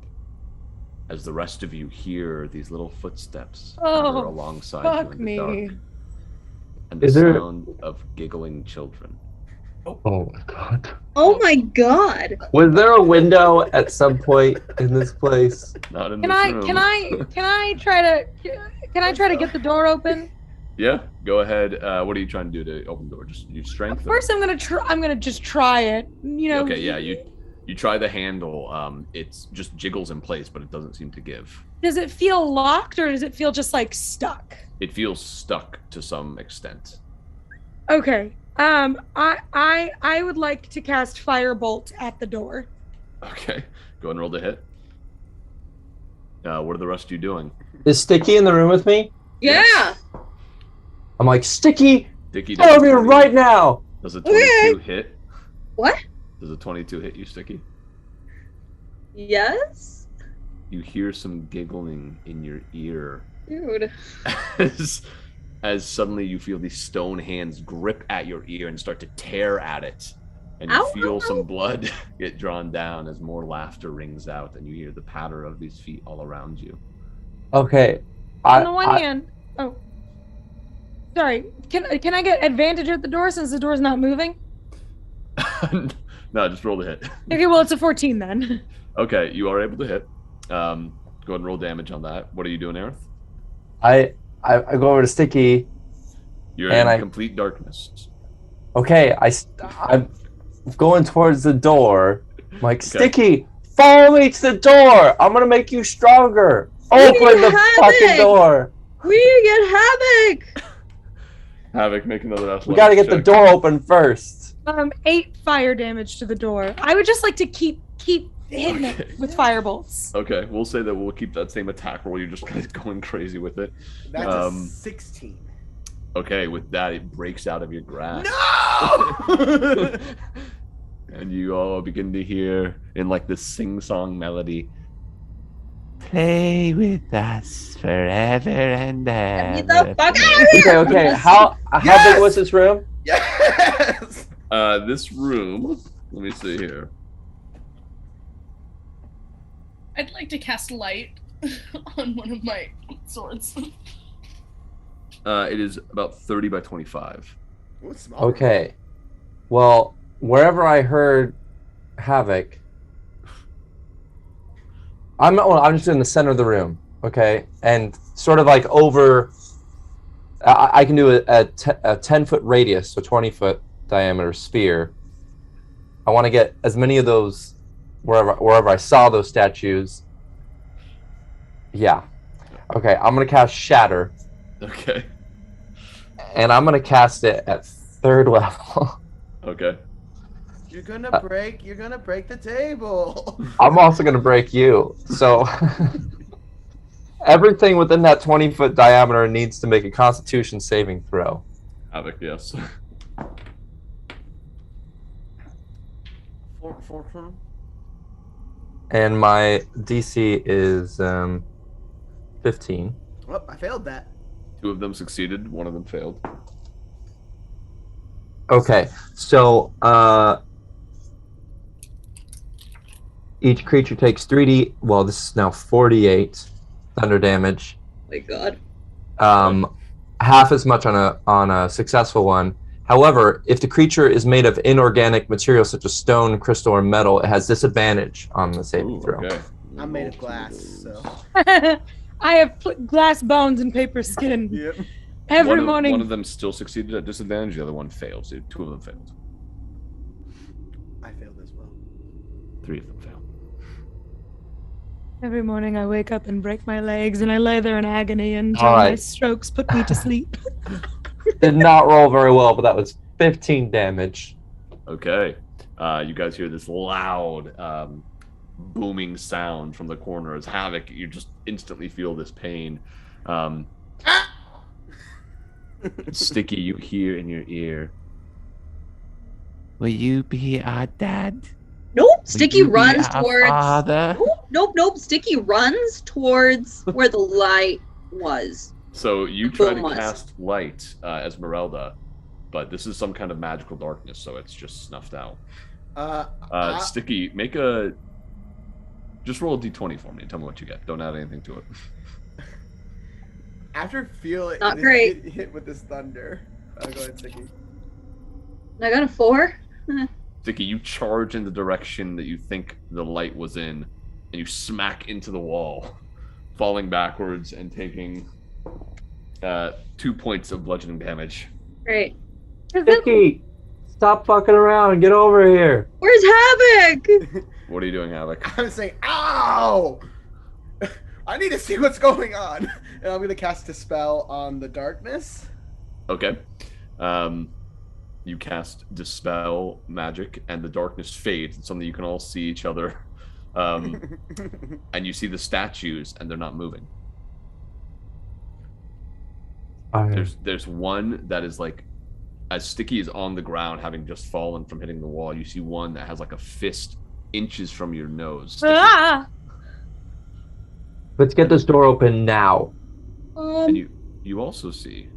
As the rest of you hear these little footsteps hover alongside you Fuck in the dark, me. and the Is there- sound of giggling children. Oh my god. Oh my god. Was there a window at some point in this place? Not in Can this I room. can I try to get the door open? Yeah, go ahead. What are you trying to do to open the door? Just use strength? or- First, I'm gonna just try it. You know. Okay, yeah, you You try the handle. It just jiggles in place, but it doesn't seem to give. Does it feel locked or does it feel just like stuck? It feels stuck to some extent. Okay. I would like to cast Firebolt at the door. Okay. Go ahead and roll the hit. What are the rest of you doing? Is Stiki in the room with me? Yeah. I'm like, Stiki, Stiki, get over here right now. Does a 22 hit? What? Does a 22 hit you, Stiki? Yes. You hear some giggling in your ear. Dude. As suddenly you feel these stone hands grip at your ear and start to tear at it. And you feel some blood get drawn down as more laughter rings out and you hear the patter of these feet all around you. Okay. On the one hand, sorry. Can I get advantage at the door since the door's not moving? No, just roll the hit. Okay, well it's a 14 then. Okay, you are able to hit. Go ahead and roll damage on that. What are you doing, Aerith? I go over to Stiki. You're in complete darkness. Okay, I'm going towards the door. I'm like, Stiki, follow me to the door. I'm gonna make you stronger. Open the fucking door. We get Havok. Havok, make another athletics We gotta get the door open first. 8 fire damage to the door. I would just like to keep hitting it with firebolts. Okay, we'll say that we'll keep that same attack roll. You're just kind of going crazy with it. That's a 16. Okay, with that, it breaks out of your grasp. No! And you all begin to hear, in like this sing-song melody, play with us forever and ever. Get the fuck out of here! Okay. How big was this room? Yes! This room, let me see here. I'd like to cast light on one of my swords. It is about 30 by 25. Ooh, small. Okay. Well, wherever I heard Havok, I'm just in the center of the room, okay? And sort of like over, I can do a 10-foot radius, so 20-foot diameter sphere. I want to get as many of those wherever I saw those statues. Yeah. Okay, I'm going to cast Shatter. Okay. And I'm going to cast it at 3rd level. Okay. You're gonna break the table. I'm also going to break you. So everything within that 20-foot diameter needs to make a Constitution saving throw. Havok, yes. 14. And my DC is 15. Well, I failed that. 2 of them succeeded, 1 of them failed. Okay, so each creature takes 3d. Well, this is now 48 thunder damage. Oh my god. Half as much on a successful one. However, if the creature is made of inorganic material such as stone, crystal, or metal, it has disadvantage on the saving throw. Okay. I'm made of glass, so. I have glass bones and paper skin. Yep. Every morning. One of them still succeeded at disadvantage, the other one failed. So 2 of them failed. I failed as well. 3 of them failed. Every morning I wake up and break my legs and I lay there in agony until my strokes put me to sleep. Did not roll very well, but that was 15 damage. Okay. You guys hear this loud booming sound from the corner as Havok, you just instantly feel this pain. Stiki, you hear in your ear, will you be our dad? Nope, Stiki runs towards... Father? Nope. Stiki runs towards where the light was. So you try to cast light, Esmeralda, but this is some kind of magical darkness, so it's just snuffed out. Stiki, just roll a d20 for me and tell me what you get. Don't add anything to it. After feeling Not great. hit with this thunder, go ahead, Stiki. I got a 4. Stiki, you charge in the direction that you think the light was in, and you smack into the wall, falling backwards and taking 2 points of bludgeoning damage. Great. Stiki, stop fucking around and get over here. Where's Havok? What are you doing, Havok? I'm saying, ow! I need to see what's going on. And I'm going to cast a spell on the darkness. Okay. You cast Dispel magic, and the darkness fades. It's something you can all see each other. And you see the statues, and they're not moving. There's one that is like, as Stiki is on the ground, having just fallen from hitting the wall. You see one that has like a fist inches from your nose. Ah! Let's get this door open now. And you also see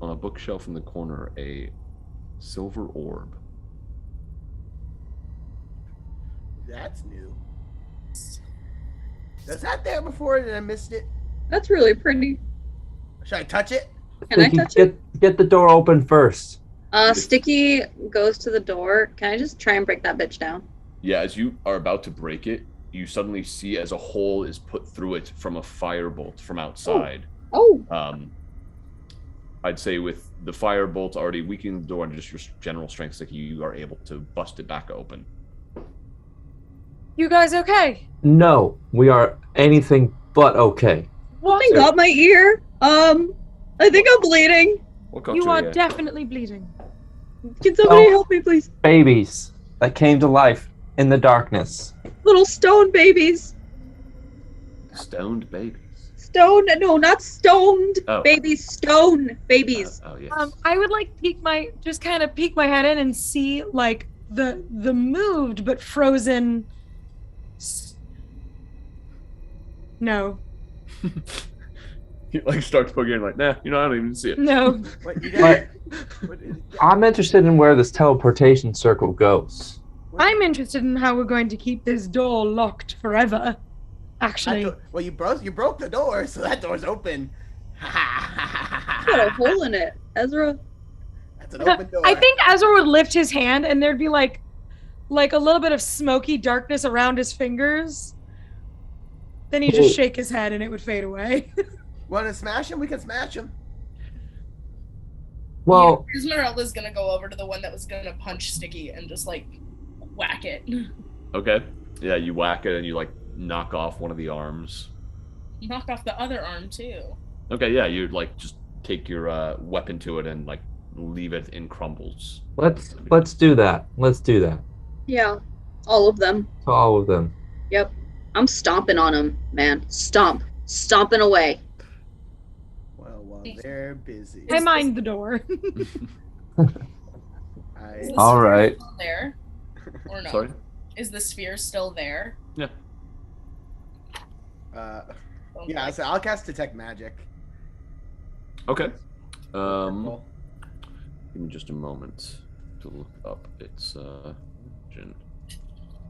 on a bookshelf in the corner a silver orb. That's new. Was that there before and I missed it? That's really pretty. Should I touch it? Can I touch it? Get the door open first. Stiki goes to the door. Can I just try and break that bitch down? Yeah, as you are about to break it, you suddenly see as a hole is put through it from a firebolt from outside. Oh. I'd say with the firebolt already weakening the door and just your general strength, Stiki, you are able to bust it back open. You guys okay? No, we are anything but okay. Something got my ear. I think I'm bleeding. What got You your are ear? definitely bleeding. Can somebody help me, please? Babies that came to life in the darkness. Little stone babies. Stoned babies. Stone? No, not stoned. Oh. Babies. Stone babies. Oh yes. I would like peek my head in and see like the moved but frozen. No. You like start poking and like, nah, I don't even see it. No. What, you got, I'm interested in where this teleportation circle goes. I'm interested in how we're going to keep this door locked forever. Actually. Well, you broke the door, so that door's open. Got a hole in it. Ezra. That's an open door. I think Ezra would lift his hand and there'd be like a little bit of smoky darkness around his fingers. Then he'd just shake his head and it would fade away. Want to smash him? We can smash him. Well, Esmeralda's gonna go over to the one that was gonna punch Stiki and just like whack it. Okay. Yeah, you whack it and you like knock off one of the arms. Knock off the other arm too. Okay, yeah, you like just take your weapon to it and like leave it in crumbles. let's do that. Let's do that. Yeah. All of them. To all of them. Yep. I'm stomping on them, man. Stomping away. Well, while they're busy. I mind the door. All right. Still there? Or no? Sorry? Is the sphere still there? Yeah. Yeah, so I'll cast Detect Magic. Okay. Give me just a moment to look up its origin.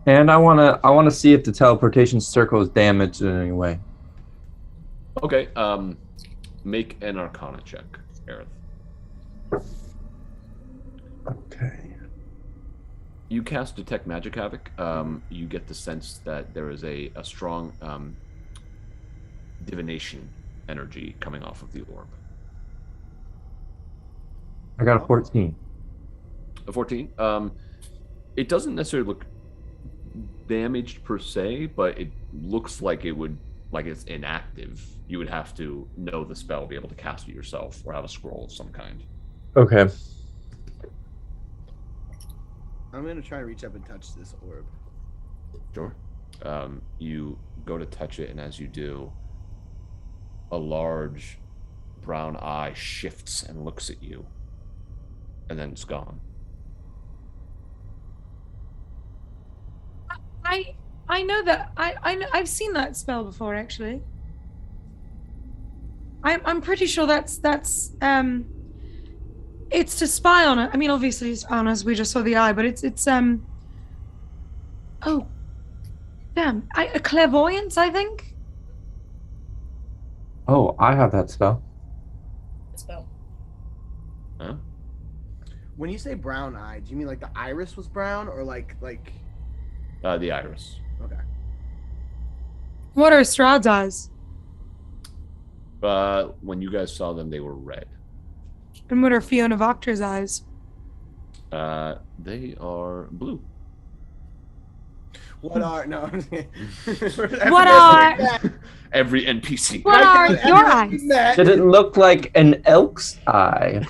And I wanna see if the teleportation circle is damaged in any way. Okay. Make an Arcana check, Aerith. Okay. You cast Detect Magic, Havok. You get the sense that there is a strong divination energy coming off of the orb. I got a 14. A 14. It doesn't necessarily look damaged per se, but it looks like it's inactive. You would have to know the spell, be able to cast it yourself, or have a scroll of some kind. Okay. I'm gonna try to reach up and touch this orb. Sure. You go to touch it, and as you do, a large brown eye shifts and looks at you, and then it's gone. I know that I've seen that spell before actually. I'm pretty sure that's it's to spy on it. I mean, obviously spy on us. We just saw the eye, but it's oh damn, a clairvoyance, I think. Oh, I have that spell. Spell. Huh? When you say brown eye, do you mean like the iris was brown, or like? The iris. Okay. What are Strahd's eyes? When you guys saw them, they were red. And what are Fiona Voctor's eyes? They are blue. What are no? What are Every NPC. what are your eyes? Did it look like an elk's eye?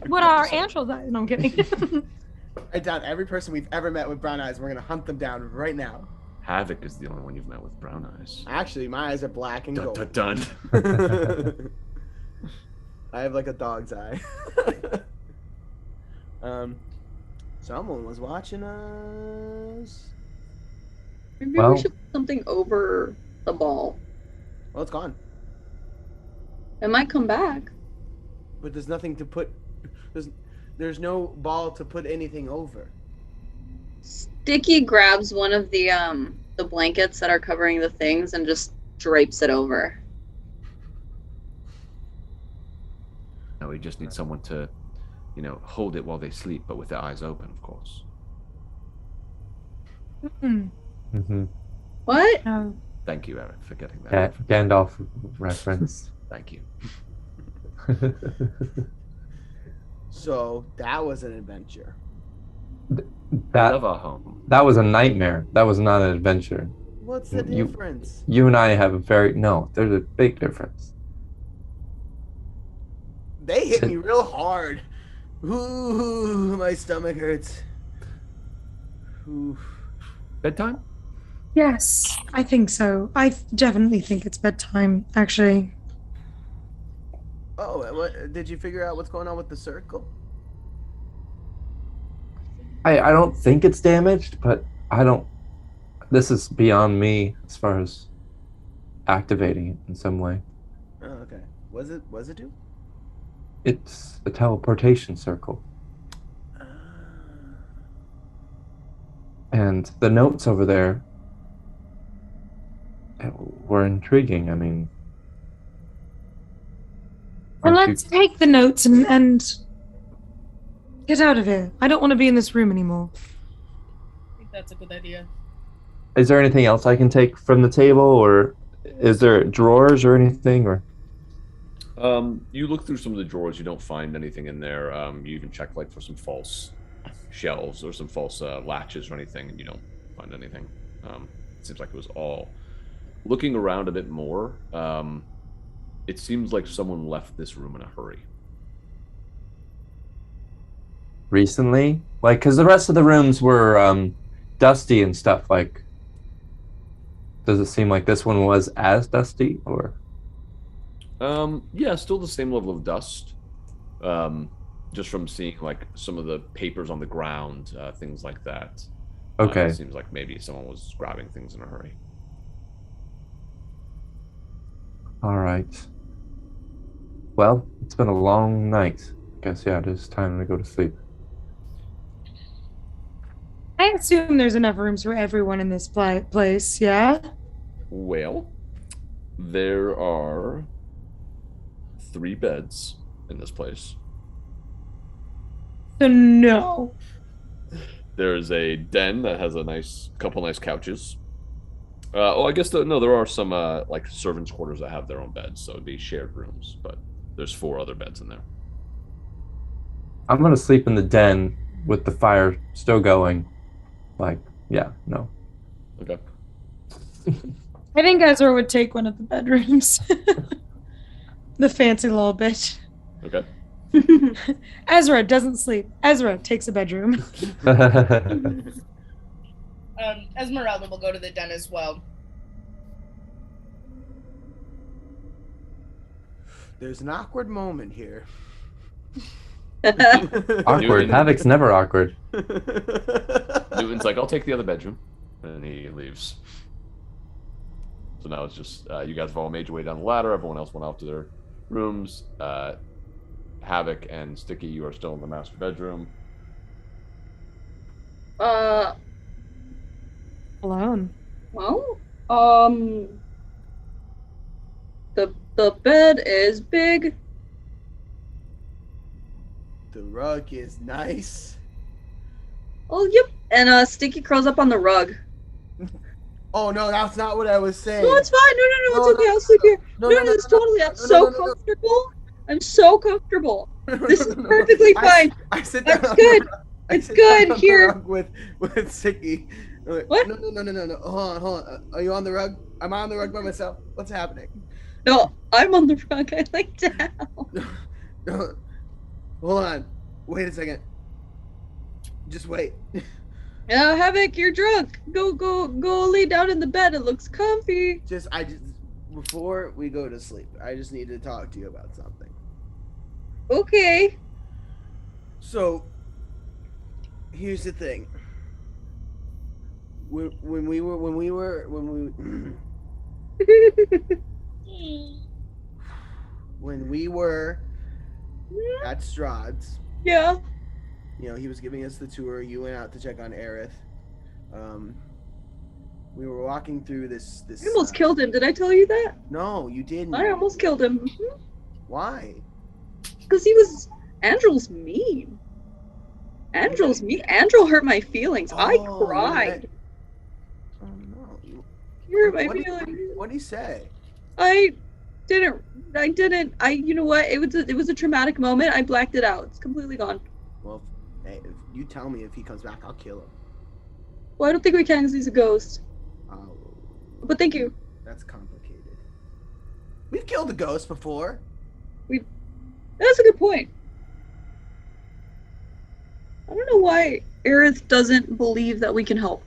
What are Angel's eyes? No, I'm kidding. I doubt every person we've ever met with brown eyes. We're gonna hunt them down right now. Havok is the only one you've met with brown eyes. Actually, my eyes are black and Dun, gold. dun, dun. I have like a dog's eye. Someone was watching us. Maybe Well- we should put something over the ball. Well, it's gone. It might come back. But there's nothing to put. There's no ball to put anything over. Stiki grabs one of the blankets that are covering the things and just drapes it over. No, we just need someone to, hold it while they sleep, but with their eyes open, of course. Mm-hmm. What? No. Thank you, Eric, for getting that. Yeah, Gandalf reference. Thank you. So that was an adventure. I that love our home. that was a nightmare. That was not an adventure. What's the You- difference? You and I have a there's a big difference. They hit me real hard. Ooh, my stomach hurts. Ooh. Bedtime? Yes, I think so. I definitely think it's bedtime, actually. Oh, what did you figure out what's going on with the circle? I don't think it's damaged, but I don't. This is beyond me as far as activating it in some way. Oh, okay. Was it do? It's a teleportation circle. And the notes over there were intriguing. I mean, Well, aren't let's take the notes and get out of here. I don't want to be in this room anymore. I think that's a good idea. is there anything else I can take from the table, or is there drawers or anything? Or You look through some of the drawers, you don't find anything in there. You even check for some false shelves or some false latches or anything, and you don't find anything. It seems like it was all. Looking around a bit more, it seems like someone left this room in a hurry. recently, because the rest of the rooms were dusty and stuff. Does it seem like this one was as dusty, or? Yeah, still the same level of dust. Just from seeing some of the papers on the ground, things like that. Okay. It seems like maybe someone was grabbing things in a hurry. All right. Well, it's been a long night. Guess it is time to go to sleep. I assume there's enough rooms for everyone in this place, yeah? Well, there are 3 beds in this place. So no. There's a den that has a couple nice couches. I guess there are some servants' quarters that have their own beds, so it'd be shared rooms. But there's 4 other beds in there. I'm gonna sleep in the den with the fire still going. No. Okay. I think Ezra would take one of the bedrooms. The fancy little bitch. Okay. Ezra doesn't sleep. Ezra takes a bedroom. Esmeralda will go to the den as well. There's an awkward moment here. Awkward. Havok's never awkward. Newton's like, I'll take the other bedroom. And he leaves. So now it's just, you guys have all made your way down the ladder. Everyone else went off to their rooms. Havok and Stiki, you are still in the master bedroom. Alone. Well, the bed is big. The rug is nice. Oh, yep. And Stiki curls up on the rug. Oh no, that's not what I was saying. No, it's fine. No, it's okay. I'll sleep here. No, it's totally. I'm so comfortable. I'm so comfortable. This is perfectly fine. I sit down. That's good. It's sit good down on the here. rug with Stiki. What? No. Hold on. Are you on the rug? Am I on the rug by myself? What's happening? No, I'm on the rug. I lay down. No. Hold on. Wait a second. Just wait. Havok, you're drunk. Go lay down in the bed. It looks comfy. Before we go to sleep, I just need to talk to you about something. Okay. So, here's the thing. When we were at Strahd's, Yeah. you know, he was giving us the tour. You went out to check on Aerith. We were walking through this. I almost killed him. Did I tell you that? No, you didn't. I almost killed him. Why? Because he was. Andrew's mean. Andrew's mean. Andrew hurt my feelings. I cried. Oh no. You hurt my feelings. What did he say? I didn't. You know what? It was a traumatic moment. I blacked it out. It's completely gone. Well, hey, if you tell me if he comes back, I'll kill him. Well, I don't think we can because he's a ghost. Oh. But thank you. That's complicated. We've killed a ghost before. That's a good point. I don't know why Aerith doesn't believe that we can help.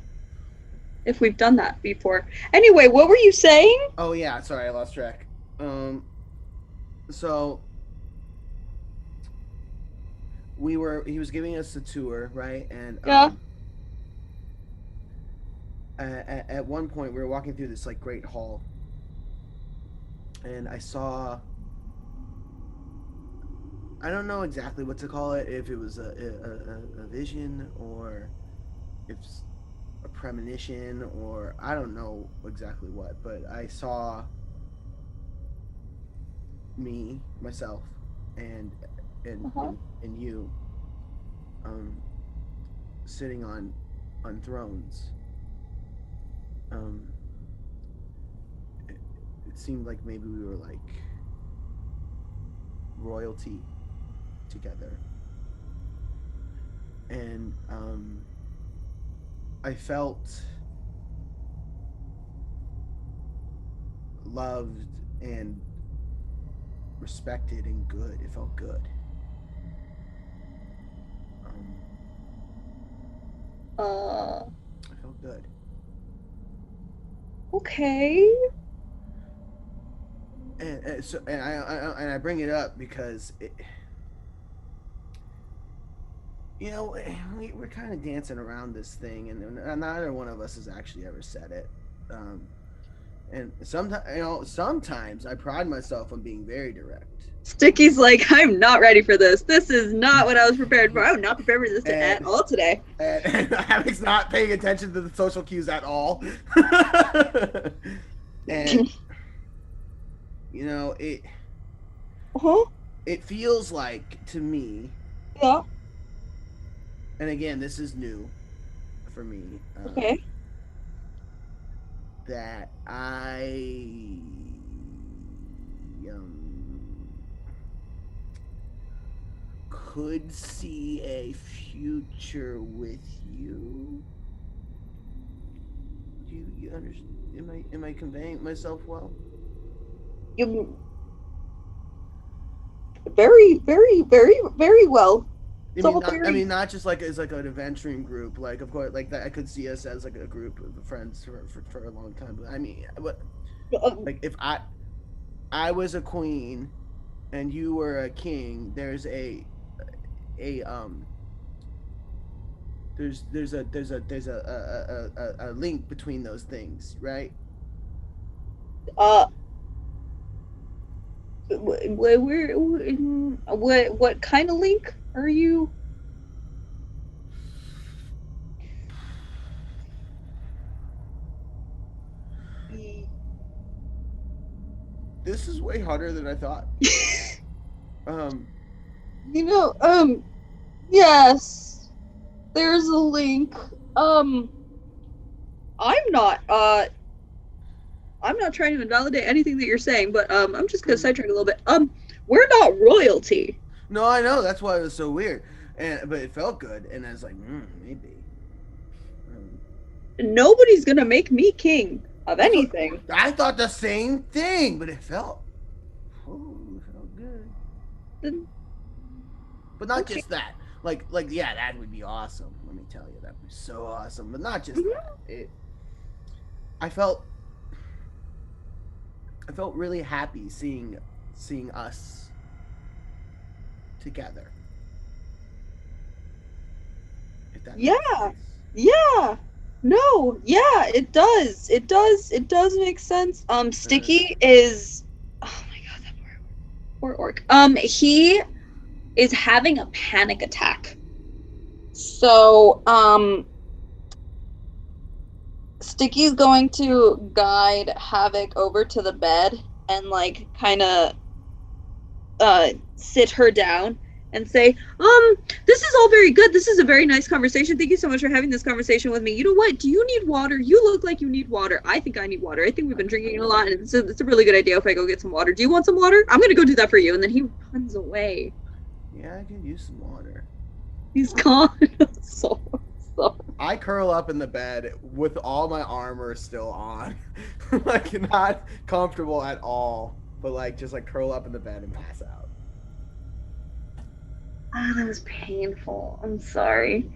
If we've done that before. Anyway, what were you saying? Oh yeah, sorry, I lost track. So he was giving us a tour, right? And yeah. At one point we were walking through this like great hall, and I saw, I don't know exactly what to call it, if it was a vision or if it's a premonition or I don't know exactly what, but I saw myself and you sitting on thrones. It seemed like maybe we were like royalty together, and I felt loved and respected and good. It felt good. It felt good. Okay. And I bring it up because we're kind of dancing around this thing, and neither one of us has actually ever said it. And sometimes I pride myself on being very direct. Stiki's like, I'm not ready for this. This is not what I was prepared for. I was not prepared for this at all today. And Havok's not paying attention to the social cues at all. And it feels like to me. Yeah. And again, this is new for me. Okay. That I could see a future with you. Do you understand? Am I conveying myself well? You very, very, very, very well. I mean, not just like as like an adventuring group. Like, of course, like that. I could see us as like a group of friends for a long time. But I mean, like if I was a queen and you were a king, there's a link between those things, right? What kind of link are you? This is way harder than I thought. Yes, there's a link. I'm not trying to invalidate anything that you're saying, but I'm just gonna sidetrack a little bit. We're not royalty. No, I know, that's why it was so weird. but it felt good, and I was like, maybe. Nobody's gonna make me king of anything. I thought the same thing, but it felt good. But not just that. Like, yeah, that would be awesome. Let me tell you, that would be so awesome. But not just that. I felt really happy seeing us together. If that makes sense. Yeah. No, yeah, it does. It does make sense. Stiki is, oh my god, that poor orc. He is having a panic attack. So, Stiki's going to guide Havok over to the bed and like kind of sit her down and say, this is all very good. This is a very nice conversation. Thank you so much for having this conversation with me. You know what? Do you need water? You look like you need water. I think I need water. I think we've been drinking a lot, and it's a really good idea if I go get some water. Do you want some water? I'm going to go do that for you. And then he runs away. Yeah, I could use some water. He's gone. so. I curl up in the bed with all my armor still on. Like, not comfortable at all. But, like, just, like, curl up in the bed and pass out. Ah, that was painful. I'm sorry.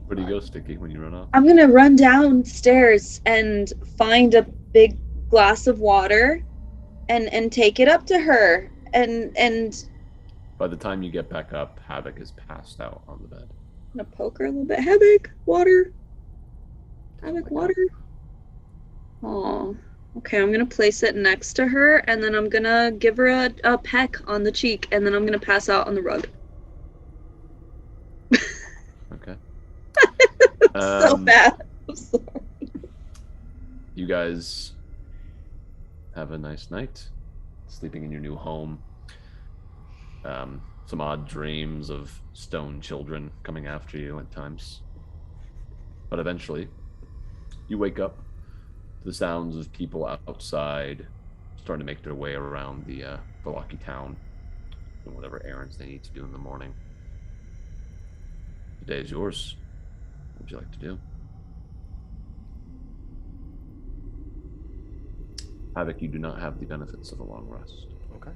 Where do you go, Stiki, when you run off? I'm gonna run downstairs and find a big glass of water and take it up to her. And By the time you get back up, Havok is passed out on the bed. I'm gonna poke her a little bit. Havok, water. Havok, water. Oh. Okay, I'm gonna place it next to her, and then I'm gonna give her a peck on the cheek, and then I'm gonna pass out on the rug. Okay. So bad. I'm sorry. You guys have a nice night, sleeping in your new home. Some odd dreams of stone children coming after you at times. But eventually, you wake up to the sounds of people outside starting to make their way around the Velaki town and whatever errands they need to do in the morning. The day is yours. What would you like to do? Havok, you do not have the benefits of a long rest. Okay.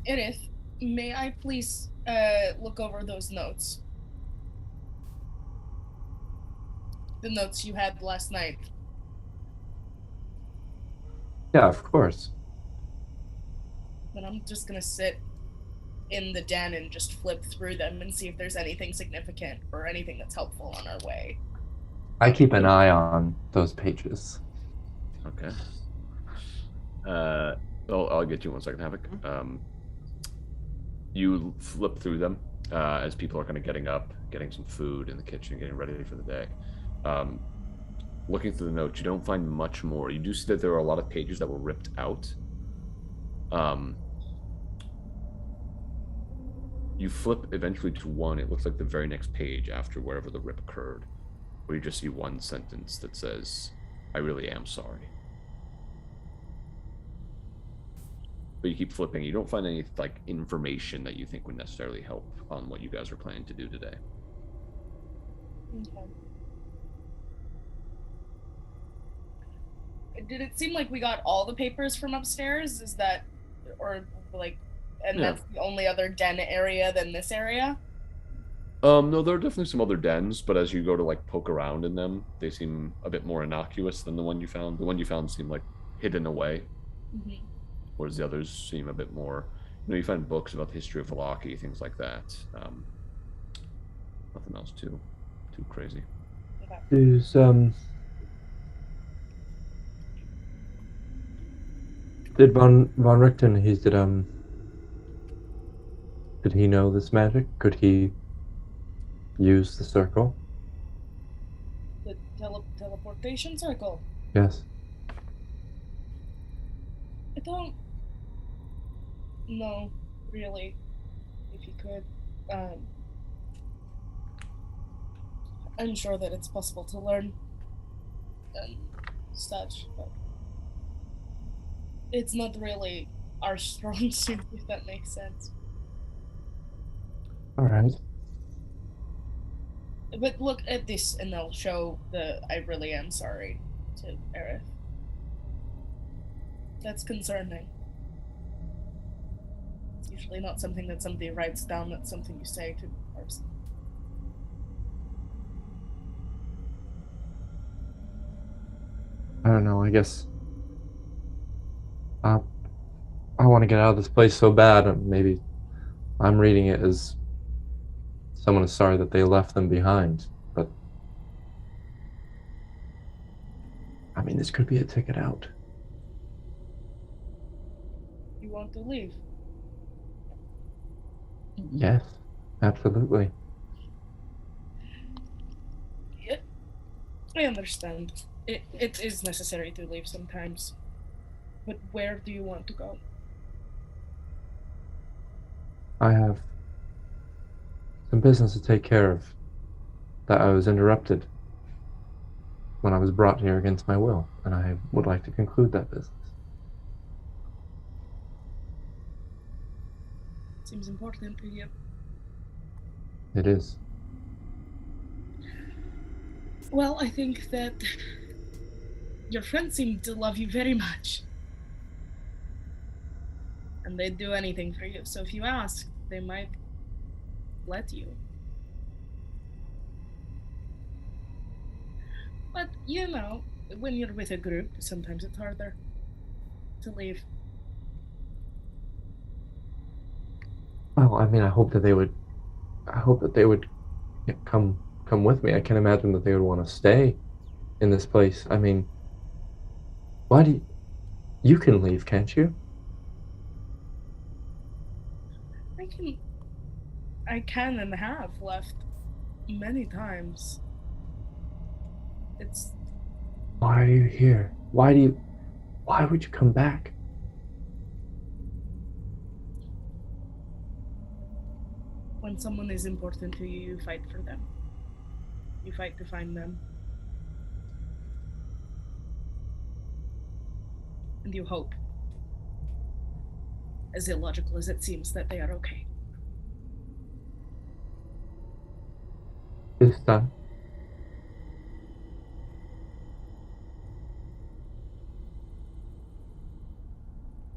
Edith, may I please look over those notes? The notes you had last night. Yeah, of course. Then I'm just gonna sit in the den and just flip through them and see if there's anything significant or anything that's helpful on our way. I keep an eye on those pages. Okay. I'll get you 1 second, Havok. You flip through them as people are kind of getting up, getting some food in the kitchen, getting ready for the day. Looking through the notes, you don't find much more. You do see that there are a lot of pages that were ripped out. You flip eventually to one. It looks like the very next page after wherever the rip occurred, where you just see one sentence that says, "I really am sorry." But you keep flipping. You don't find any like information that you think would necessarily help on what you guys are planning to do today. Okay. Did it seem like we got all the papers from upstairs? Is that, or like, and Yeah. that's the only other den area than this area? No, there are definitely some other dens, but as you go to like poke around in them, they seem a bit more innocuous than the one you found. The one you found seemed like hidden away, whereas the others seem a bit more. You find books about the history of Velaki, things like that. Nothing else too crazy. Okay. Is did Von Richten, did he know this magic? Could he use the circle? The teleportation circle. Yes. I don't know, really, if you could. I'm sure that it's possible to learn and such, but it's not really our strong suit, if that makes sense. All right. But look at this, and I'll show the I really am sorry to Aerith. That's concerning. It's usually not something that somebody writes down, that's something you say to a person. I don't know. I guess I want to get out of this place so bad. And maybe I'm reading it as someone is sorry that they left them behind. But I mean, this could be a ticket out. You want to leave? Yes, absolutely. Yeah, I understand. It is necessary to leave sometimes. But where do you want to go? I have some business to take care of that I was interrupted when I was brought here against my will, and I would like to conclude that business. Seems important to you. It is. Well, I think that your friends seem to love you very much. And they'd do anything for you, so if you ask, they might let you. But, you know, when you're with a group, sometimes it's harder to leave. Well, I mean, I hope that they would come with me. I can't imagine that they would want to stay in this place. I mean, why do you can leave, can't you? I can and have left many times. It's... Why are you here? Why would you come back? When someone is important to you, you fight for them. You fight to find them. And you hope, as illogical as it seems, that they are okay. This time.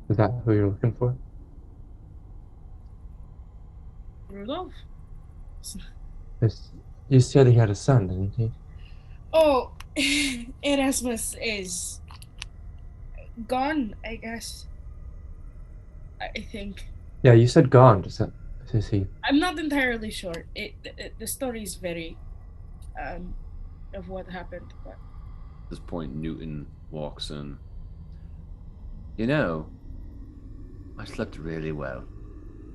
Is that who you're looking for? Rudolph? You said he had a son, didn't he? Oh, Erasmus is gone, I guess. I think. Yeah, you said gone. Is he? I'm not entirely sure. The story is very of what happened, but At this point, Newton walks in. You know, I slept really well.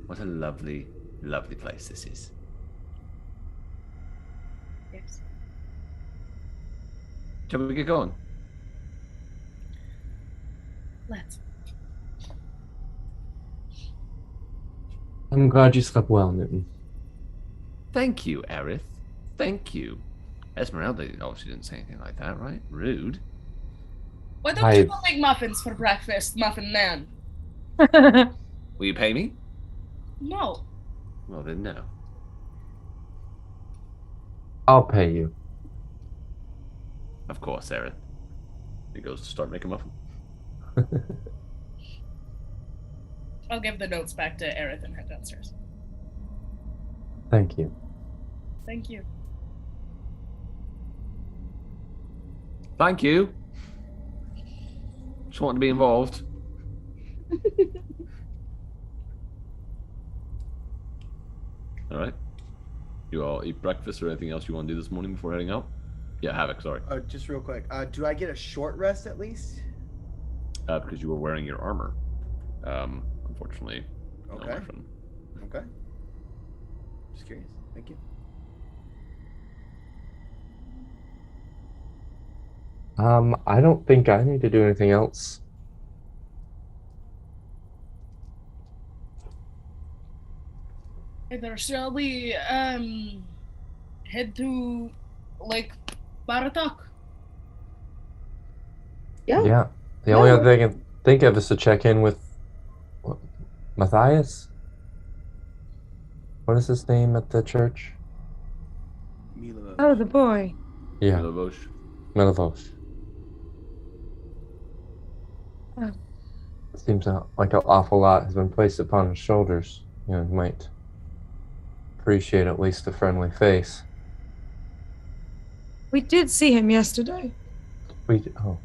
What a lovely, lovely place this is. yes. Shall we get going? Let's. I'm glad you slept well, Newton. Thank you, Aerith. Thank you. Esmeralda obviously didn't say anything like that, right? Rude. Why don't you all make muffins for breakfast, Muffin Man? Will you pay me? No. Well, then no. I'll pay you. Of course, Aerith. He goes to start making muffin. I'll give the notes back to Aerith and head downstairs. Thank you. Thank you. Thank you. Just wanted to be involved. All right. You all eat breakfast or anything else you want to do this morning before heading out? Yeah, Havok, sorry. Just real quick. Do I get a short rest at least? Because you were wearing your armor. Unfortunately, Okay. no, my friend. Okay. Just curious. Thank you. I don't think I need to do anything else. Either shall we head to Lake Baratok? Yeah. Yeah. The only other thing think of us to check in with Matthias. What is his name at the church? Oh, the boy. Yeah, Milivosh. Milivosh. Oh. Seems like an awful lot has been placed upon his shoulders. You know, he might appreciate at least a friendly face. We did see him yesterday. Oh.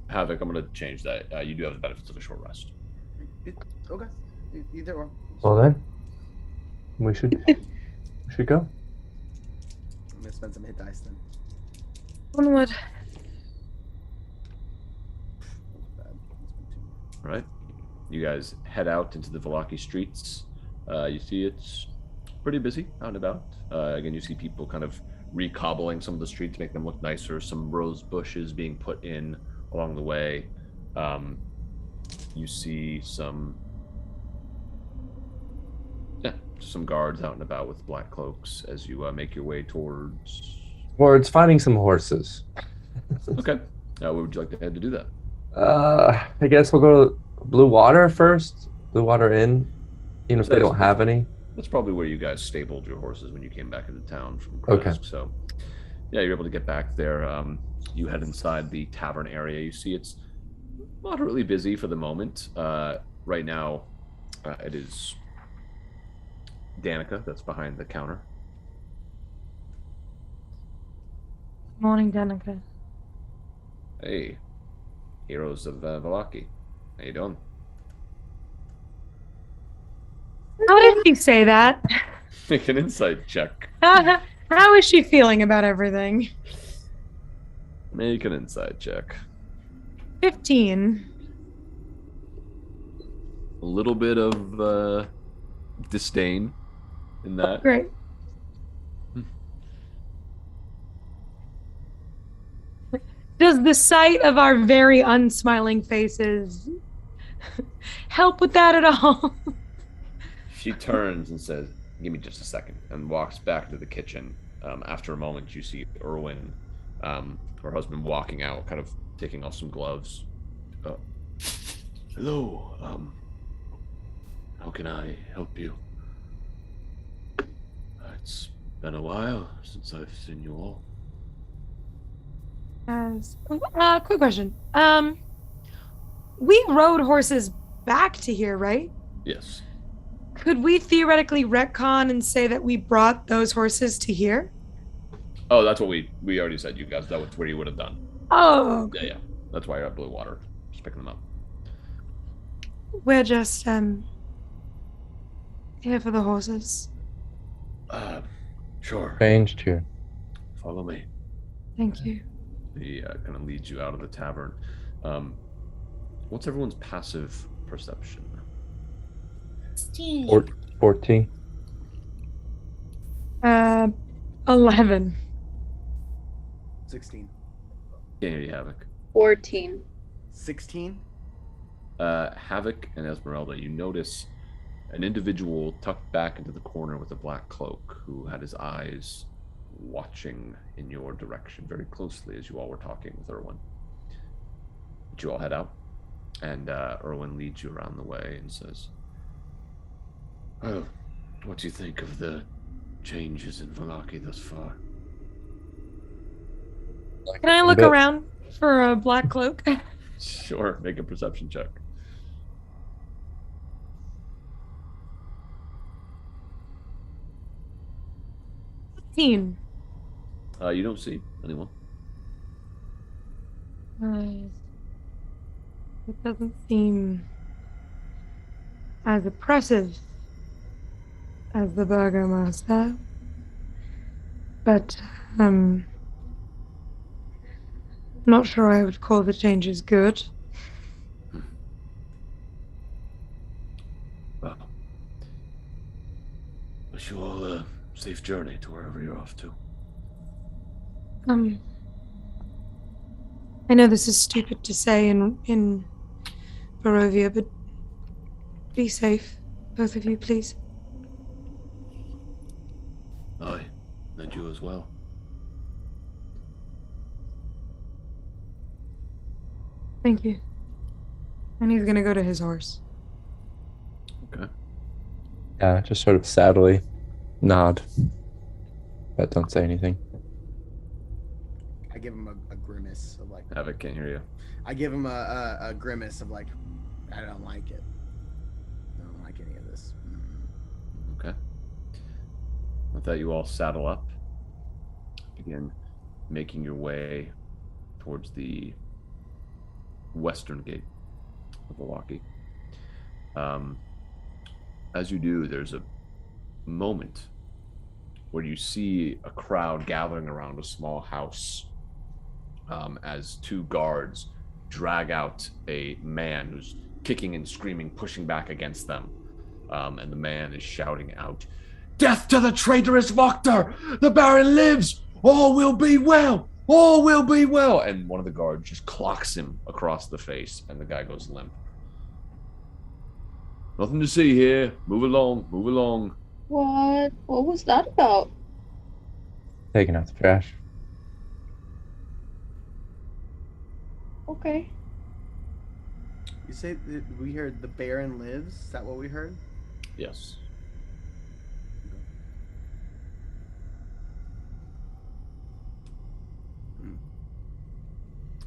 Havok, I'm going to change that. You do have the benefits of a short rest. Okay. Either or. Well then, we should go. I'm gonna spend some hit dice then. Onward. All right. You guys head out into the Vallaki streets. You see it's pretty busy out and about. Again, you see people kind of recobbling some of the streets to make them look nicer. Some rose bushes being put in along the way. You see some guards out and about with black cloaks as you make your way towards finding some horses. Okay. Where would you like to head to do that? I guess we'll go to Blue Water first. Blue Water Inn, even if they don't have any. That's probably where you guys stabled your horses when you came back into town from Kresk. Okay. So, yeah, you're able to get back there. You head inside the tavern area. You see it's moderately busy for the moment. Right now, it is Danica that's behind the counter. Morning, Danica. Hey, heroes of Vallaki. How you doing? How did she say that? Make an insight check. How is she feeling about everything? Make an insight check. 15. A little bit of disdain in that. Great. Does the sight of our very unsmiling faces help with that at all? She turns and says, "Give me just a second," and walks back to the kitchen. After a moment, you see Erwin, her husband, walking out, kind of taking off some gloves. Hello, how can I help you? It's been a while since I've seen you all. Quick question. We rode horses back to here, right? Yes. Could we theoretically retcon and say that we brought those horses to here? Oh, that's what we already said, you guys. That was where you would have done. Oh. Okay. Yeah. That's why you're at Blue Water. Just picking them up. We're just here for the horses. Sure. Changed here. Follow me. Thank you. He kind of leads you out of the tavern. What's everyone's passive perception? 14. 11. 16. Yeah, you Havok. 14. 16. Havok and Esmeralda, you notice an individual tucked back into the corner with a black cloak who had his eyes watching in your direction very closely as you all were talking with Erwin. But you all head out, and Erwin leads you around the way and says, "Oh, what do you think of the changes in Vallaki thus far?" Can I look around for a black cloak? Sure, make a perception check. 15. You don't see anyone. It doesn't seem as oppressive as the Burgomaster, but I'm not sure I would call the changes good. Well, wish you all a safe journey to wherever you're off to. I know this is stupid to say in Barovia, but be safe, both of you, please. Aye, and you as well. Thank you. And he's gonna go to his horse. Okay. Yeah, just sort of sadly nod, but don't say anything. I give him a grimace of like. Havok can't hear you. I give him a grimace of like, I don't like it. I don't like any of this. Okay. With that, you all saddle up. Begin making your way towards the western gate of Valaki. As you do, there's a moment where you see a crowd gathering around a small house as two guards drag out a man who's kicking and screaming, pushing back against them. And the man is shouting out, "Death to the traitorous Voctor! The Baron lives! All will be well! All will be well!" And one of the guards just clocks him across the face, and the guy goes limp. "Nothing to see here. Move along, move along." What? What was that about? Taking out the trash. Okay. You say that we heard the Baron lives? Is that what we heard? Yes.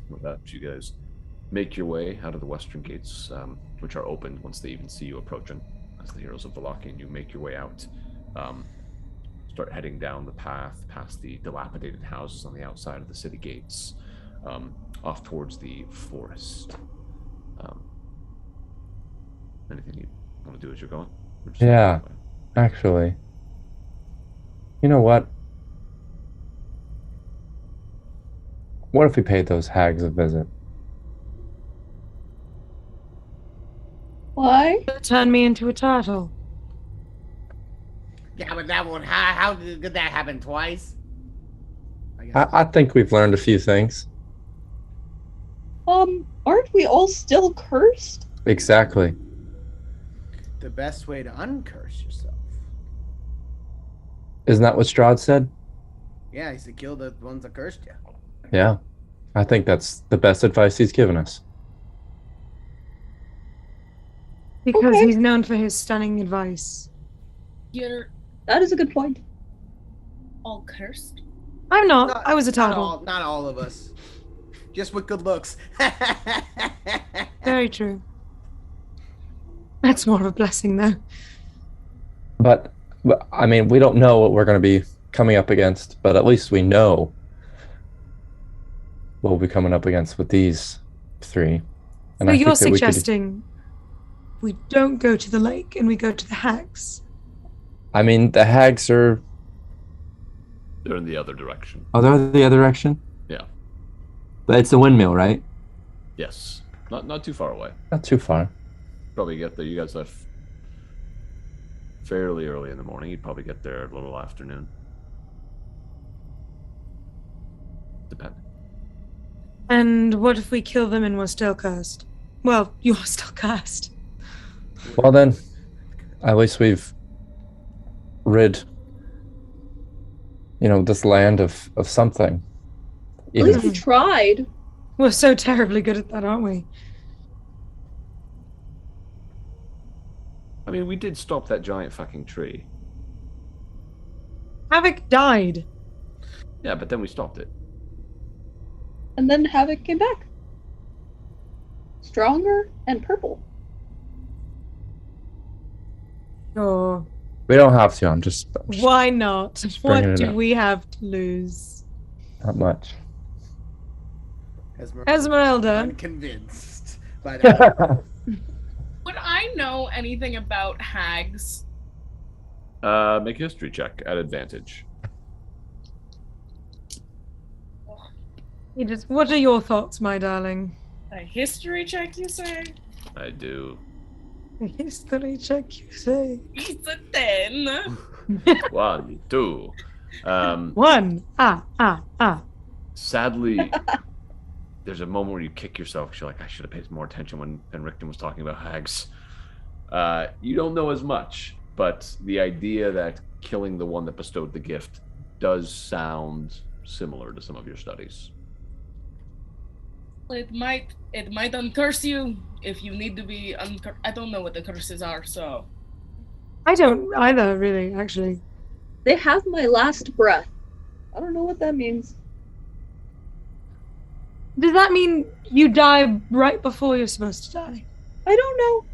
With that, you guys make your way out of the western gates, which are opened once they even see you approaching. As the heroes of Valaki, and you make your way out. Start heading down the path past the dilapidated houses on the outside of the city gates, off towards the forest. Anything you want to do as you're going? Yeah, actually. You know what? What if we paid those hags a visit? Why? Turn me into a turtle. Yeah, but that won't. How could that happen twice? I think we've learned a few things. Aren't we all still cursed? Exactly. The best way to uncurse yourself. Isn't that what Strahd said? Yeah, he said kill the ones that cursed you. Yeah. I think that's the best advice he's given us. Because Okay. he's known for his stunning advice. You're That is a good point. all cursed. I'm not. I was a turtle. Not all of us. Just with good looks. Very true. That's more of a blessing, though. But I mean, we don't know what we're going to be coming up against, but at least we know what we'll be coming up against with these three. And So I you're think that we could- suggesting we don't go to the lake and we go to the hags? I mean, the hags are... They're in the other direction. Oh, they're the other direction? Yeah. But it's the windmill, right? Yes. Not too far away. Not too far. Probably get there. You guys left fairly early in the morning. You'd probably get there a little afternoon. Depending. And what if we kill them and we're still cursed? Well, you're still cursed. Well then, at least we've rid, this land of something. At least we tried. We're so terribly good at that, aren't we? I mean, we did stop that giant fucking tree. Havok died. Yeah, but then we stopped it. And then Havok came back. Stronger and purple. Sure. We don't have to, I'm just Why not? bringing What it do up. we have to lose? not much. Esmeralda. Unconvinced. But Would I know anything about hags? Make a history check at advantage. What are your thoughts, my darling? A history check, you say? I do. A history check, you say? It's a 10. 1, 2. One. Sadly, there's a moment where you kick yourself because you're like, I should have paid more attention when Rickton was talking about hags. You don't know as much, but the idea that killing the one that bestowed the gift does sound similar to some of your studies. It might uncurse you if you need to be I don't know what the curses are, so. I don't either, really, actually. They have my last breath. I don't know what that means. Does that mean you die right before you're supposed to die? I don't know.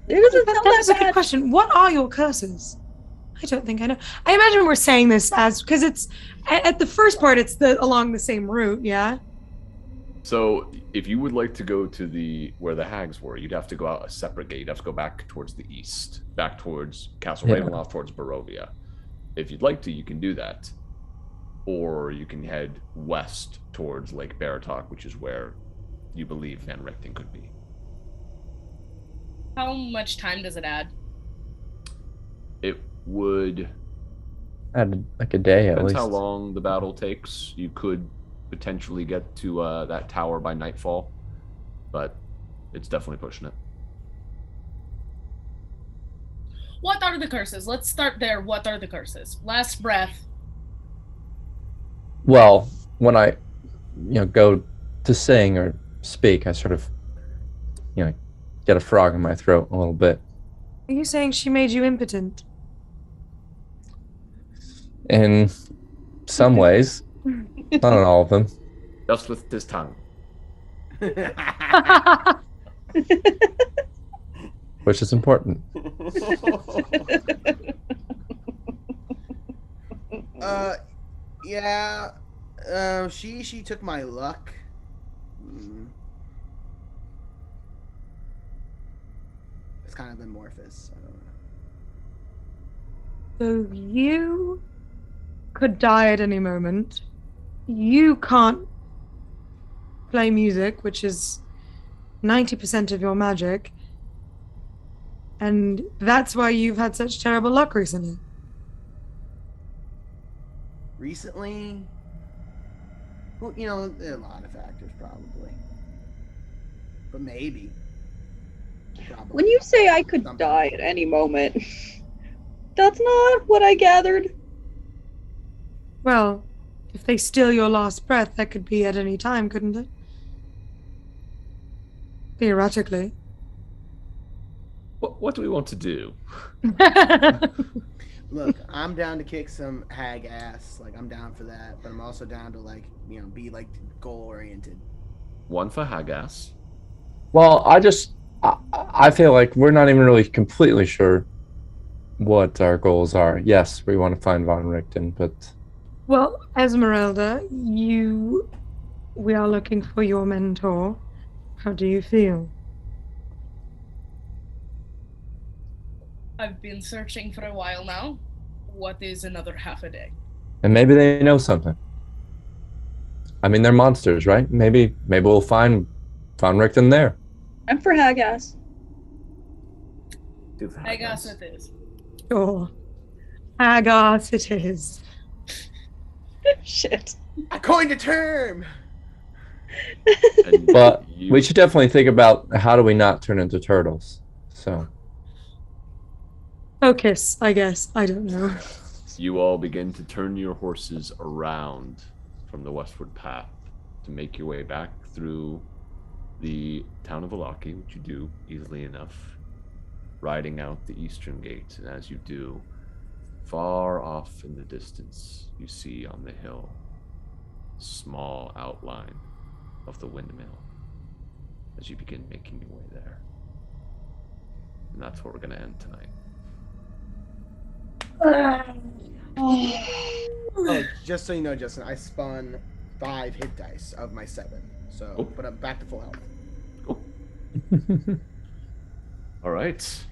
It doesn't sound That's that a good bad. question. What are your curses? I don't think I know. I imagine we're saying this as because it's at the first part. It's along the same route, yeah. So, if you would like to go to where the hags were, you'd have to go out a separate gate. You'd have to go back towards the east, back towards Castle Ravenloft, towards Barovia. If you'd like to, you can do that, or you can head west towards Lake Baratok, which is where you believe Van Richten could be. How much time does it add? It would Add like a day at depends least. how long the battle takes. You could potentially get to that tower by nightfall, but it's definitely pushing it. What are the curses? Let's start there. What are the curses? Last breath. Well, when I, go to sing or speak, I sort of, get a frog in my throat a little bit. Are you saying she made you impotent? In some ways, not in all of them. Just with his tongue. Which is important. Yeah. She took my luck. It's kind of amorphous. I don't know. So you could die at any moment. You can't play music, which is 90% of your magic. And that's why you've had such terrible luck recently. Recently, well, there are a lot of factors probably, but maybe. Probably. When you say I could die at any moment, that's not what I gathered. Well, if they steal your last breath, that could be at any time, couldn't it? Theoretically. What do we want to do? Look, I'm down to kick some hag ass. Like, I'm down for that, but I'm also down to be goal oriented. One for Hagas. Well, I feel like we're not even really completely sure what our goals are. Yes, we want to find Von Richten, but... Well, Esmeralda, we are looking for your mentor. How do you feel? I've been searching for a while now. What is another half a day? And maybe they know something. I mean, they're monsters, right? Maybe we'll find Von Richten there. I'm for Hagas. I guess it is. Sure. Hagas it is. Shit. I coined a term! But we should definitely think about how do we not turn into turtles. So... Focus, I guess. I don't know. You all begin to turn your horses around from the westward path to make your way back through the town of Valaki, which you do easily enough, riding out the eastern gate. And as you do, far off in the distance, you see on the hill a small outline of the windmill as you begin making your way there. And that's where we're going to end tonight. Oh, just so you know, Justin, I spun 5 hit dice of my 7. So, but I'm back to full health. Cool. All right.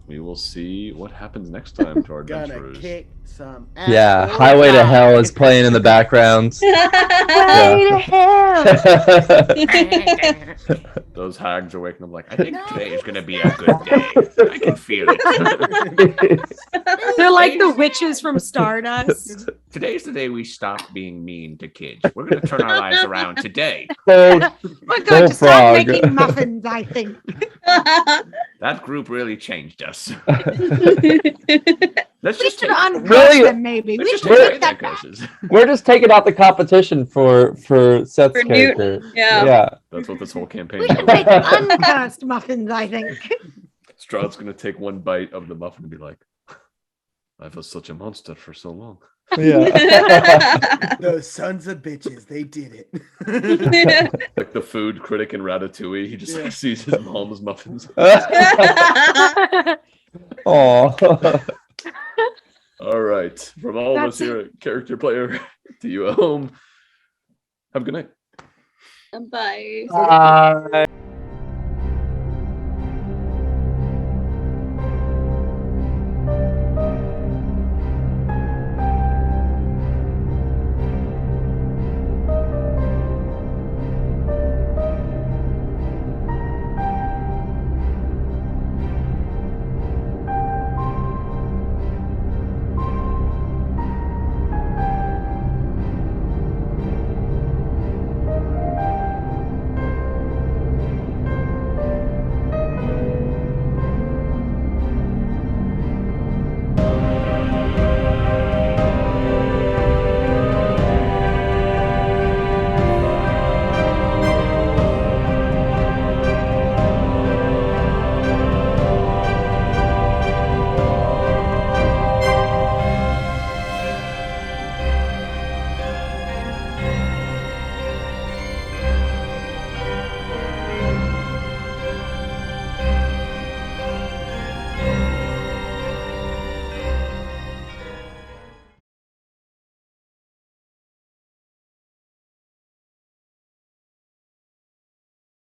We will see what happens next time to our adventurers. Gonna kick some ass. Yeah, Highway to Hell is playing in the background. Highway to Hell! Those hags are waking up like, I think today is going to be a good day. I can feel it. They're like the witches from Stardust. Today's the day we stop being mean to kids. We're going to turn our lives around today. We're going to start making muffins, I think. That group really changed us. Let's We just should take, uncurse Really? them, maybe. let's We just should take take that that back. curses. We're just taking out the competition for Seth's For Newt, character. yeah. That's what this whole campaign We is. should make uncursed muffins, I think. Strahd's gonna take one bite of the muffin and be like, I was such a monster for so long. Yeah. Those sons of bitches, they did it. Like the food critic in Ratatouille, he just like, sees his mom's muffins. Oh. All right. From all of us here at Character Player to you at home, have a good night. Bye. Bye.